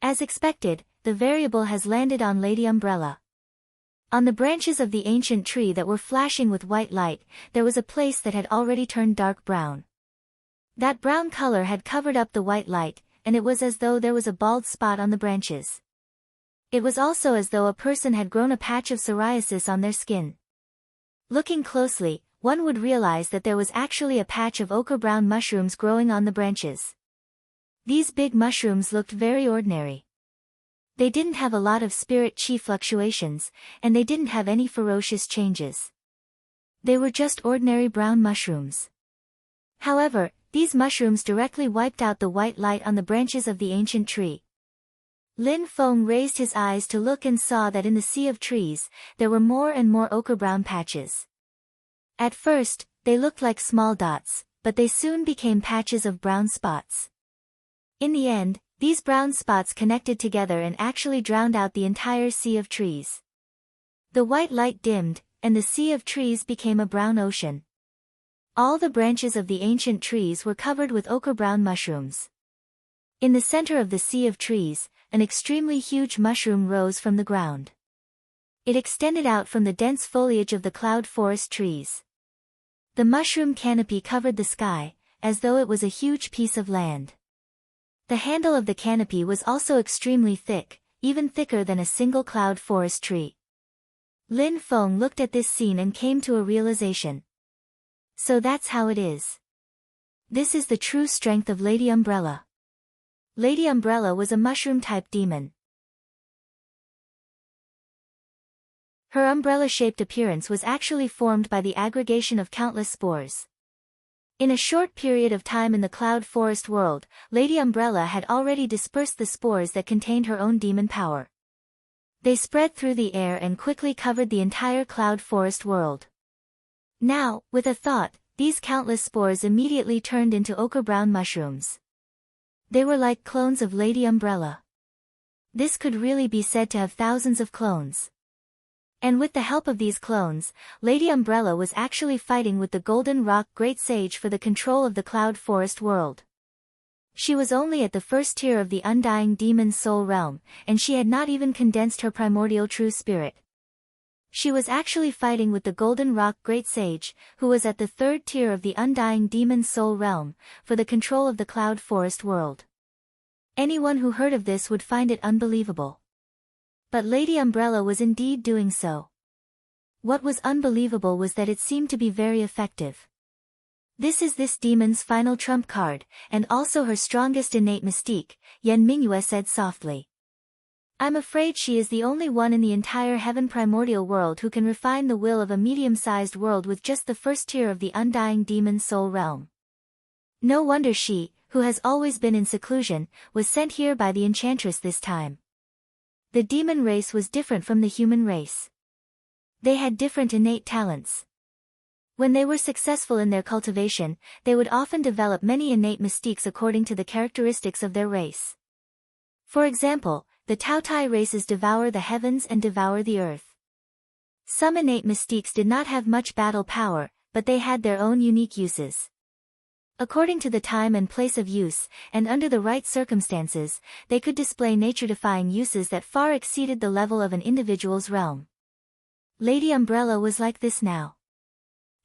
As expected, the variable has landed on Lady Umbrella. On the branches of the ancient tree that were flashing with white light, there was a place that had already turned dark brown. That brown color had covered up the white light, and it was as though there was a bald spot on the branches. It was also as though a person had grown a patch of psoriasis on their skin. Looking closely, one would realize that there was actually a patch of ochre-brown mushrooms growing on the branches. These big mushrooms looked very ordinary. They didn't have a lot of spirit chi fluctuations, and they didn't have any ferocious changes. They were just ordinary brown mushrooms. However, these mushrooms directly wiped out the white light on the branches of the ancient tree. Lin Feng raised his eyes to look and saw that in the sea of trees, there were more and more ochre-brown patches. At first, they looked like small dots, but they soon became patches of brown spots. In the end, these brown spots connected together and actually drowned out the entire sea of trees. The white light dimmed, and the sea of trees became a brown ocean. All the branches of the ancient trees were covered with ochre-brown mushrooms. In the center of the sea of trees, an extremely huge mushroom rose from the ground. It extended out from the dense foliage of the cloud forest trees. The mushroom canopy covered the sky, as though it was a huge piece of land. The handle of the canopy was also extremely thick, even thicker than a single cloud forest tree. Lin Feng looked at this scene and came to a realization. So that's how it is. This is the true strength of Lady Umbrella. Lady Umbrella was a mushroom-type demon. Her umbrella-shaped appearance was actually formed by the aggregation of countless spores. In a short period of time in the cloud forest world, Lady Umbrella had already dispersed the spores that contained her own demon power. They spread through the air and quickly covered the entire cloud forest world. Now, with a thought, these countless spores immediately turned into ochre-brown mushrooms. They were like clones of Lady Umbrella. This could really be said to have thousands of clones. And with the help of these clones, Lady Umbrella was actually fighting with the Golden Rock Great Sage for the control of the cloud forest world. She was only at the first tier of the Undying Demon Soul Realm, and she had not even condensed her primordial true spirit. She was actually fighting with the Golden Rock Great Sage, who was at the third tier of the Undying Demon Soul Realm, for the control of the cloud forest world. Anyone who heard of this would find it unbelievable. But Lady Umbrella was indeed doing so. What was unbelievable was that it seemed to be very effective. This is this demon's final trump card, and also her strongest innate mystique, Yan Mingyue said softly. I'm afraid she is the only one in the entire heaven primordial world who can refine the will of a medium-sized world with just the first tier of the Undying Demon Soul Realm. No wonder she, who has always been in seclusion, was sent here by the Enchantress this time. The demon race was different from the human race. They had different innate talents. When they were successful in their cultivation, they would often develop many innate mystiques according to the characteristics of their race. For example, the Taotai races devour the heavens and devour the earth. Some innate mystiques did not have much battle power, but they had their own unique uses. According to the time and place of use, and under the right circumstances, they could display nature-defying uses that far exceeded the level of an individual's realm. Lady Umbrella was like this now.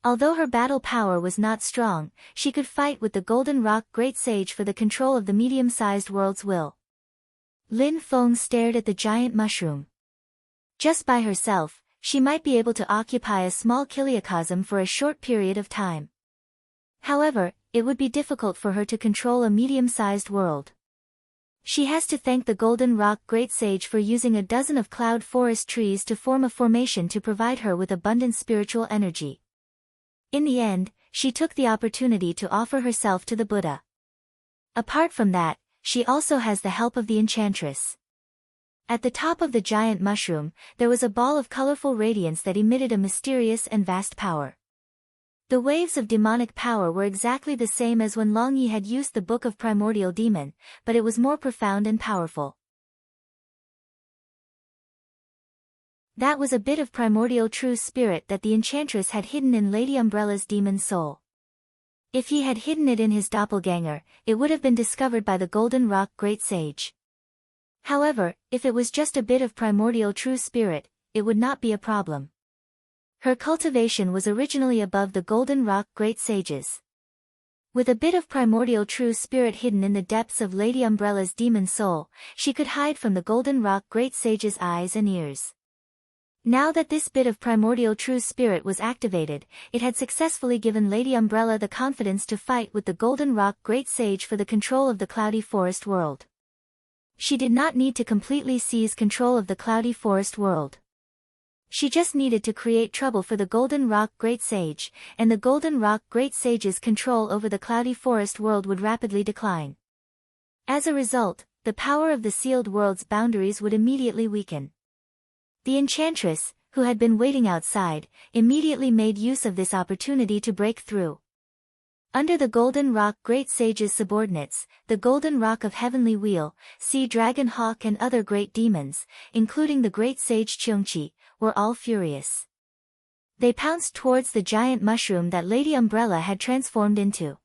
Although her battle power was not strong, she could fight with the Golden Rock Great Sage for the control of the medium-sized world's will. Lin Feng stared at the giant mushroom. Just by herself, she might be able to occupy a small kiliocosm for a short period of time. However, it would be difficult for her to control a medium-sized world. She has to thank the Golden Rock Great Sage for using a dozen of cloud forest trees to form a formation to provide her with abundant spiritual energy. In the end, she took the opportunity to offer herself to the Buddha. Apart from that, she also has the help of the enchantress. At the top of the giant mushroom, there was a ball of colorful radiance that emitted a mysterious and vast power. The waves of demonic power were exactly the same as when Long Yi had used the Book of Primordial Demon, but it was more profound and powerful. That was a bit of primordial true spirit that the enchantress had hidden in Lady Umbrella's demon soul. If he had hidden it in his doppelganger, it would have been discovered by the Golden Rock Great Sage. However, if it was just a bit of primordial true spirit, it would not be a problem. Her cultivation was originally above the Golden Rock Great Sage's. With a bit of primordial true spirit hidden in the depths of Lady Umbrella's demon soul, she could hide from the Golden Rock Great Sage's eyes and ears. Now that this bit of primordial true spirit was activated, it had successfully given Lady Umbrella the confidence to fight with the Golden Rock Great Sage for the control of the Cloudy Forest world. She did not need to completely seize control of the Cloudy Forest world. She just needed to create trouble for the Golden Rock Great Sage, and the Golden Rock Great Sage's control over the Cloudy Forest world would rapidly decline. As a result, the power of the sealed world's boundaries would immediately weaken. The enchantress, who had been waiting outside, immediately made use of this opportunity to break through. Under the Golden Rock Great Sage's subordinates, the Golden Rock of Heavenly Wheel, Sea Dragon Hawk and other great demons, including the Great Sage Cheongqi, were all furious. They pounced towards the giant mushroom that Lady Umbrella had transformed into.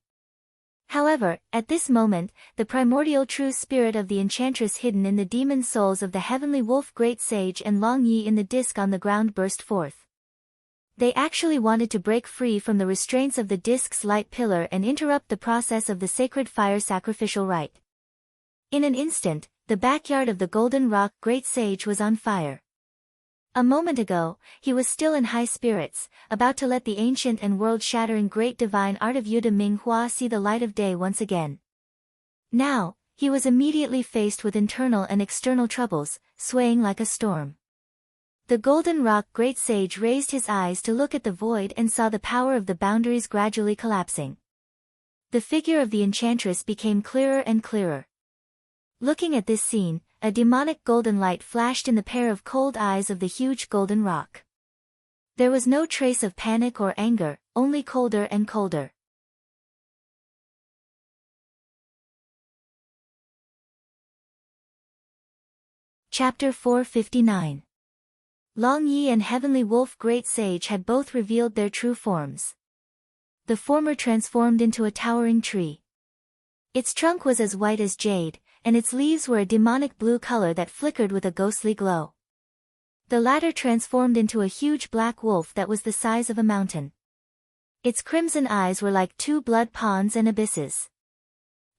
However, at this moment, the primordial true spirit of the enchantress hidden in the demon souls of the Heavenly Wolf Great Sage and Long Yi in the disc on the ground burst forth. They actually wanted to break free from the restraints of the disc's light pillar and interrupt the process of the sacred fire sacrificial rite. In an instant, the backyard of the Golden Rock Great Sage was on fire. A moment ago, he was still in high spirits, about to let the ancient and world-shattering great divine art of Yude Ming Hua see the light of day once again. Now, he was immediately faced with internal and external troubles, swaying like a storm. The Golden Rock Great Sage raised his eyes to look at the void and saw the power of the boundaries gradually collapsing. The figure of the enchantress became clearer and clearer. Looking at this scene, a demonic golden light flashed in the pair of cold eyes of the huge golden rock. There was no trace of panic or anger, only colder and colder. Chapter 459. Long Yi and Heavenly Wolf Great Sage had both revealed their true forms. The former transformed into a towering tree. Its trunk was as white as jade, and its leaves were a demonic blue color that flickered with a ghostly glow. The latter transformed into a huge black wolf that was the size of a mountain. Its crimson eyes were like two blood ponds and abysses.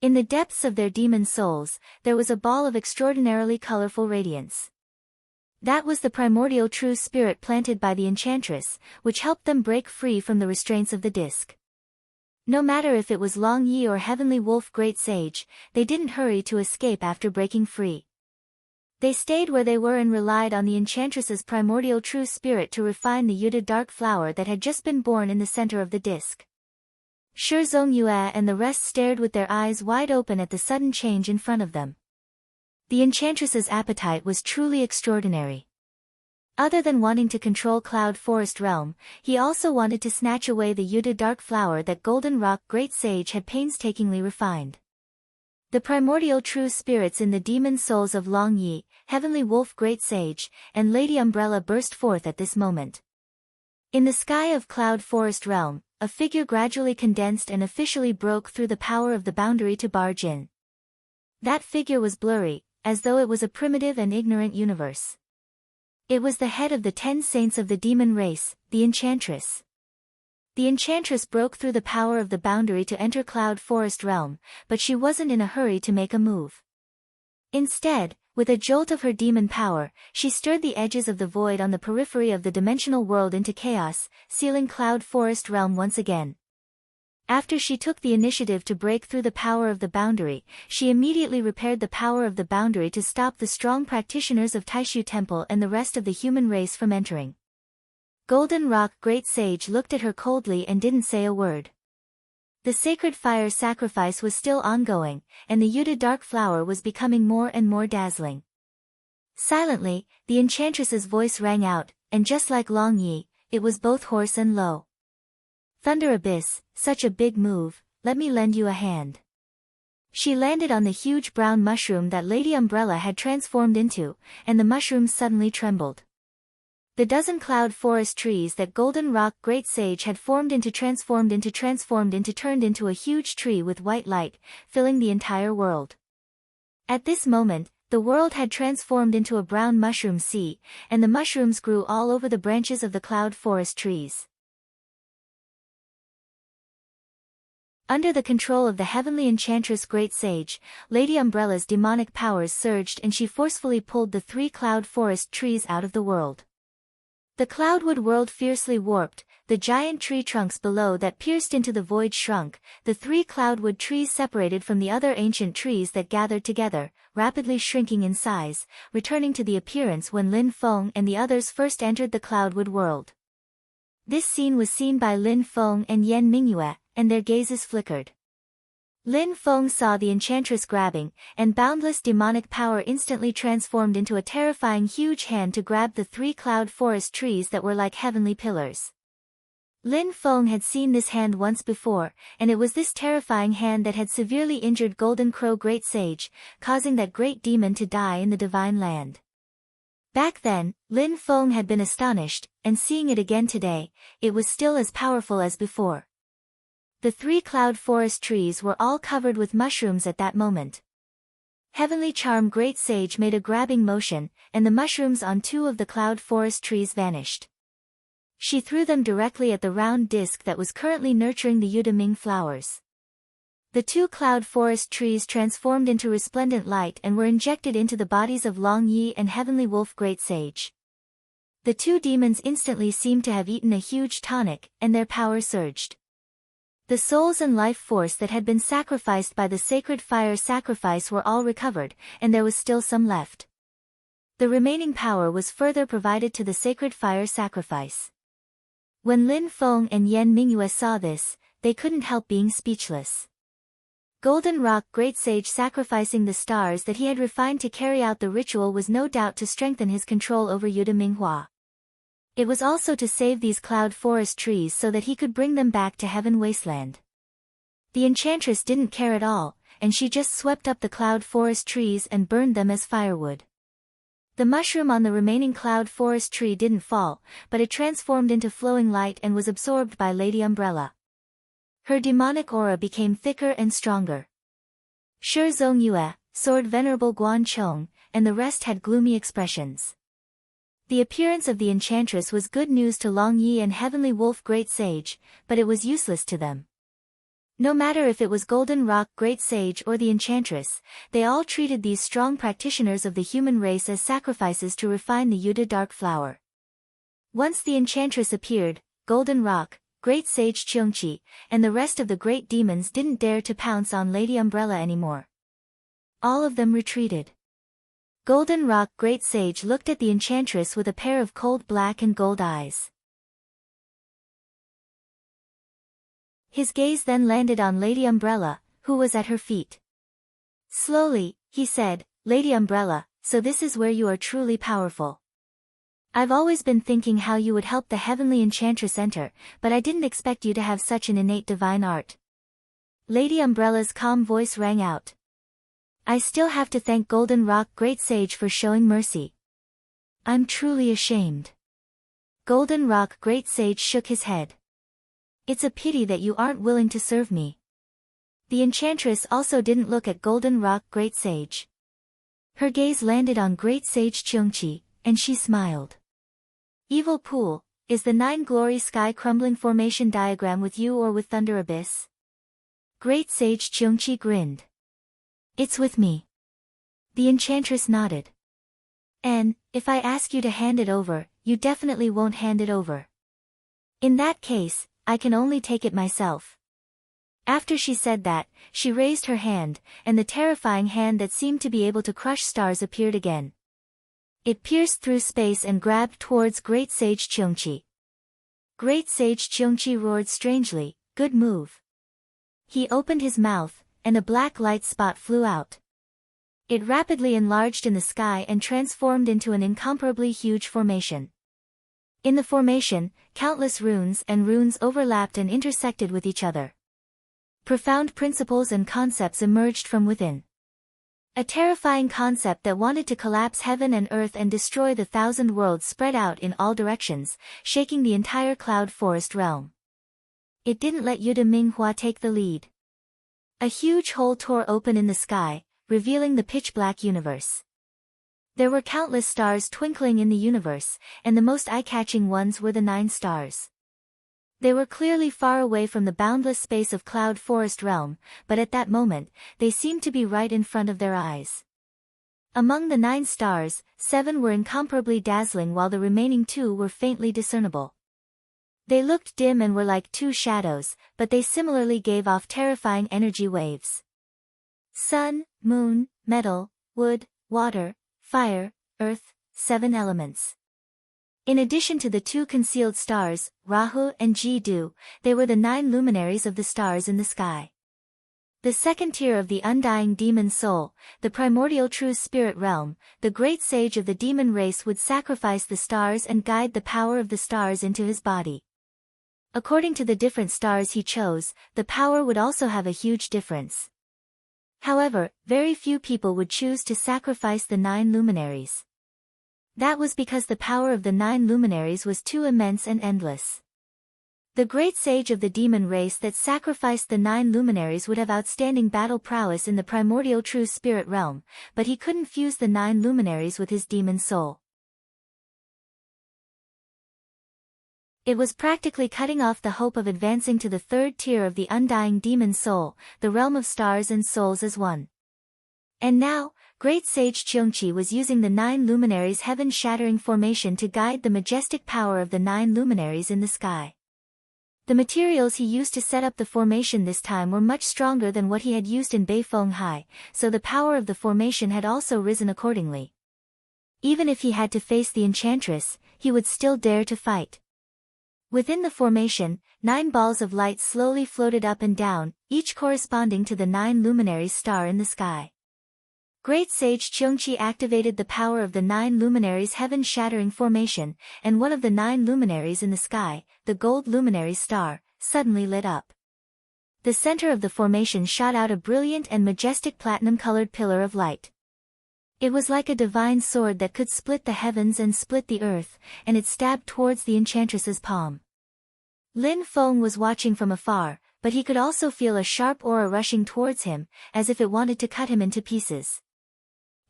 In the depths of their demon souls, there was a ball of extraordinarily colorful radiance. That was the primordial true spirit planted by the enchantress, which helped them break free from the restraints of the disc. No matter if it was Long Yi or Heavenly Wolf Great Sage, they didn't hurry to escape after breaking free. They stayed where they were and relied on the enchantress's primordial true spirit to refine the Yude dark flower that had just been born in the center of the disc. Shi Zhongyue and the rest stared with their eyes wide open at the sudden change in front of them. The enchantress's appetite was truly extraordinary. Other than wanting to control Cloud Forest Realm, he also wanted to snatch away the Yuta Dark Flower that Golden Rock Great Sage had painstakingly refined. The primordial true spirits in the demon souls of Long Yi, Heavenly Wolf Great Sage, and Lady Umbrella burst forth at this moment. In the sky of Cloud Forest Realm, a figure gradually condensed and officially broke through the power of the boundary to barge in. That figure was blurry, as though it was a primitive and ignorant universe. It was the head of the 10 saints of the demon race, the Enchantress. The Enchantress broke through the power of the boundary to enter Cloud Forest Realm, but she wasn't in a hurry to make a move. Instead, with a jolt of her demon power, she stirred the edges of the void on the periphery of the dimensional world into chaos, sealing Cloud Forest Realm once again. After she took the initiative to break through the power of the boundary, she immediately repaired the power of the boundary to stop the strong practitioners of Taishu Temple and the rest of the human race from entering. Golden Rock Great Sage looked at her coldly and didn't say a word. The sacred fire sacrifice was still ongoing, and the Yuta Dark Flower was becoming more and more dazzling. Silently, the Enchantress's voice rang out, and just like Long Yi, it was both hoarse and low. Thunder Abyss, such a big move, let me lend you a hand. She landed on the huge brown mushroom that Lady Umbrella had transformed into, and the mushroom suddenly trembled. The dozen cloud forest trees that Golden Rock Great Sage had turned into turned into a huge tree with white light, filling the entire world. At this moment, the world had transformed into a brown mushroom sea, and the mushrooms grew all over the branches of the cloud forest trees. Under the control of the heavenly enchantress Great Sage, Lady Umbrella's demonic powers surged and she forcefully pulled the 3 cloud forest trees out of the world. The cloudwood world fiercely warped, the giant tree trunks below that pierced into the void shrunk, the 3 cloudwood trees separated from the other ancient trees that gathered together, rapidly shrinking in size, returning to the appearance when Lin Feng and the others first entered the cloudwood world. This scene was seen by Lin Feng and Yan Mingyue, and their gazes flickered. Lin Feng saw the enchantress grabbing, and boundless demonic power instantly transformed into a terrifying huge hand to grab the 3 cloud forest trees that were like heavenly pillars. Lin Feng had seen this hand once before, and it was this terrifying hand that had severely injured Golden Crow Great Sage, causing that great demon to die in the Divine Land. Back then, Lin Feng had been astonished, and seeing it again today, it was still as powerful as before. The 3 cloud forest trees were all covered with mushrooms at that moment. Heavenly Charm Great Sage made a grabbing motion, and the mushrooms on 2 of the cloud forest trees vanished. She threw them directly at the round disc that was currently nurturing the Yudaming flowers. The 2 cloud forest trees transformed into resplendent light and were injected into the bodies of Long Yi and Heavenly Wolf Great Sage. The 2 demons instantly seemed to have eaten a huge tonic, and their power surged. The souls and life force that had been sacrificed by the sacred fire sacrifice were all recovered, and there was still some left. The remaining power was further provided to the sacred fire sacrifice. When Lin Feng and Yan Mingyue saw this, they couldn't help being speechless. Golden Rock Great Sage sacrificing the stars that he had refined to carry out the ritual was no doubt to strengthen his control over Yuda Minghua. It was also to save these cloud forest trees so that he could bring them back to Heaven Wasteland. The enchantress didn't care at all, and she just swept up the cloud forest trees and burned them as firewood. The mushroom on the remaining cloud forest tree didn't fall, but it transformed into flowing light and was absorbed by Lady Umbrella. Her demonic aura became thicker and stronger. Shi Zongyue, Sword Venerable Guan Chong, and the rest had gloomy expressions. The appearance of the enchantress was good news to Long Yi and Heavenly Wolf Great Sage, but it was useless to them. No matter if it was Golden Rock Great Sage or the enchantress, they all treated these strong practitioners of the human race as sacrifices to refine the Yuda Dark Flower. Once the enchantress appeared, Golden Rock, Great Sage Cheongqi, and the rest of the great demons didn't dare to pounce on Lady Umbrella anymore. All of them retreated. Golden Rock Great Sage looked at the enchantress with a pair of cold black and gold eyes. His gaze then landed on Lady Umbrella, who was at her feet. Slowly, he said, Lady Umbrella, so this is where you are truly powerful. I've always been thinking how you would help the heavenly enchantress enter, but I didn't expect you to have such an innate divine art. Lady Umbrella's calm voice rang out. I still have to thank Golden Rock Great Sage for showing mercy. I'm truly ashamed. Golden Rock Great Sage shook his head. It's a pity that you aren't willing to serve me. The enchantress also didn't look at Golden Rock Great Sage. Her gaze landed on Great Sage Cheongchi, and she smiled. Evil Pool, is the Nine Glory Sky Crumbling Formation diagram with you or with Thunder Abyss? Great Sage Cheongchi grinned. It's with me. The enchantress nodded. And, if I ask you to hand it over, you definitely won't hand it over. In that case, I can only take it myself. After she said that, she raised her hand, and the terrifying hand that seemed to be able to crush stars appeared again. It pierced through space and grabbed towards Great Sage Cheongchi. Great Sage Cheongchi roared strangely, good move. He opened his mouth, and a black light spot flew out. It rapidly enlarged in the sky and transformed into an incomparably huge formation. In the formation, countless runes and runes overlapped and intersected with each other. Profound principles and concepts emerged from within. A terrifying concept that wanted to collapse heaven and earth and destroy the 1,000 worlds spread out in all directions, shaking the entire cloud forest realm. It didn't let Yuda Minghua take the lead. A huge hole tore open in the sky, revealing the pitch-black universe. There were countless stars twinkling in the universe, and the most eye-catching ones were the 9 stars. They were clearly far away from the boundless space of Cloud Forest Realm, but at that moment, they seemed to be right in front of their eyes. Among the 9 stars, 7 were incomparably dazzling while the remaining 2 were faintly discernible. They looked dim and were like 2 shadows, but they similarly gave off terrifying energy waves. Sun, moon, metal, wood, water, fire, earth, 7 elements. In addition to the 2 concealed stars, Rahu and Ji-du, they were the 9 luminaries of the stars in the sky. The second tier of the undying demon soul, the primordial true spirit realm, the great sage of the demon race would sacrifice the stars and guide the power of the stars into his body. According to the different stars he chose, the power would also have a huge difference. However, very few people would choose to sacrifice the 9 luminaries. That was because the power of the 9 luminaries was too immense and endless. The great sage of the demon race that sacrificed the 9 luminaries would have outstanding battle prowess in the primordial true spirit realm, but he couldn't fuse the 9 luminaries with his demon soul. It was practically cutting off the hope of advancing to the 3rd tier of the undying demon soul, the realm of stars and souls as one. And now, Great Sage Cheongchi was using the 9 luminaries' heaven-shattering formation to guide the majestic power of the 9 luminaries in the sky. The materials he used to set up the formation this time were much stronger than what he had used in Beifeng Hai, so the power of the formation had also risen accordingly. Even if he had to face the enchantress, he would still dare to fight. Within the formation, 9 balls of light slowly floated up and down, each corresponding to the 9 luminaries' star in the sky. Great Sage Cheongchi activated the power of the 9 luminaries' heaven-shattering formation, and one of the 9 luminaries in the sky, the gold luminary star, suddenly lit up. The center of the formation shot out a brilliant and majestic platinum-colored pillar of light. It was like a divine sword that could split the heavens and split the earth, and it stabbed towards the enchantress's palm. Lin Feng was watching from afar, but he could also feel a sharp aura rushing towards him, as if it wanted to cut him into pieces.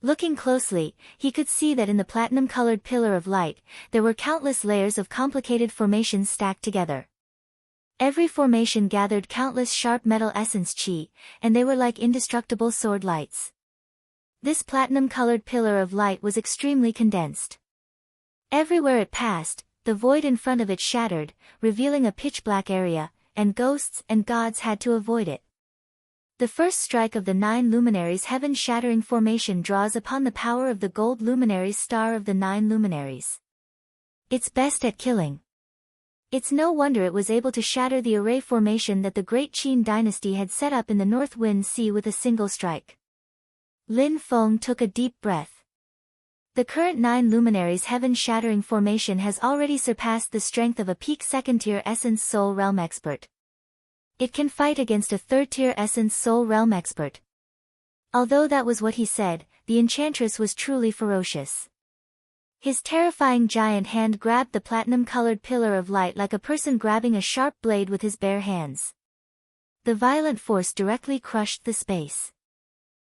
Looking closely, he could see that in the platinum-colored pillar of light, there were countless layers of complicated formations stacked together. Every formation gathered countless sharp metal essence chi, and they were like indestructible sword lights. This platinum-colored pillar of light was extremely condensed. Everywhere it passed, the void in front of it shattered, revealing a pitch-black area, and ghosts and gods had to avoid it. The first strike of the 9 luminaries' heaven-shattering formation draws upon the power of the gold luminaries' star of the 9 luminaries. It's best at killing. It's no wonder it was able to shatter the array formation that the great Qin dynasty had set up in the North Wind Sea with a single strike. Lin Feng took a deep breath. The current 9 luminaries heaven-shattering formation has already surpassed the strength of a peak second-tier Essence Soul Realm expert. It can fight against a third-tier Essence Soul Realm expert. Although that was what he said, the enchantress was truly ferocious. His terrifying giant hand grabbed the platinum-colored pillar of light like a person grabbing a sharp blade with his bare hands. The violent force directly crushed the space.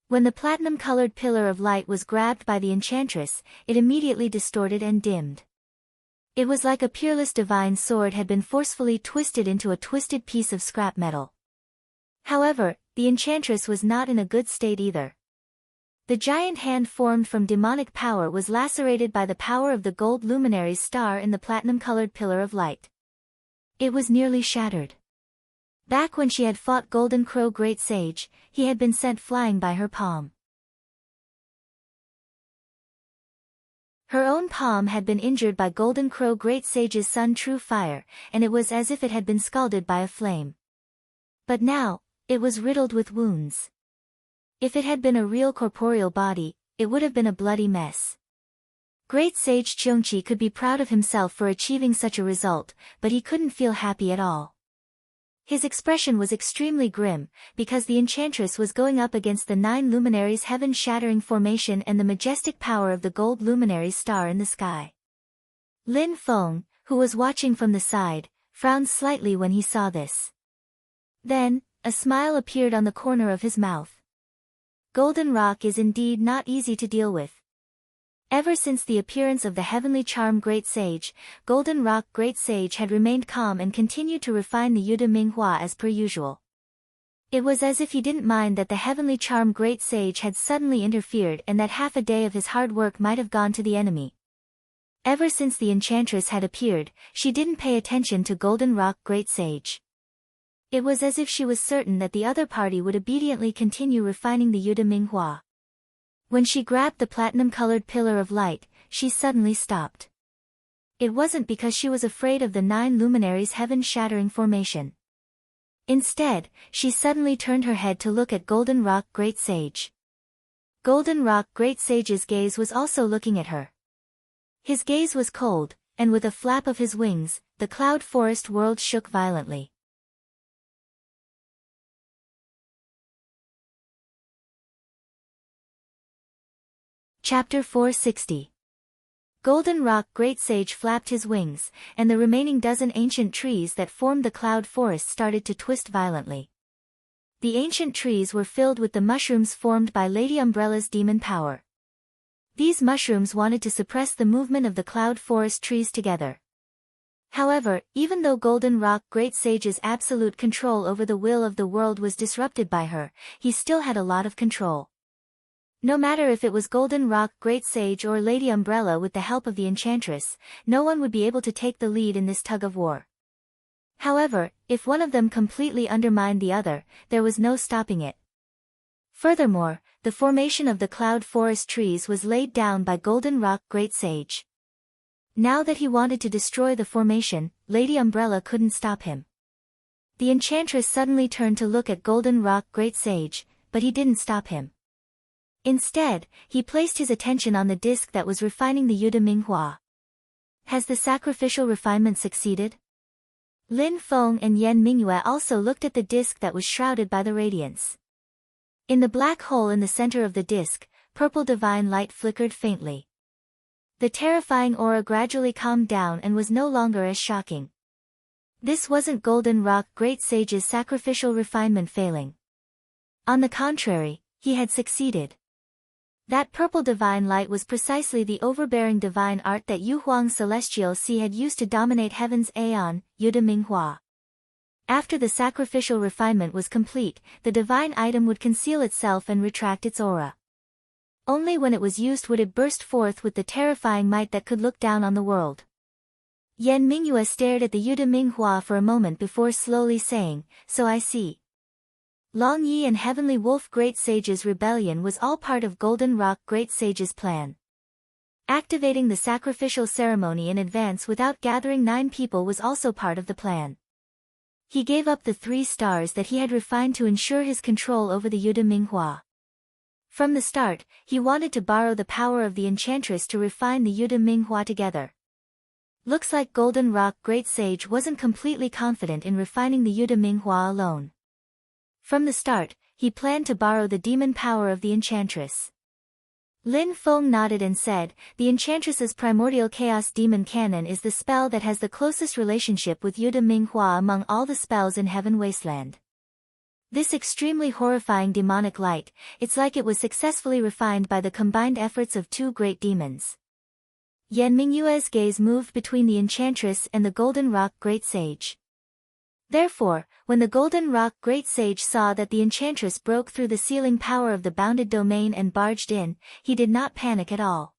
When the platinum-colored pillar of light was grabbed by the enchantress, it immediately distorted and dimmed. It was like a peerless divine sword had been forcefully twisted into a twisted piece of scrap metal. However, the enchantress was not in a good state either. The giant hand formed from demonic power was lacerated by the power of the gold luminary's star in the platinum-colored pillar of light. It was nearly shattered. Back when she had fought Golden Crow Great Sage, he had been sent flying by her palm. Her own palm had been injured by Golden Crow Great Sage's Sun True Fire, and it was as if it had been scalded by a flame. But now, it was riddled with wounds. If it had been a real corporeal body, it would have been a bloody mess. Great Sage Cheongqi could be proud of himself for achieving such a result, but he couldn't feel happy at all. His expression was extremely grim, because the enchantress was going up against the 9 luminaries heaven-shattering formation and the majestic power of the gold luminary's star in the sky. Lin Feng, who was watching from the side, frowned slightly when he saw this. Then, a smile appeared on the corner of his mouth. Golden Rock is indeed not easy to deal with. Ever since the appearance of the Heavenly Charm Great Sage, Golden Rock Great Sage had remained calm and continued to refine the Yude Minghua as per usual. It was as if he didn't mind that the Heavenly Charm Great Sage had suddenly interfered and that half a day of his hard work might have gone to the enemy. Ever since the enchantress had appeared, she didn't pay attention to Golden Rock Great Sage. It was as if she was certain that the other party would obediently continue refining the Yude Minghua. When she grabbed the platinum-colored pillar of light, she suddenly stopped. It wasn't because she was afraid of the 9 luminaries heaven-shattering formation. Instead, she suddenly turned her head to look at Golden Rock Great Sage. Golden Rock Great Sage's gaze was also looking at her. His gaze was cold, and with a flap of his wings, the cloud forest world shook violently. Chapter 460. Golden Rock Great Sage flapped his wings, and the remaining dozen ancient trees that formed the cloud forest started to twist violently. The ancient trees were filled with the mushrooms formed by Lady Umbrella's demon power. These mushrooms wanted to suppress the movement of the cloud forest trees together. However, even though Golden Rock Great Sage's absolute control over the will of the world was disrupted by her, he still had a lot of control. No matter if it was Golden Rock Great Sage or Lady Umbrella with the help of the enchantress, no one would be able to take the lead in this tug-of-war. However, if one of them completely undermined the other, there was no stopping it. Furthermore, the formation of the cloud forest trees was laid down by Golden Rock Great Sage. Now that he wanted to destroy the formation, Lady Umbrella couldn't stop him. The enchantress suddenly turned to look at Golden Rock Great Sage, but he didn't stop him. Instead, he placed his attention on the disc that was refining the Yude Minghua. Has the sacrificial refinement succeeded? Lin Feng and Yan Mingyue also looked at the disc that was shrouded by the radiance. In the black hole in the center of the disc, purple divine light flickered faintly. The terrifying aura gradually calmed down and was no longer as shocking. This wasn't Golden Rock Great Sage's sacrificial refinement failing. On the contrary, he had succeeded. That purple divine light was precisely the overbearing divine art that Yu Huang's celestial sea had used to dominate heaven's aeon, Yude Minghua. After the sacrificial refinement was complete, the divine item would conceal itself and retract its aura. Only when it was used would it burst forth with the terrifying might that could look down on the world. Yan Mingyue stared at the Yude Minghua for a moment before slowly saying, "So I see. Long Yi and Heavenly Wolf Great Sage's rebellion was all part of Golden Rock Great Sage's plan. Activating the sacrificial ceremony in advance without gathering 9 people was also part of the plan." He gave up the 3 stars that he had refined to ensure his control over the Yude Minghua. From the start, he wanted to borrow the power of the enchantress to refine the Yude Minghua together. Looks like Golden Rock Great Sage wasn't completely confident in refining the Yude Minghua alone. From the start, he planned to borrow the demon power of the enchantress. Lin Feng nodded and said, the enchantress's primordial chaos demon cannon is the spell that has the closest relationship with Yude Minghua among all the spells in Heaven Wasteland. This extremely horrifying demonic light, it's like it was successfully refined by the combined efforts of two great demons. Yan Mingyue's gaze moved between the enchantress and the Golden Rock Great Sage. Therefore, when the Golden Rock Great Sage saw that the enchantress broke through the sealing power of the bounded domain and barged in, he did not panic at all.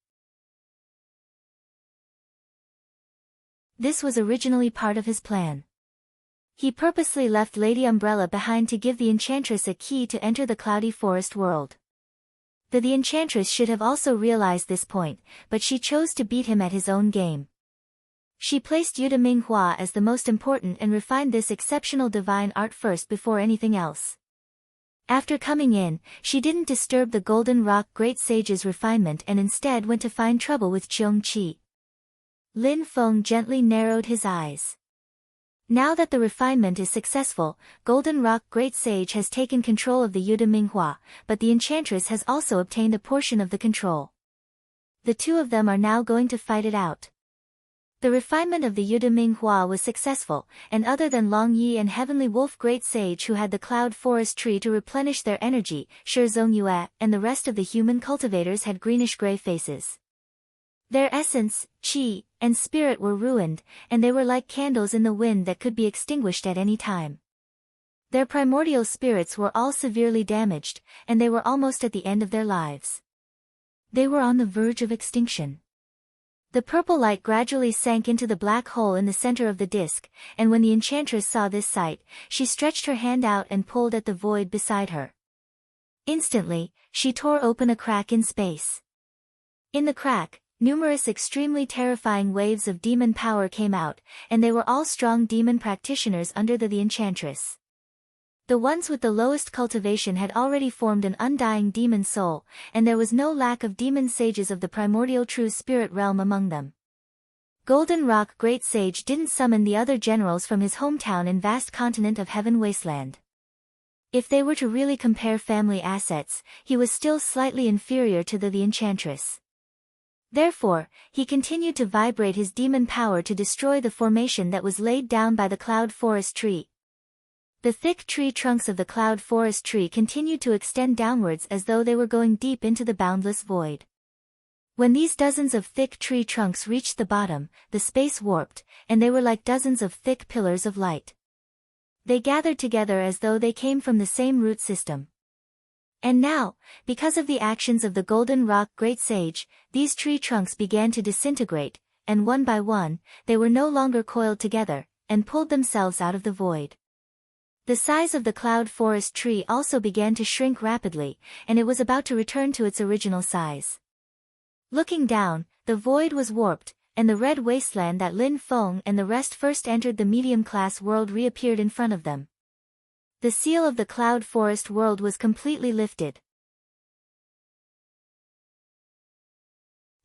This was originally part of his plan. He purposely left Lady Umbrella behind to give the enchantress a key to enter the cloudy forest world. The enchantress should have also realized this point, but she chose to beat him at his own game. She placed Yude Minghua as the most important and refined this exceptional divine art first before anything else. After coming in, she didn't disturb the Golden Rock Great Sage's refinement and instead went to find trouble with Cheong Qi. Lin Feng gently narrowed his eyes. Now that the refinement is successful, Golden Rock Great Sage has taken control of the Yude Minghua, but the enchantress has also obtained a portion of the control. The two of them are now going to fight it out. The refinement of the Yude Minghua was successful, and other than Long Yi and Heavenly Wolf Great Sage who had the Cloud Forest Tree to replenish their energy, Shi Zongyue and the rest of the human cultivators had greenish-gray faces. Their essence, qi, and spirit were ruined, and they were like candles in the wind that could be extinguished at any time. Their primordial spirits were all severely damaged, and they were almost at the end of their lives. They were on the verge of extinction. The purple light gradually sank into the black hole in the center of the disk, and when the enchantress saw this sight, she stretched her hand out and pulled at the void beside her. Instantly, she tore open a crack in space. In the crack, numerous extremely terrifying waves of demon power came out, and they were all strong demon practitioners under the enchantress. The ones with the lowest cultivation had already formed an undying demon soul, and there was no lack of demon sages of the primordial true spirit realm among them. Golden Rock Great Sage didn't summon the other generals from his hometown in vast continent of Heaven Wasteland. If they were to really compare family assets, he was still slightly inferior to the enchantress. Therefore, he continued to vibrate his demon power to destroy the formation that was laid down by the Cloud Forest Tree. The thick tree trunks of the Cloud Forest Tree continued to extend downwards as though they were going deep into the boundless void. When these dozens of thick tree trunks reached the bottom, the space warped, and they were like dozens of thick pillars of light. They gathered together as though they came from the same root system. And now, because of the actions of the Golden Rock Great Sage, these tree trunks began to disintegrate, and one by one, they were no longer coiled together, and pulled themselves out of the void. The size of the Cloud Forest Tree also began to shrink rapidly, and it was about to return to its original size. Looking down, the void was warped, and the red wasteland that Lin Feng and the rest first entered the medium-class world reappeared in front of them. The seal of the Cloud Forest world was completely lifted.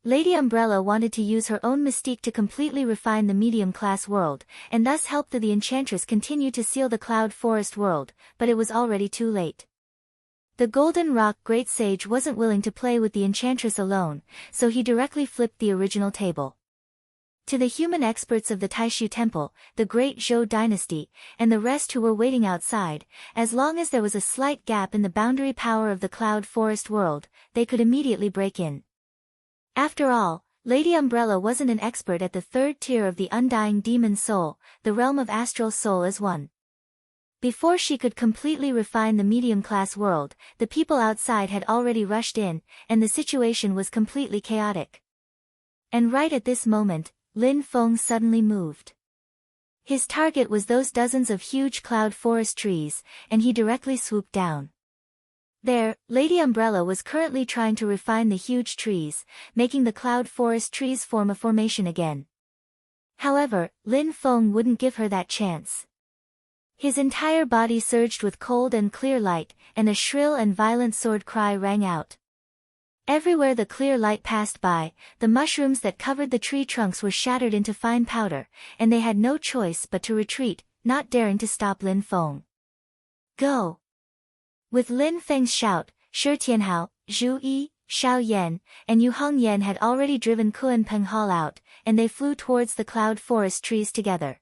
Lady Umbrella wanted to use her own mystique to completely refine the medium-class world, and thus help the enchantress continue to seal the Cloud Forest world, but it was already too late. The Golden Rock Great Sage wasn't willing to play with the enchantress alone, so he directly flipped the original table. To the human experts of the Taishu Temple, the Great Zhou Dynasty, and the rest who were waiting outside, as long as there was a slight gap in the boundary power of the Cloud Forest world, they could immediately break in. After all, Lady Umbrella wasn't an expert at the third tier of the undying demon soul, the realm of astral soul as one. Before she could completely refine the medium-class world, the people outside had already rushed in, and the situation was completely chaotic. And right at this moment, Lin Feng suddenly moved. His target was those dozens of huge cloud forest trees, and he directly swooped down. There, Lady Umbrella was currently trying to refine the huge trees, making the cloud forest trees form a formation again. However, Lin Feng wouldn't give her that chance. His entire body surged with cold and clear light, and a shrill and violent sword cry rang out. Everywhere the clear light passed by, the mushrooms that covered the tree trunks were shattered into fine powder, and they had no choice but to retreat, not daring to stop Lin Feng. Go! With Lin Feng's shout, Shi Tianhao, Zhu Yi, Xiao Yan, and Yu Hongyan had already driven Kuan Peng Hall out, and they flew towards the cloud forest trees together.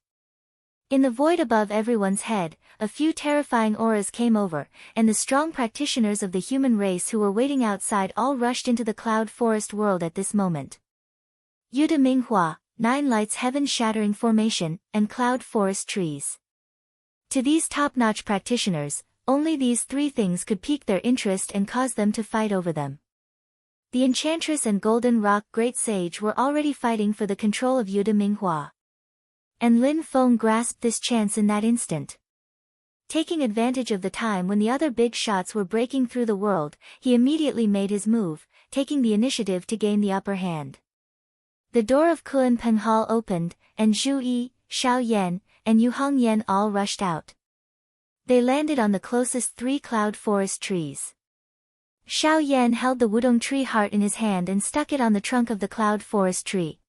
In the void above everyone's head, a few terrifying auras came over, and the strong practitioners of the human race who were waiting outside all rushed into the cloud forest world at this moment. Yude Minghua, 9 lights heaven-shattering formation, and cloud forest trees. To these top-notch practitioners, only these 3 things could pique their interest and cause them to fight over them. The Enchantress and Golden Rock Great Sage were already fighting for the control of Yude Minghua. And Lin Feng grasped this chance in that instant. Taking advantage of the time when the other big shots were breaking through the world, he immediately made his move, taking the initiative to gain the upper hand. The door of Kuan Peng Hall opened, and Zhu Yi, Xiao Yan, and Yu Hongyan all rushed out. They landed on the closest 3 cloud forest trees. Xiao Yan held the wudong tree heart in his hand and stuck it on the trunk of the cloud forest tree.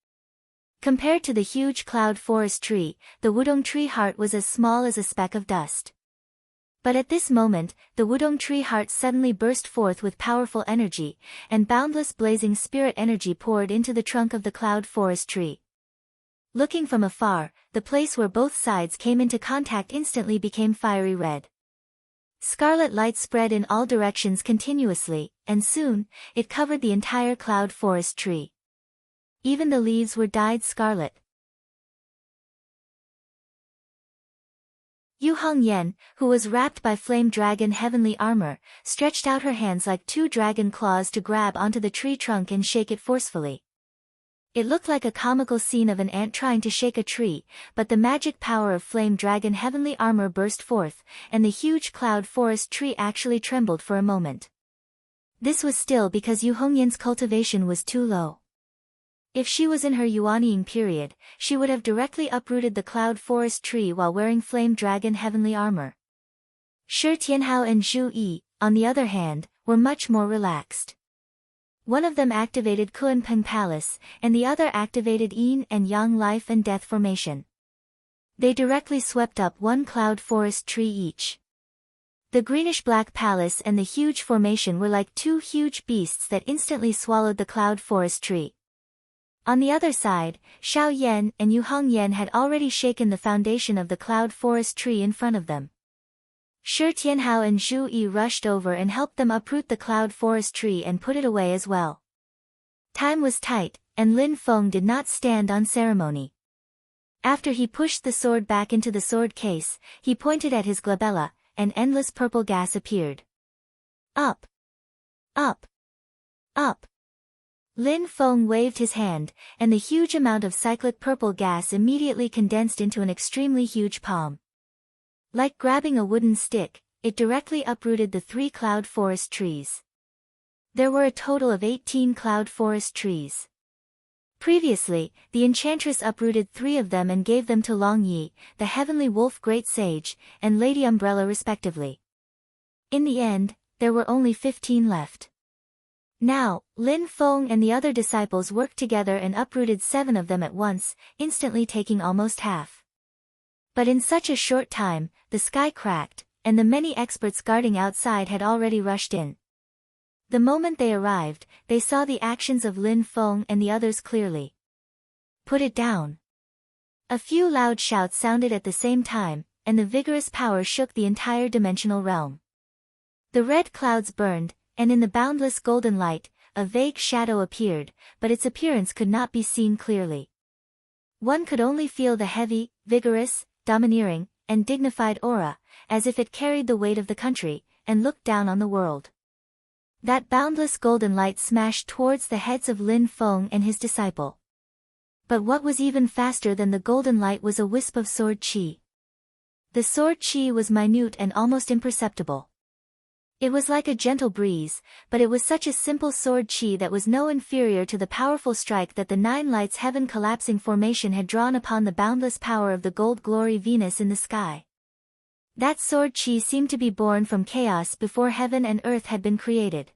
Compared to the huge cloud forest tree, the wudong tree heart was as small as a speck of dust. But at this moment, the wudong tree heart suddenly burst forth with powerful energy, and boundless blazing spirit energy poured into the trunk of the cloud forest tree. Looking from afar, the place where both sides came into contact instantly became fiery red. Scarlet light spread in all directions continuously, and soon, it covered the entire cloud forest tree. Even the leaves were dyed scarlet. Yu Hongyan, who was wrapped by flame dragon heavenly armor, stretched out her hands like 2 dragon claws to grab onto the tree trunk and shake it forcefully. It looked like a comical scene of an ant trying to shake a tree, but the magic power of flame dragon heavenly armor burst forth, and the huge cloud forest tree actually trembled for a moment. This was still because Yu Hongyan's cultivation was too low. If she was in her yuanying period, she would have directly uprooted the cloud forest tree while wearing flame dragon heavenly armor. Shi Tianhao and Zhu Yi, on the other hand, were much more relaxed. One of them activated Kuan Peng Palace, and the other activated Yin and Yang life and death formation. They directly swept up 1 cloud forest tree each. The greenish-black palace and the huge formation were like 2 huge beasts that instantly swallowed the cloud forest tree. On the other side, Xiao Yan and Yu Hongyan had already shaken the foundation of the cloud forest tree in front of them. Shi Tianhao and Zhu Yi rushed over and helped them uproot the cloud forest tree and put it away as well. Time was tight, and Lin Feng did not stand on ceremony. After he pushed the sword back into the sword case, he pointed at his glabella, and endless purple gas appeared. Up! Up! Up! Lin Feng waved his hand, and the huge amount of cyclic purple gas immediately condensed into an extremely huge palm. Like grabbing a wooden stick, it directly uprooted the 3 cloud forest trees. There were a total of 18 cloud forest trees. Previously, the Enchantress uprooted 3 of them and gave them to Long Yi, the Heavenly Wolf Great Sage, and Lady Umbrella respectively. In the end, there were only 15 left. Now, Lin Feng and the other disciples worked together and uprooted 7 of them at once, instantly taking almost half. But in such a short time, the sky cracked, and the many experts guarding outside had already rushed in. The moment they arrived, they saw the actions of Lin Feng and the others clearly. Put it down! A few loud shouts sounded at the same time, and the vigorous power shook the entire dimensional realm. The red clouds burned, and in the boundless golden light, a vague shadow appeared, but its appearance could not be seen clearly. One could only feel the heavy, vigorous, domineering, and dignified aura, as if it carried the weight of the country, and looked down on the world. That boundless golden light smashed towards the heads of Lin Feng and his disciple. But what was even faster than the golden light was a wisp of sword chi. The sword chi was minute and almost imperceptible. It was like a gentle breeze, but it was such a simple sword chi that was no inferior to the powerful strike that the 9 lights heaven collapsing formation had drawn upon the boundless power of the gold glory Venus in the sky. That sword chi seemed to be born from chaos before heaven and earth had been created.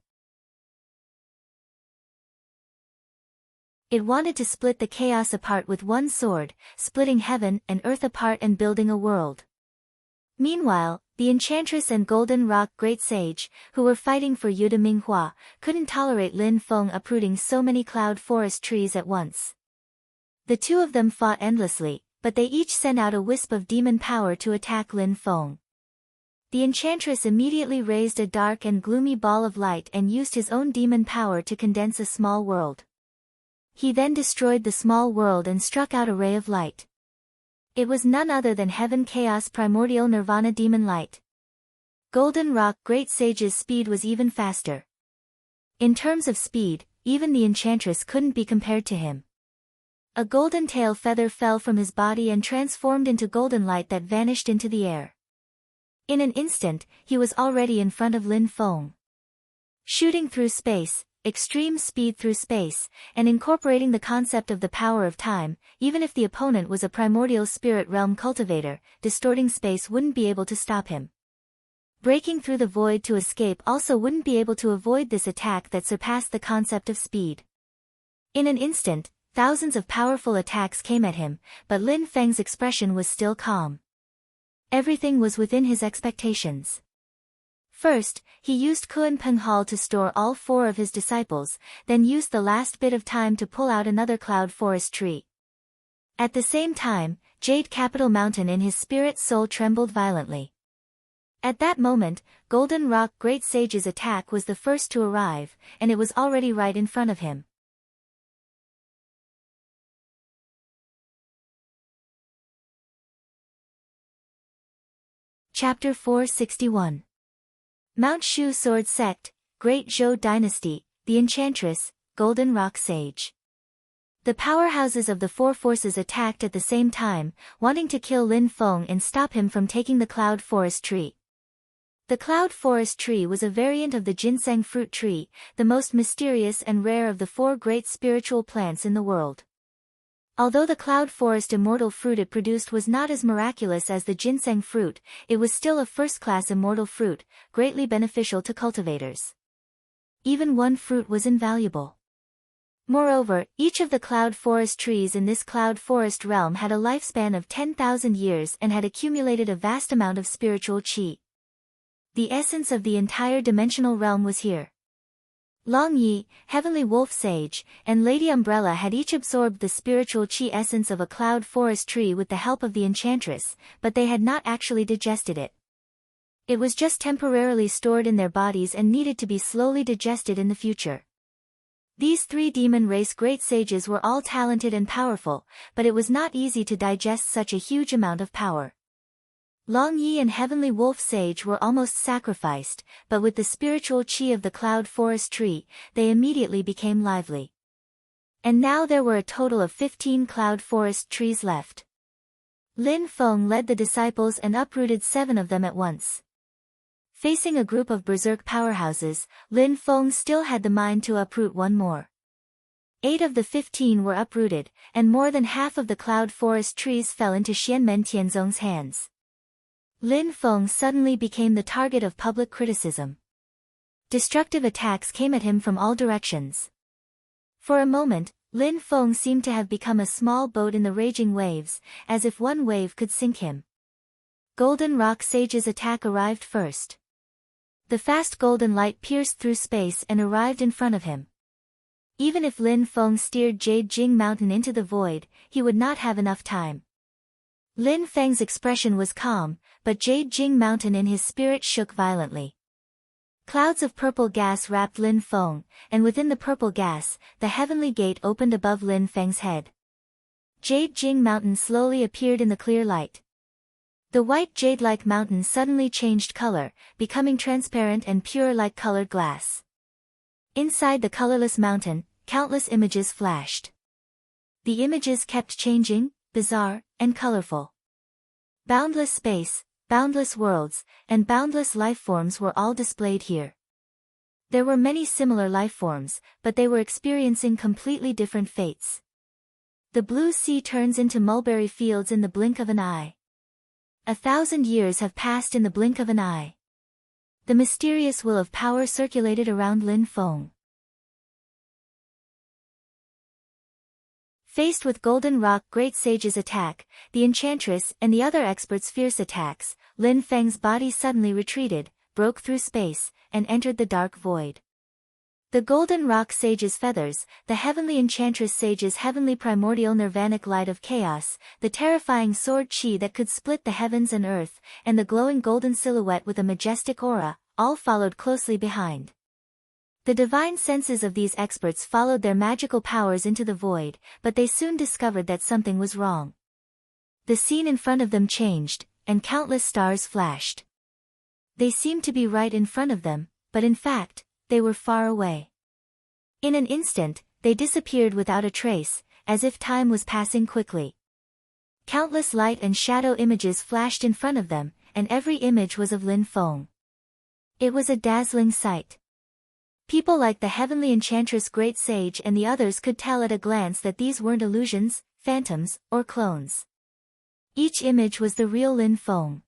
It wanted to split the chaos apart with one sword, splitting heaven and earth apart and building a world. Meanwhile, the Enchantress and Golden Rock Great Sage, who were fighting for Yude Minghua, couldn't tolerate Lin Feng uprooting so many cloud forest trees at once. The two of them fought endlessly, but they each sent out a wisp of demon power to attack Lin Feng. The Enchantress immediately raised a dark and gloomy ball of light and used his own demon power to condense a small world. He then destroyed the small world and struck out a ray of light. It was none other than Heaven Chaos Primordial Nirvana Demon Light. Golden Rock Great Sage's speed was even faster. In terms of speed, even the Enchantress couldn't be compared to him. A golden tail feather fell from his body and transformed into golden light that vanished into the air. In an instant, he was already in front of Lin Feng. Shooting through space, extreme speed through space, and incorporating the concept of the power of time, even if the opponent was a primordial spirit realm cultivator, distorting space wouldn't be able to stop him. Breaking through the void to escape also wouldn't be able to avoid this attack that surpassed the concept of speed. In an instant, thousands of powerful attacks came at him, but Lin Feng's expression was still calm. Everything was within his expectations. First, he used Kuan Peng Hall to store all 4 of his disciples, then used the last bit of time to pull out another cloud forest tree. At the same time, Jade Capital Mountain in his spirit soul trembled violently. At that moment, Golden Rock Great Sage's attack was the first to arrive, and it was already right in front of him. Chapter 461. Mount Shu Sword Sect, Great Zhou Dynasty, the Enchantress, Golden Rock Sage. The powerhouses of the 4 forces attacked at the same time, wanting to kill Lin Feng and stop him from taking the Cloud Forest Tree. The Cloud Forest Tree was a variant of the ginseng fruit tree, the most mysterious and rare of the 4 great spiritual plants in the world. Although the cloud forest immortal fruit it produced was not as miraculous as the ginseng fruit, it was still a first-class immortal fruit, greatly beneficial to cultivators. Even one fruit was invaluable. Moreover, each of the cloud forest trees in this cloud forest realm had a lifespan of 10,000 years and had accumulated a vast amount of spiritual qi. The essence of the entire dimensional realm was here. Long Yi, Heavenly Wolf Sage, and Lady Umbrella had each absorbed the spiritual qi essence of a cloud forest tree with the help of the Enchantress, but they had not actually digested it. It was just temporarily stored in their bodies and needed to be slowly digested in the future. These 3 demon race great sages were all talented and powerful, but it was not easy to digest such a huge amount of power. Long Yi and Heavenly Wolf Sage were almost sacrificed, but with the spiritual qi of the cloud forest tree, they immediately became lively. And now there were a total of 15 cloud forest trees left. Lin Feng led the disciples and uprooted 7 of them at once. Facing a group of berserk powerhouses, Lin Feng still had the mind to uproot 1 more. 8 of the 15 were uprooted, and more than half of the cloud forest trees fell into Xianmen Tianzong's hands. Lin Feng suddenly became the target of public criticism. Destructive attacks came at him from all directions. For a moment, Lin Feng seemed to have become a small boat in the raging waves, as if one wave could sink him. Golden Rock Sage's attack arrived first. The fast golden light pierced through space and arrived in front of him. Even if Lin Feng steered Jade Jing Mountain into the void, he would not have enough time. Lin Feng's expression was calm, but Jade Jing Mountain in his spirit shook violently. Clouds of purple gas wrapped Lin Feng, and within the purple gas, the heavenly gate opened above Lin Feng's head. Jade Jing Mountain slowly appeared in the clear light. The white jade-like mountain suddenly changed color, becoming transparent and pure like colored glass. Inside the colorless mountain, countless images flashed. The images kept changing, bizarre, and colorful. Boundless space, boundless worlds, and boundless lifeforms were all displayed here. There were many similar lifeforms, but they were experiencing completely different fates. The blue sea turns into mulberry fields in the blink of an eye. 1,000 years have passed in the blink of an eye. The mysterious will of power circulated around Lin Feng. Faced with Golden Rock Great Sage's attack, the Enchantress and the other experts' fierce attacks, Lin Feng's body suddenly retreated, broke through space, and entered the dark void. The Golden Rock Sage's feathers, the Heavenly Enchantress Sage's heavenly primordial nirvanic light of chaos, the terrifying sword chi that could split the heavens and earth, and the glowing golden silhouette with a majestic aura, all followed closely behind. The divine senses of these experts followed their magical powers into the void, but they soon discovered that something was wrong. The scene in front of them changed, and countless stars flashed. They seemed to be right in front of them, but in fact, they were far away. In an instant, they disappeared without a trace, as if time was passing quickly. Countless light and shadow images flashed in front of them, and every image was of Lin Feng. It was a dazzling sight. People like the Heavenly Enchantress Great Sage and the others could tell at a glance that these weren't illusions, phantoms, or clones. Each image was the real Lin Feng.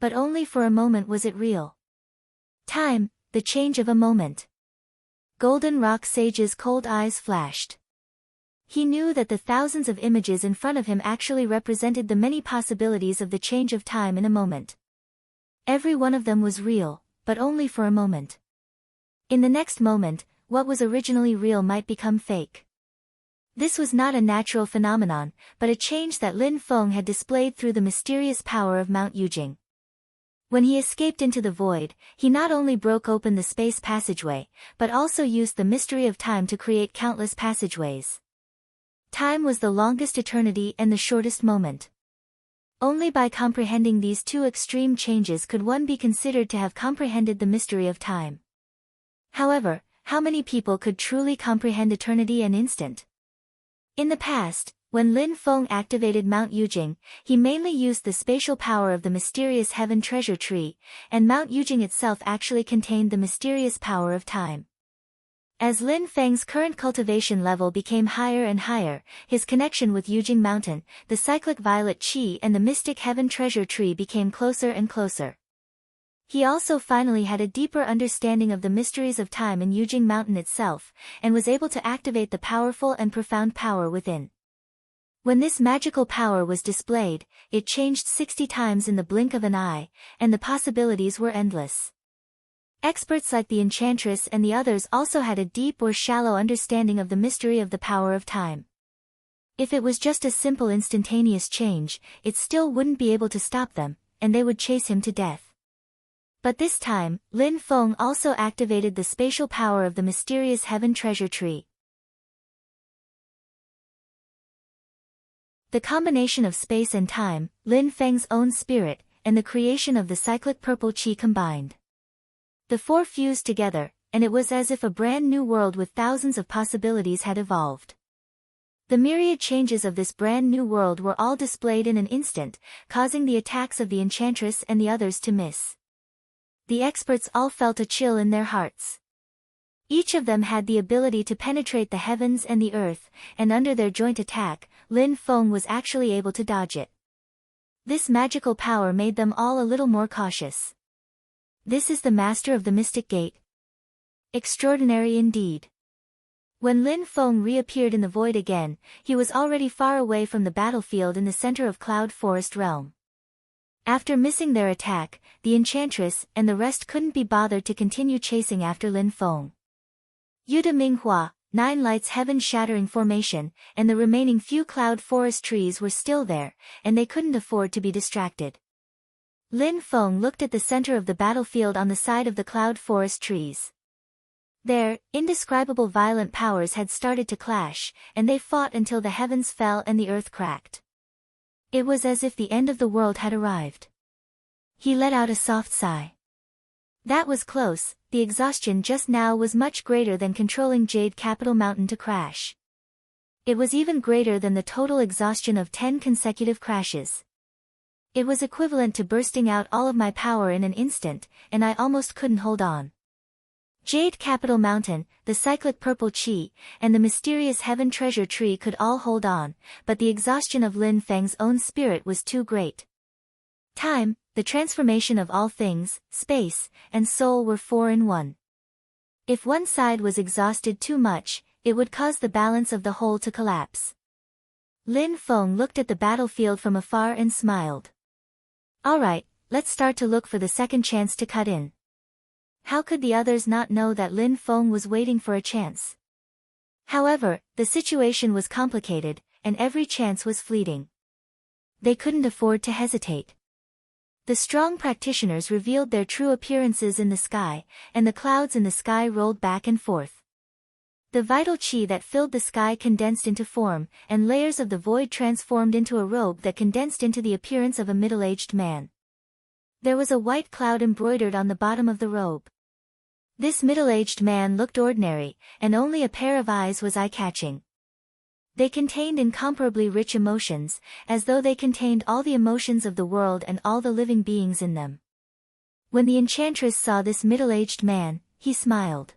But only for a moment was it real. Time, the change of a moment. Golden Rock Sage's cold eyes flashed. He knew that the thousands of images in front of him actually represented the many possibilities of the change of time in a moment. Every one of them was real, but only for a moment. In the next moment, what was originally real might become fake. This was not a natural phenomenon, but a change that Lin Feng had displayed through the mysterious power of Mount Yujing. When he escaped into the void, he not only broke open the space passageway, but also used the mystery of time to create countless passageways. Time was the longest eternity and the shortest moment. Only by comprehending these two extreme changes could one be considered to have comprehended the mystery of time. However, how many people could truly comprehend eternity and instant? In the past, when Lin Feng activated Mount Yujing, he mainly used the spatial power of the mysterious Heaven Treasure Tree, and Mount Yujing itself actually contained the mysterious power of time. As Lin Feng's current cultivation level became higher and higher, his connection with Yujing Mountain, the cyclic violet qi and the mystic Heaven Treasure Tree became closer and closer. He also finally had a deeper understanding of the mysteries of time in Yujing Mountain itself, and was able to activate the powerful and profound power within. When this magical power was displayed, it changed 60 times in the blink of an eye, and the possibilities were endless. Experts like the Enchantress and the others also had a deep or shallow understanding of the mystery of the power of time. If it was just a simple instantaneous change, it still wouldn't be able to stop them, and they would chase him to death. But this time, Lin Feng also activated the spatial power of the mysterious Heaven Treasure Tree. The combination of space and time, Lin Feng's own spirit, and the creation of the cyclic purple qi combined. The four fused together, and it was as if a brand new world with thousands of possibilities had evolved. The myriad changes of this brand new world were all displayed in an instant, causing the attacks of the Enchantress and the others to miss. The experts all felt a chill in their hearts. Each of them had the ability to penetrate the heavens and the earth, and under their joint attack, Lin Feng was actually able to dodge it. This magical power made them all a little more cautious. This is the master of the Mystic Gate. Extraordinary indeed. When Lin Feng reappeared in the void again, he was already far away from the battlefield in the center of Cloud Forest Realm. After missing their attack, the Enchantress and the rest couldn't be bothered to continue chasing after Lin Feng. Yude Minghua, 9 Lights heaven-shattering formation, and the remaining few Cloud Forest trees were still there, and they couldn't afford to be distracted. Lin Feng looked at the center of the battlefield on the side of the Cloud Forest trees. There, indescribable violent powers had started to clash, and they fought until the heavens fell and the earth cracked. It was as if the end of the world had arrived. He let out a soft sigh. That was close. The exhaustion just now was much greater than controlling Jade Capital Mountain to crash. It was even greater than the total exhaustion of 10 consecutive crashes. It was equivalent to bursting out all of my power in an instant, and I almost couldn't hold on. Jade Capital Mountain, the cyclic purple qi, and the mysterious Heaven Treasure Tree could all hold on, but the exhaustion of Lin Feng's own spirit was too great. Time, the transformation of all things, space, and soul were 4 in 1. If one side was exhausted too much, it would cause the balance of the whole to collapse. Lin Feng looked at the battlefield from afar and smiled. Alright, let's start to look for the second chance to cut in. How could the others not know that Lin Feng was waiting for a chance? However, the situation was complicated, and every chance was fleeting. They couldn't afford to hesitate. The strong practitioners revealed their true appearances in the sky, and the clouds in the sky rolled back and forth. The vital chi that filled the sky condensed into form, and layers of the void transformed into a robe that condensed into the appearance of a middle-aged man. There was a white cloud embroidered on the bottom of the robe. This middle-aged man looked ordinary, and only a pair of eyes was eye-catching. They contained incomparably rich emotions, as though they contained all the emotions of the world and all the living beings in them. When the enchantress saw this middle-aged man, he smiled.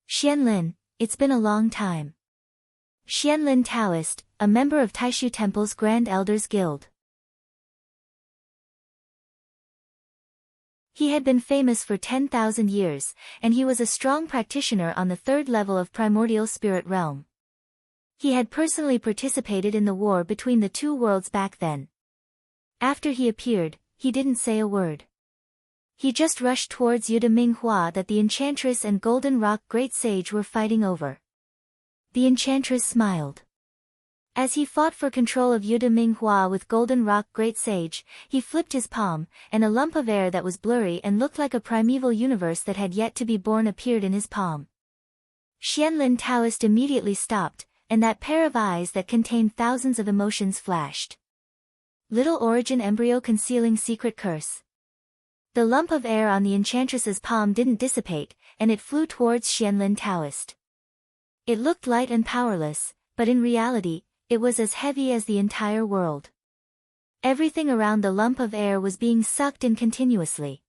Xianlin, it's been a long time. Xianlin Taoist, a member of Taishu Temple's Grand Elders Guild. He had been famous for 10,000 years, and he was a strong practitioner on the third level of primordial spirit realm. He had personally participated in the war between the two worlds back then. After he appeared, he didn't say a word. He just rushed towards Yuda Minghua that the Enchantress and Golden Rock Great Sage were fighting over. The Enchantress smiled. As he fought for control of Yuda Minghua with Golden Rock Great Sage, he flipped his palm, and a lump of air that was blurry and looked like a primeval universe that had yet to be born appeared in his palm. Xianlin Taoist immediately stopped, and that pair of eyes that contained thousands of emotions flashed. Little origin embryo concealing secret curse. The lump of air on the Enchantress's palm didn't dissipate, and it flew towards Xianlin Taoist. It looked light and powerless, but in reality, it was as heavy as the entire world. Everything around the lump of air was being sucked in continuously.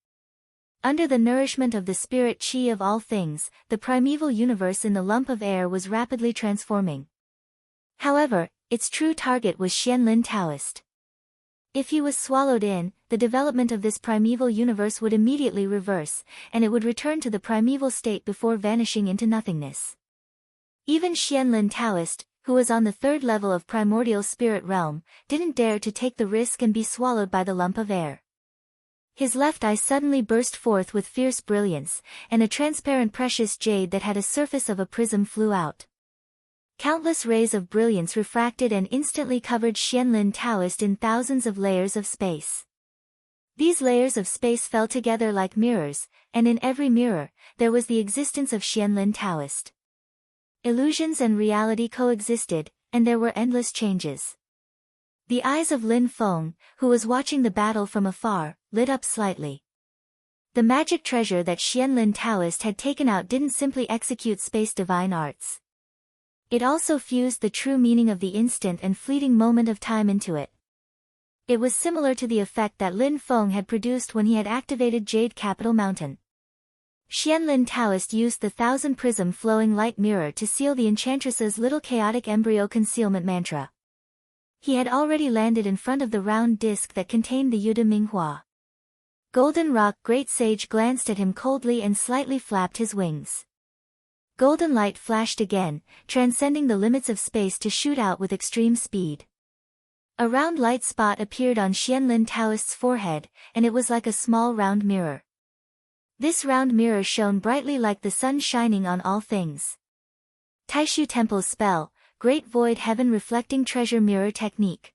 Under the nourishment of the spirit chi of all things, the primeval universe in the lump of air was rapidly transforming. However, its true target was Xianlin Taoist. If he was swallowed in, the development of this primeval universe would immediately reverse, and it would return to the primeval state before vanishing into nothingness. Even Xianlin Taoist, who was on the third level of primordial spirit realm, didn't dare to take the risk and be swallowed by the lump of air. His left eye suddenly burst forth with fierce brilliance, and a transparent precious jade that had a surface of a prism flew out. Countless rays of brilliance refracted and instantly covered Xianlin Taoist in thousands of layers of space. These layers of space fell together like mirrors, and in every mirror, there was the existence of Xianlin Taoist. Illusions and reality coexisted, and there were endless changes. The eyes of Lin Feng, who was watching the battle from afar, lit up slightly. The magic treasure that Xianlin Taoist had taken out didn't simply execute space divine arts. It also fused the true meaning of the instant and fleeting moment of time into it. It was similar to the effect that Lin Feng had produced when he had activated Jade Capital Mountain. Xianlin Taoist used the 1000 prism flowing light mirror to seal the Enchantress's little chaotic embryo concealment mantra. He had already landed in front of the round disc that contained the Yuda Minghua. Golden Rock Great Sage glanced at him coldly and slightly flapped his wings. Golden light flashed again, transcending the limits of space to shoot out with extreme speed. A round light spot appeared on Xianlin Taoist's forehead, and it was like a small round mirror. This round mirror shone brightly like the sun shining on all things. Taishu Temple's spell, Great Void Heaven Reflecting Treasure Mirror Technique.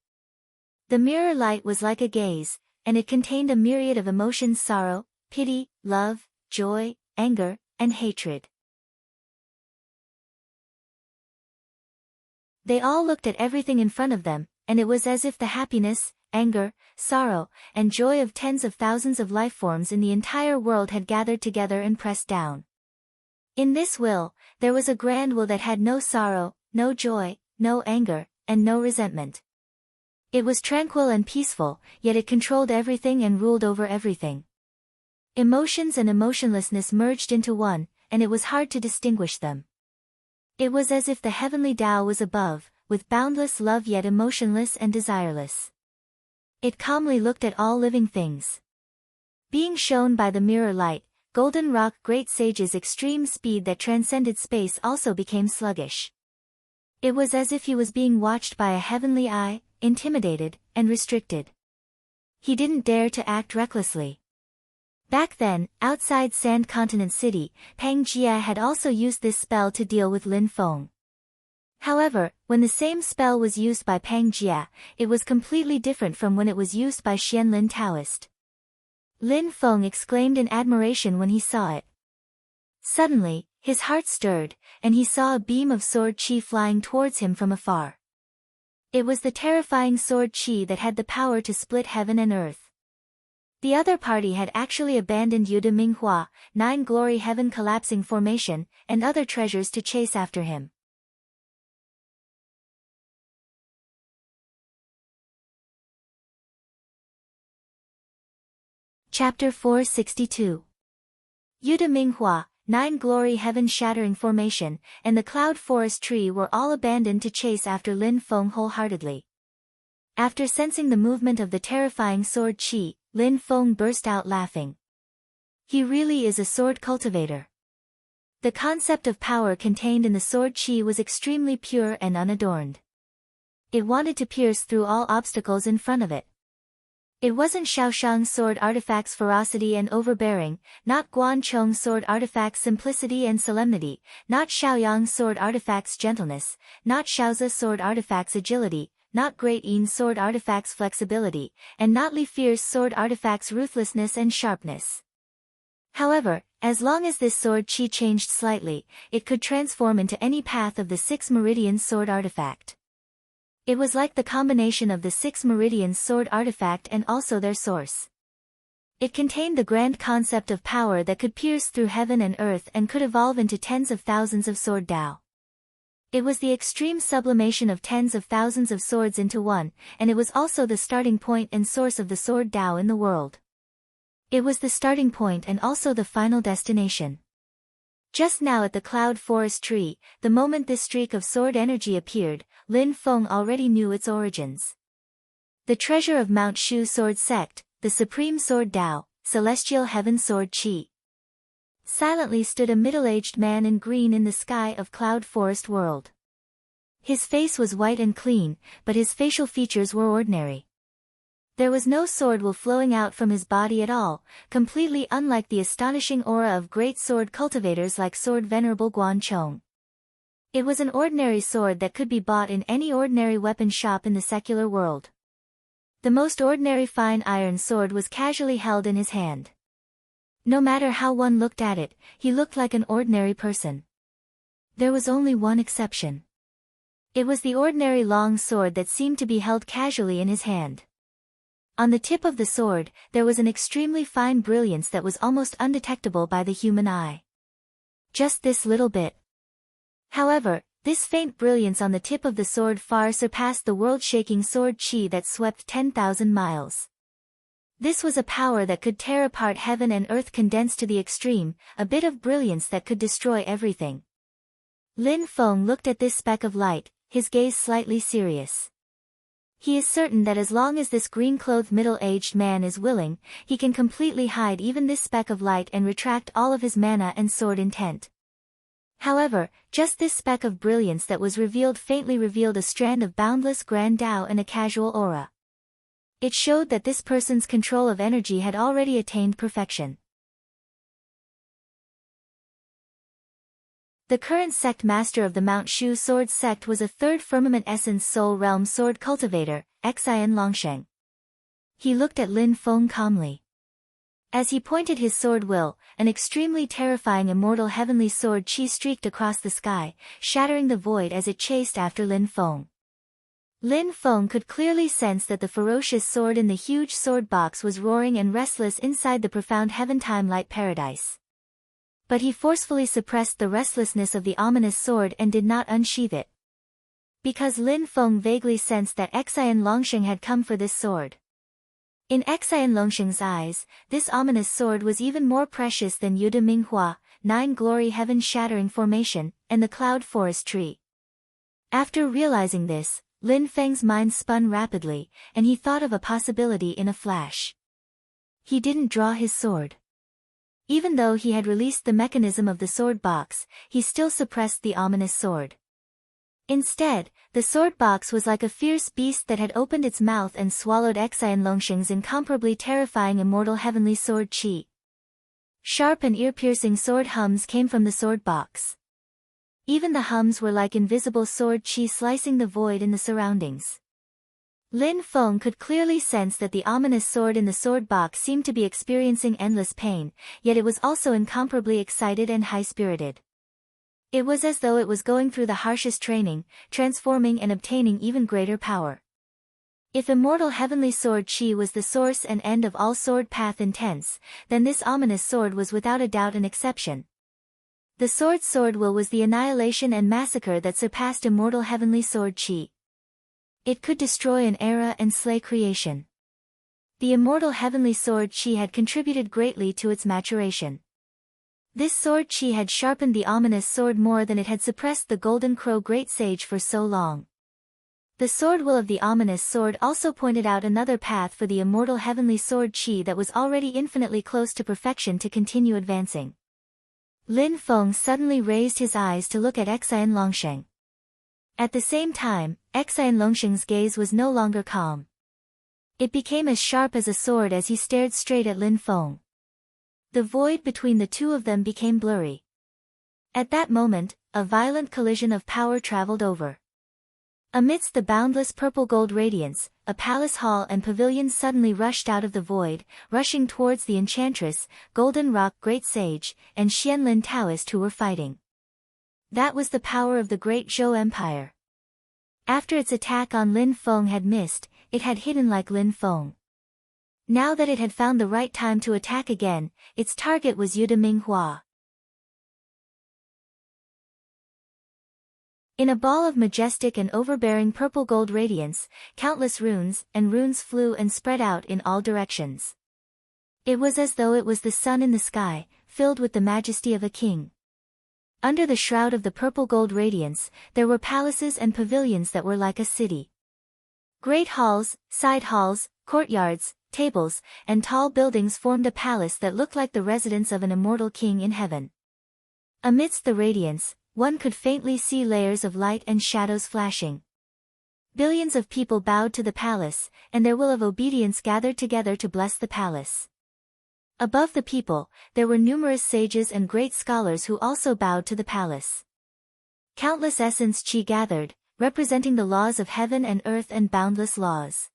The mirror light was like a gaze, and it contained a myriad of emotions: sorrow, pity, love, joy, anger, and hatred. They all looked at everything in front of them, and it was as if the happiness, anger, sorrow, and joy of tens of thousands of lifeforms in the entire world had gathered together and pressed down. In this will, there was a grand will that had no sorrow, no joy, no anger, and no resentment. It was tranquil and peaceful, yet it controlled everything and ruled over everything. Emotions and emotionlessness merged into one, and it was hard to distinguish them. It was as if the heavenly Tao was above, with boundless love yet emotionless and desireless. It calmly looked at all living things. Being shown by the mirror light, Golden Rock Great Sage's extreme speed that transcended space also became sluggish. It was as if he was being watched by a heavenly eye, intimidated, and restricted. He didn't dare to act recklessly. Back then, outside Sand Continent City, Pang Jia had also used this spell to deal with Lin Feng. However, when the same spell was used by Pang Jia, it was completely different from when it was used by Xianlin Taoist. Lin Feng exclaimed in admiration when he saw it. Suddenly, his heart stirred, and he saw a beam of sword chi flying towards him from afar. It was the terrifying sword chi that had the power to split heaven and earth. The other party had actually abandoned Yude Minghua, 9 Glory Heaven collapsing formation, and other treasures to chase after him. Chapter 462. Yude Minghua, 9 Glory Heaven shattering formation, and the Cloud Forest tree were all abandoned to chase after Lin Feng wholeheartedly. After sensing the movement of the terrifying sword chi, Lin Feng burst out laughing. He really is a sword cultivator. The concept of power contained in the sword chi was extremely pure and unadorned. It wanted to pierce through all obstacles in front of it. It wasn't Xiaoshang's sword artifact's ferocity and overbearing, not Guan Chong's sword artifact's simplicity and solemnity, not Xiaoyang's sword artifact's gentleness, not Xiaoza's sword artifact's agility, not Great Yin's sword artifact's flexibility, and not Li Fier's sword artifact's ruthlessness and sharpness. However, as long as this sword chi changed slightly, it could transform into any path of the 6 Meridians sword artifact. It was like the combination of the 6 Meridians sword artifact and also their source. It contained the grand concept of power that could pierce through heaven and earth and could evolve into tens of thousands of sword Dao. It was the extreme sublimation of tens of thousands of swords into one, and it was also the starting point and source of the sword Dao in the world. It was the starting point and also the final destination. Just now at the Cloud Forest tree, the moment this streak of sword energy appeared, Lin Feng already knew its origins. The treasure of Mount Shu Sword Sect, the Supreme Sword Dao, Celestial Heaven Sword Chi. Silently stood a middle-aged man in green in the sky of Cloud Forest World. His face was white and clean, but his facial features were ordinary. There was no sword will flowing out from his body at all, completely unlike the astonishing aura of great sword cultivators like Sword Venerable Guan Chong. It was an ordinary sword that could be bought in any ordinary weapon shop in the secular world. The most ordinary fine iron sword was casually held in his hand. No matter how one looked at it, he looked like an ordinary person. There was only one exception. It was the ordinary long sword that seemed to be held casually in his hand. On the tip of the sword, there was an extremely fine brilliance that was almost undetectable by the human eye. Just this little bit. However, this faint brilliance on the tip of the sword far surpassed the world-shaking sword chi that swept 10,000 miles. This was a power that could tear apart heaven and earth condensed to the extreme, a bit of brilliance that could destroy everything. Lin Feng looked at this speck of light, his gaze slightly serious. He is certain that as long as this green-clothed middle-aged man is willing, he can completely hide even this speck of light and retract all of his mana and sword intent. However, just this speck of brilliance that was revealed faintly revealed a strand of boundless grand Tao and a casual aura. It showed that this person's control of energy had already attained perfection. The current sect master of the Mount Shu Sword Sect was a third firmament essence soul realm sword cultivator, Xian Longsheng. He looked at Lin Feng calmly. As he pointed his sword will, an extremely terrifying immortal heavenly sword chi streaked across the sky, shattering the void as it chased after Lin Feng. Lin Feng could clearly sense that the ferocious sword in the huge sword box was roaring and restless inside the profound heaven-time light paradise. But he forcefully suppressed the restlessness of the ominous sword and did not unsheath it. Because Lin Feng vaguely sensed that Xian Longsheng had come for this sword. In Xian Longsheng's eyes, this ominous sword was even more precious than Yude Minghua, 9 Glory Heaven shattering formation, and the Cloud Forest tree. After realizing this, Lin Feng's mind spun rapidly, and he thought of a possibility in a flash. He didn't draw his sword. Even though he had released the mechanism of the sword box, he still suppressed the ominous sword. Instead, the sword box was like a fierce beast that had opened its mouth and swallowed Xian Longsheng's incomparably terrifying immortal heavenly sword qi. Sharp and ear-piercing sword hums came from the sword box. Even the hums were like invisible sword qi slicing the void in the surroundings. Lin Feng could clearly sense that the ominous sword in the sword box seemed to be experiencing endless pain, yet it was also incomparably excited and high-spirited. It was as though it was going through the harshest training, transforming and obtaining even greater power. If immortal heavenly sword qi was the source and end of all sword path intense, then this ominous sword was without a doubt an exception. The sword's sword will was the annihilation and massacre that surpassed immortal heavenly sword qi. It could destroy an era and slay creation. The immortal heavenly sword qi had contributed greatly to its maturation. This sword qi had sharpened the ominous sword more than it had suppressed the Golden Crow Great Sage for so long. The sword will of the ominous sword also pointed out another path for the immortal heavenly sword qi that was already infinitely close to perfection to continue advancing. Lin Feng suddenly raised his eyes to look at Xian Longsheng. At the same time, Xian Longsheng's gaze was no longer calm. It became as sharp as a sword as he stared straight at Lin Feng. The void between the two of them became blurry. At that moment, a violent collision of power traveled over. Amidst the boundless purple-gold radiance, a palace hall and pavilion suddenly rushed out of the void, rushing towards the enchantress, Golden Rock Great Sage, and Xianlin Taoist who were fighting. That was the power of the great Zhou Empire. After its attack on Lin Feng had missed, it had hidden like Lin Feng. Now that it had found the right time to attack again, its target was Yude Minghua. In a ball of majestic and overbearing purple-gold radiance, countless runes flew and spread out in all directions. It was as though it was the sun in the sky, filled with the majesty of a king. Under the shroud of the purple-gold radiance, there were palaces and pavilions that were like a city. Great halls, side halls, courtyards, tables, and tall buildings formed a palace that looked like the residence of an immortal king in heaven. Amidst the radiance, one could faintly see layers of light and shadows flashing. Billions of people bowed to the palace, and their will of obedience gathered together to bless the palace. Above the people, there were numerous sages and great scholars who also bowed to the palace. Countless essence qi gathered, representing the laws of heaven and earth and boundless laws.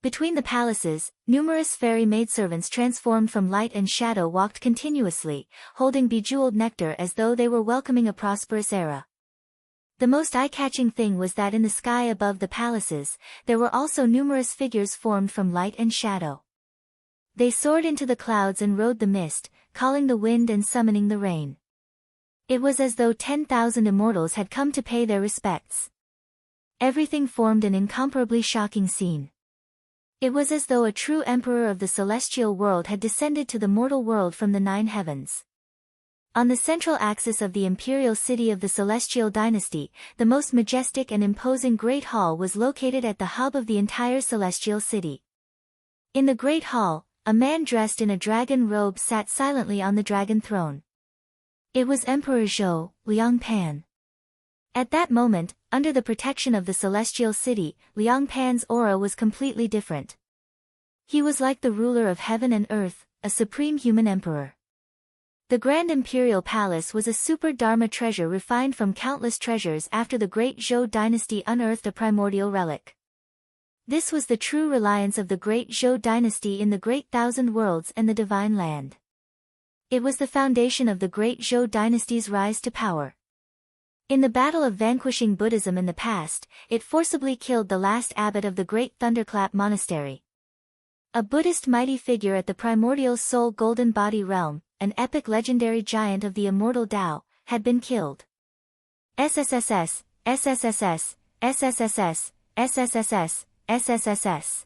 Between the palaces, numerous fairy maidservants transformed from light and shadow walked continuously, holding bejeweled nectar as though they were welcoming a prosperous era. The most eye-catching thing was that in the sky above the palaces, there were also numerous figures formed from light and shadow. They soared into the clouds and rode the mist, calling the wind and summoning the rain. It was as though 10,000 immortals had come to pay their respects. Everything formed an incomparably shocking scene. It was as though a true emperor of the celestial world had descended to the mortal world from the 9 heavens. On the central axis of the imperial city of the celestial dynasty, the most majestic and imposing great hall was located at the hub of the entire celestial city. In the great hall, a man dressed in a dragon robe sat silently on the dragon throne. It was Emperor Zhou, Liang Pan. At that moment, under the protection of the celestial city, Liang Pan's aura was completely different. He was like the ruler of heaven and earth, a supreme human emperor. The Grand Imperial Palace was a super Dharma treasure refined from countless treasures after the great Zhou dynasty unearthed a primordial relic. This was the true reliance of the great Zhou dynasty in the great thousand worlds and the divine land. It was the foundation of the great Zhou dynasty's rise to power. In the battle of vanquishing Buddhism in the past, it forcibly killed the last abbot of the great Thunderclap Monastery. A Buddhist mighty figure at the primordial soul golden body realm, an epic legendary giant of the immortal Tao, had been killed. SSSS, SSSS, SSSS, SSSS, SSSS.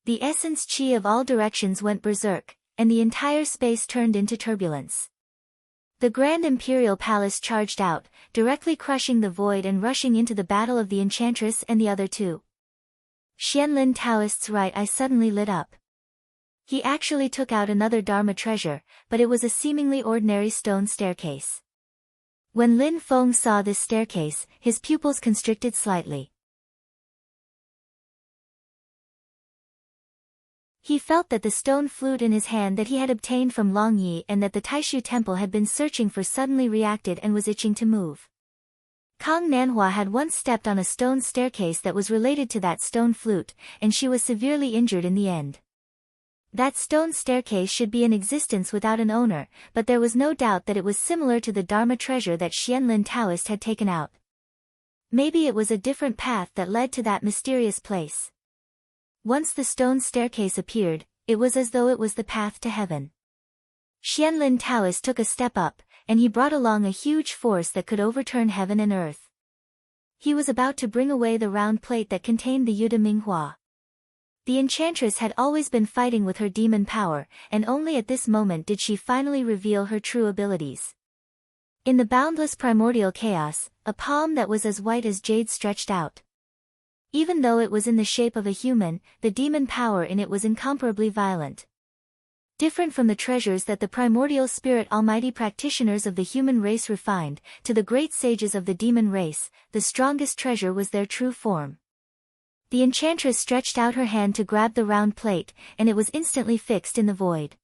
The essence qi of all directions went berserk, and the entire space turned into turbulence. The Grand Imperial Palace charged out, directly crushing the void and rushing into the battle of the Enchantress and the other two. Xianlin Taoist's right eye suddenly lit up. He actually took out another Dharma treasure, but it was a seemingly ordinary stone staircase. When Lin Feng saw this staircase, his pupils constricted slightly. He felt that the stone flute in his hand that he had obtained from Long Yi and that the Taishu temple had been searching for suddenly reacted and was itching to move. Kang Nanhua had once stepped on a stone staircase that was related to that stone flute, and she was severely injured in the end. That stone staircase should be in existence without an owner, but there was no doubt that it was similar to the Dharma treasure that Xianlin Taoist had taken out. Maybe it was a different path that led to that mysterious place. Once the stone staircase appeared, it was as though it was the path to heaven. Xianlin Taoist took a step up, and he brought along a huge force that could overturn heaven and earth. He was about to bring away the round plate that contained the Yuda Minghua. The enchantress had always been fighting with her demon power, and only at this moment did she finally reveal her true abilities. In the boundless primordial chaos, a palm that was as white as jade stretched out. Even though it was in the shape of a human, the demon power in it was incomparably violent. Different from the treasures that the primordial spirit almighty practitioners of the human race refined, to the great sages of the demon race, the strongest treasure was their true form. The enchantress stretched out her hand to grab the round plate, and it was instantly fixed in the void.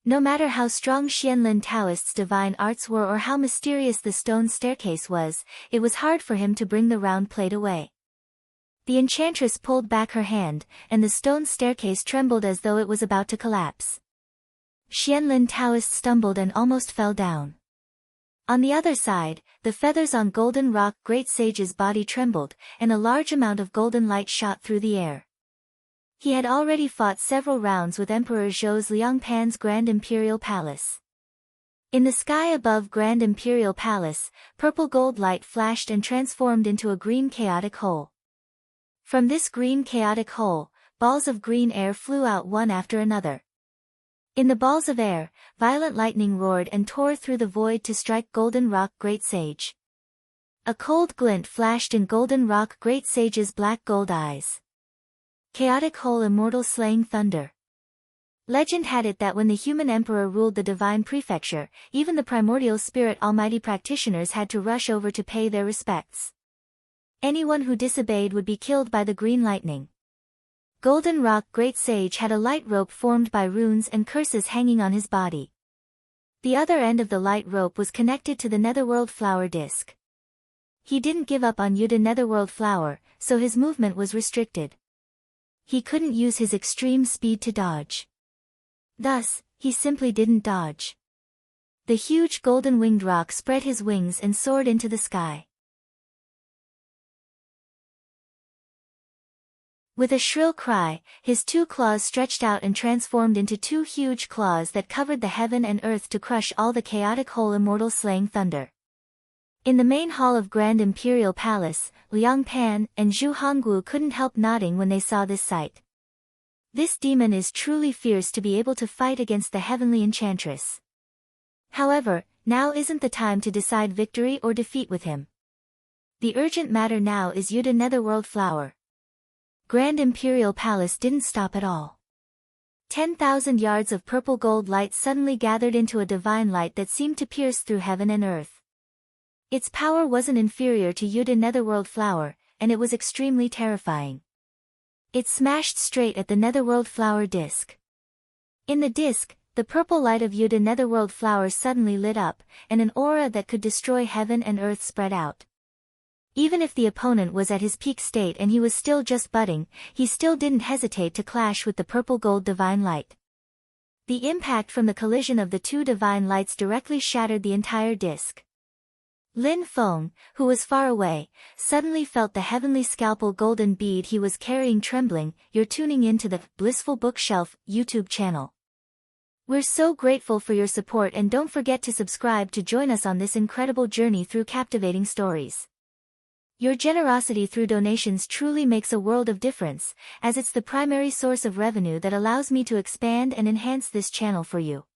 No matter how strong Xianlin Taoist's divine arts were or how mysterious the stone staircase was, it was hard for him to bring the round plate away. The enchantress pulled back her hand, and the stone staircase trembled as though it was about to collapse. Xianlin Taoist stumbled and almost fell down. On the other side, the feathers on Golden Rock Great Sage's body trembled, and a large amount of golden light shot through the air. He had already fought several rounds with Emperor Zhou's Liangpan's Grand Imperial Palace. In the sky above Grand Imperial Palace, purple gold light flashed and transformed into a green chaotic hole. From this green chaotic hole, balls of green air flew out one after another. In the balls of air, violent lightning roared and tore through the void to strike Golden Rock Great Sage. A cold glint flashed in Golden Rock Great Sage's black gold eyes. Chaotic hole immortal slaying thunder. Legend had it that when the human emperor ruled the divine prefecture, even the primordial spirit almighty practitioners had to rush over to pay their respects. Anyone who disobeyed would be killed by the green lightning. Golden Rock Great Sage had a light rope formed by runes and curses hanging on his body. The other end of the light rope was connected to the Netherworld Flower Disc. He didn't give up on Yuda Netherworld Flower, so his movement was restricted. He couldn't use his extreme speed to dodge. Thus, he simply didn't dodge. The huge golden winged rock spread his wings and soared into the sky. With a shrill cry, his two claws stretched out and transformed into two huge claws that covered the heaven and earth to crush all the chaotic whole immortal slaying thunder. In the main hall of Grand Imperial Palace, Liang Pan and Zhu Hongwu couldn't help nodding when they saw this sight. This demon is truly fierce to be able to fight against the heavenly enchantress. However, now isn't the time to decide victory or defeat with him. The urgent matter now is Yuda Netherworld Flower. Grand Imperial Palace didn't stop at all. 10,000 yards of purple gold light suddenly gathered into a divine light that seemed to pierce through heaven and earth. Its power wasn't inferior to Yuda Netherworld Flower, and it was extremely terrifying. It smashed straight at the Netherworld Flower disc. In the disc, the purple light of Yuda Netherworld Flower suddenly lit up, and an aura that could destroy heaven and earth spread out. Even if the opponent was at his peak state and he was still just budding, he still didn't hesitate to clash with the purple gold divine light. The impact from the collision of the two divine lights directly shattered the entire disc. Lin Feng, who was far away, suddenly felt the heavenly scalpel golden bead he was carrying trembling. You're tuning into the Blissful Bookshelf YouTube channel. We're so grateful for your support, and don't forget to subscribe to join us on this incredible journey through captivating stories. Your generosity through donations truly makes a world of difference, as it's the primary source of revenue that allows me to expand and enhance this channel for you.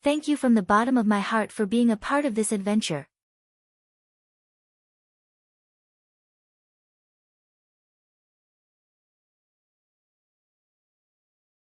Thank you from the bottom of my heart for being a part of this adventure.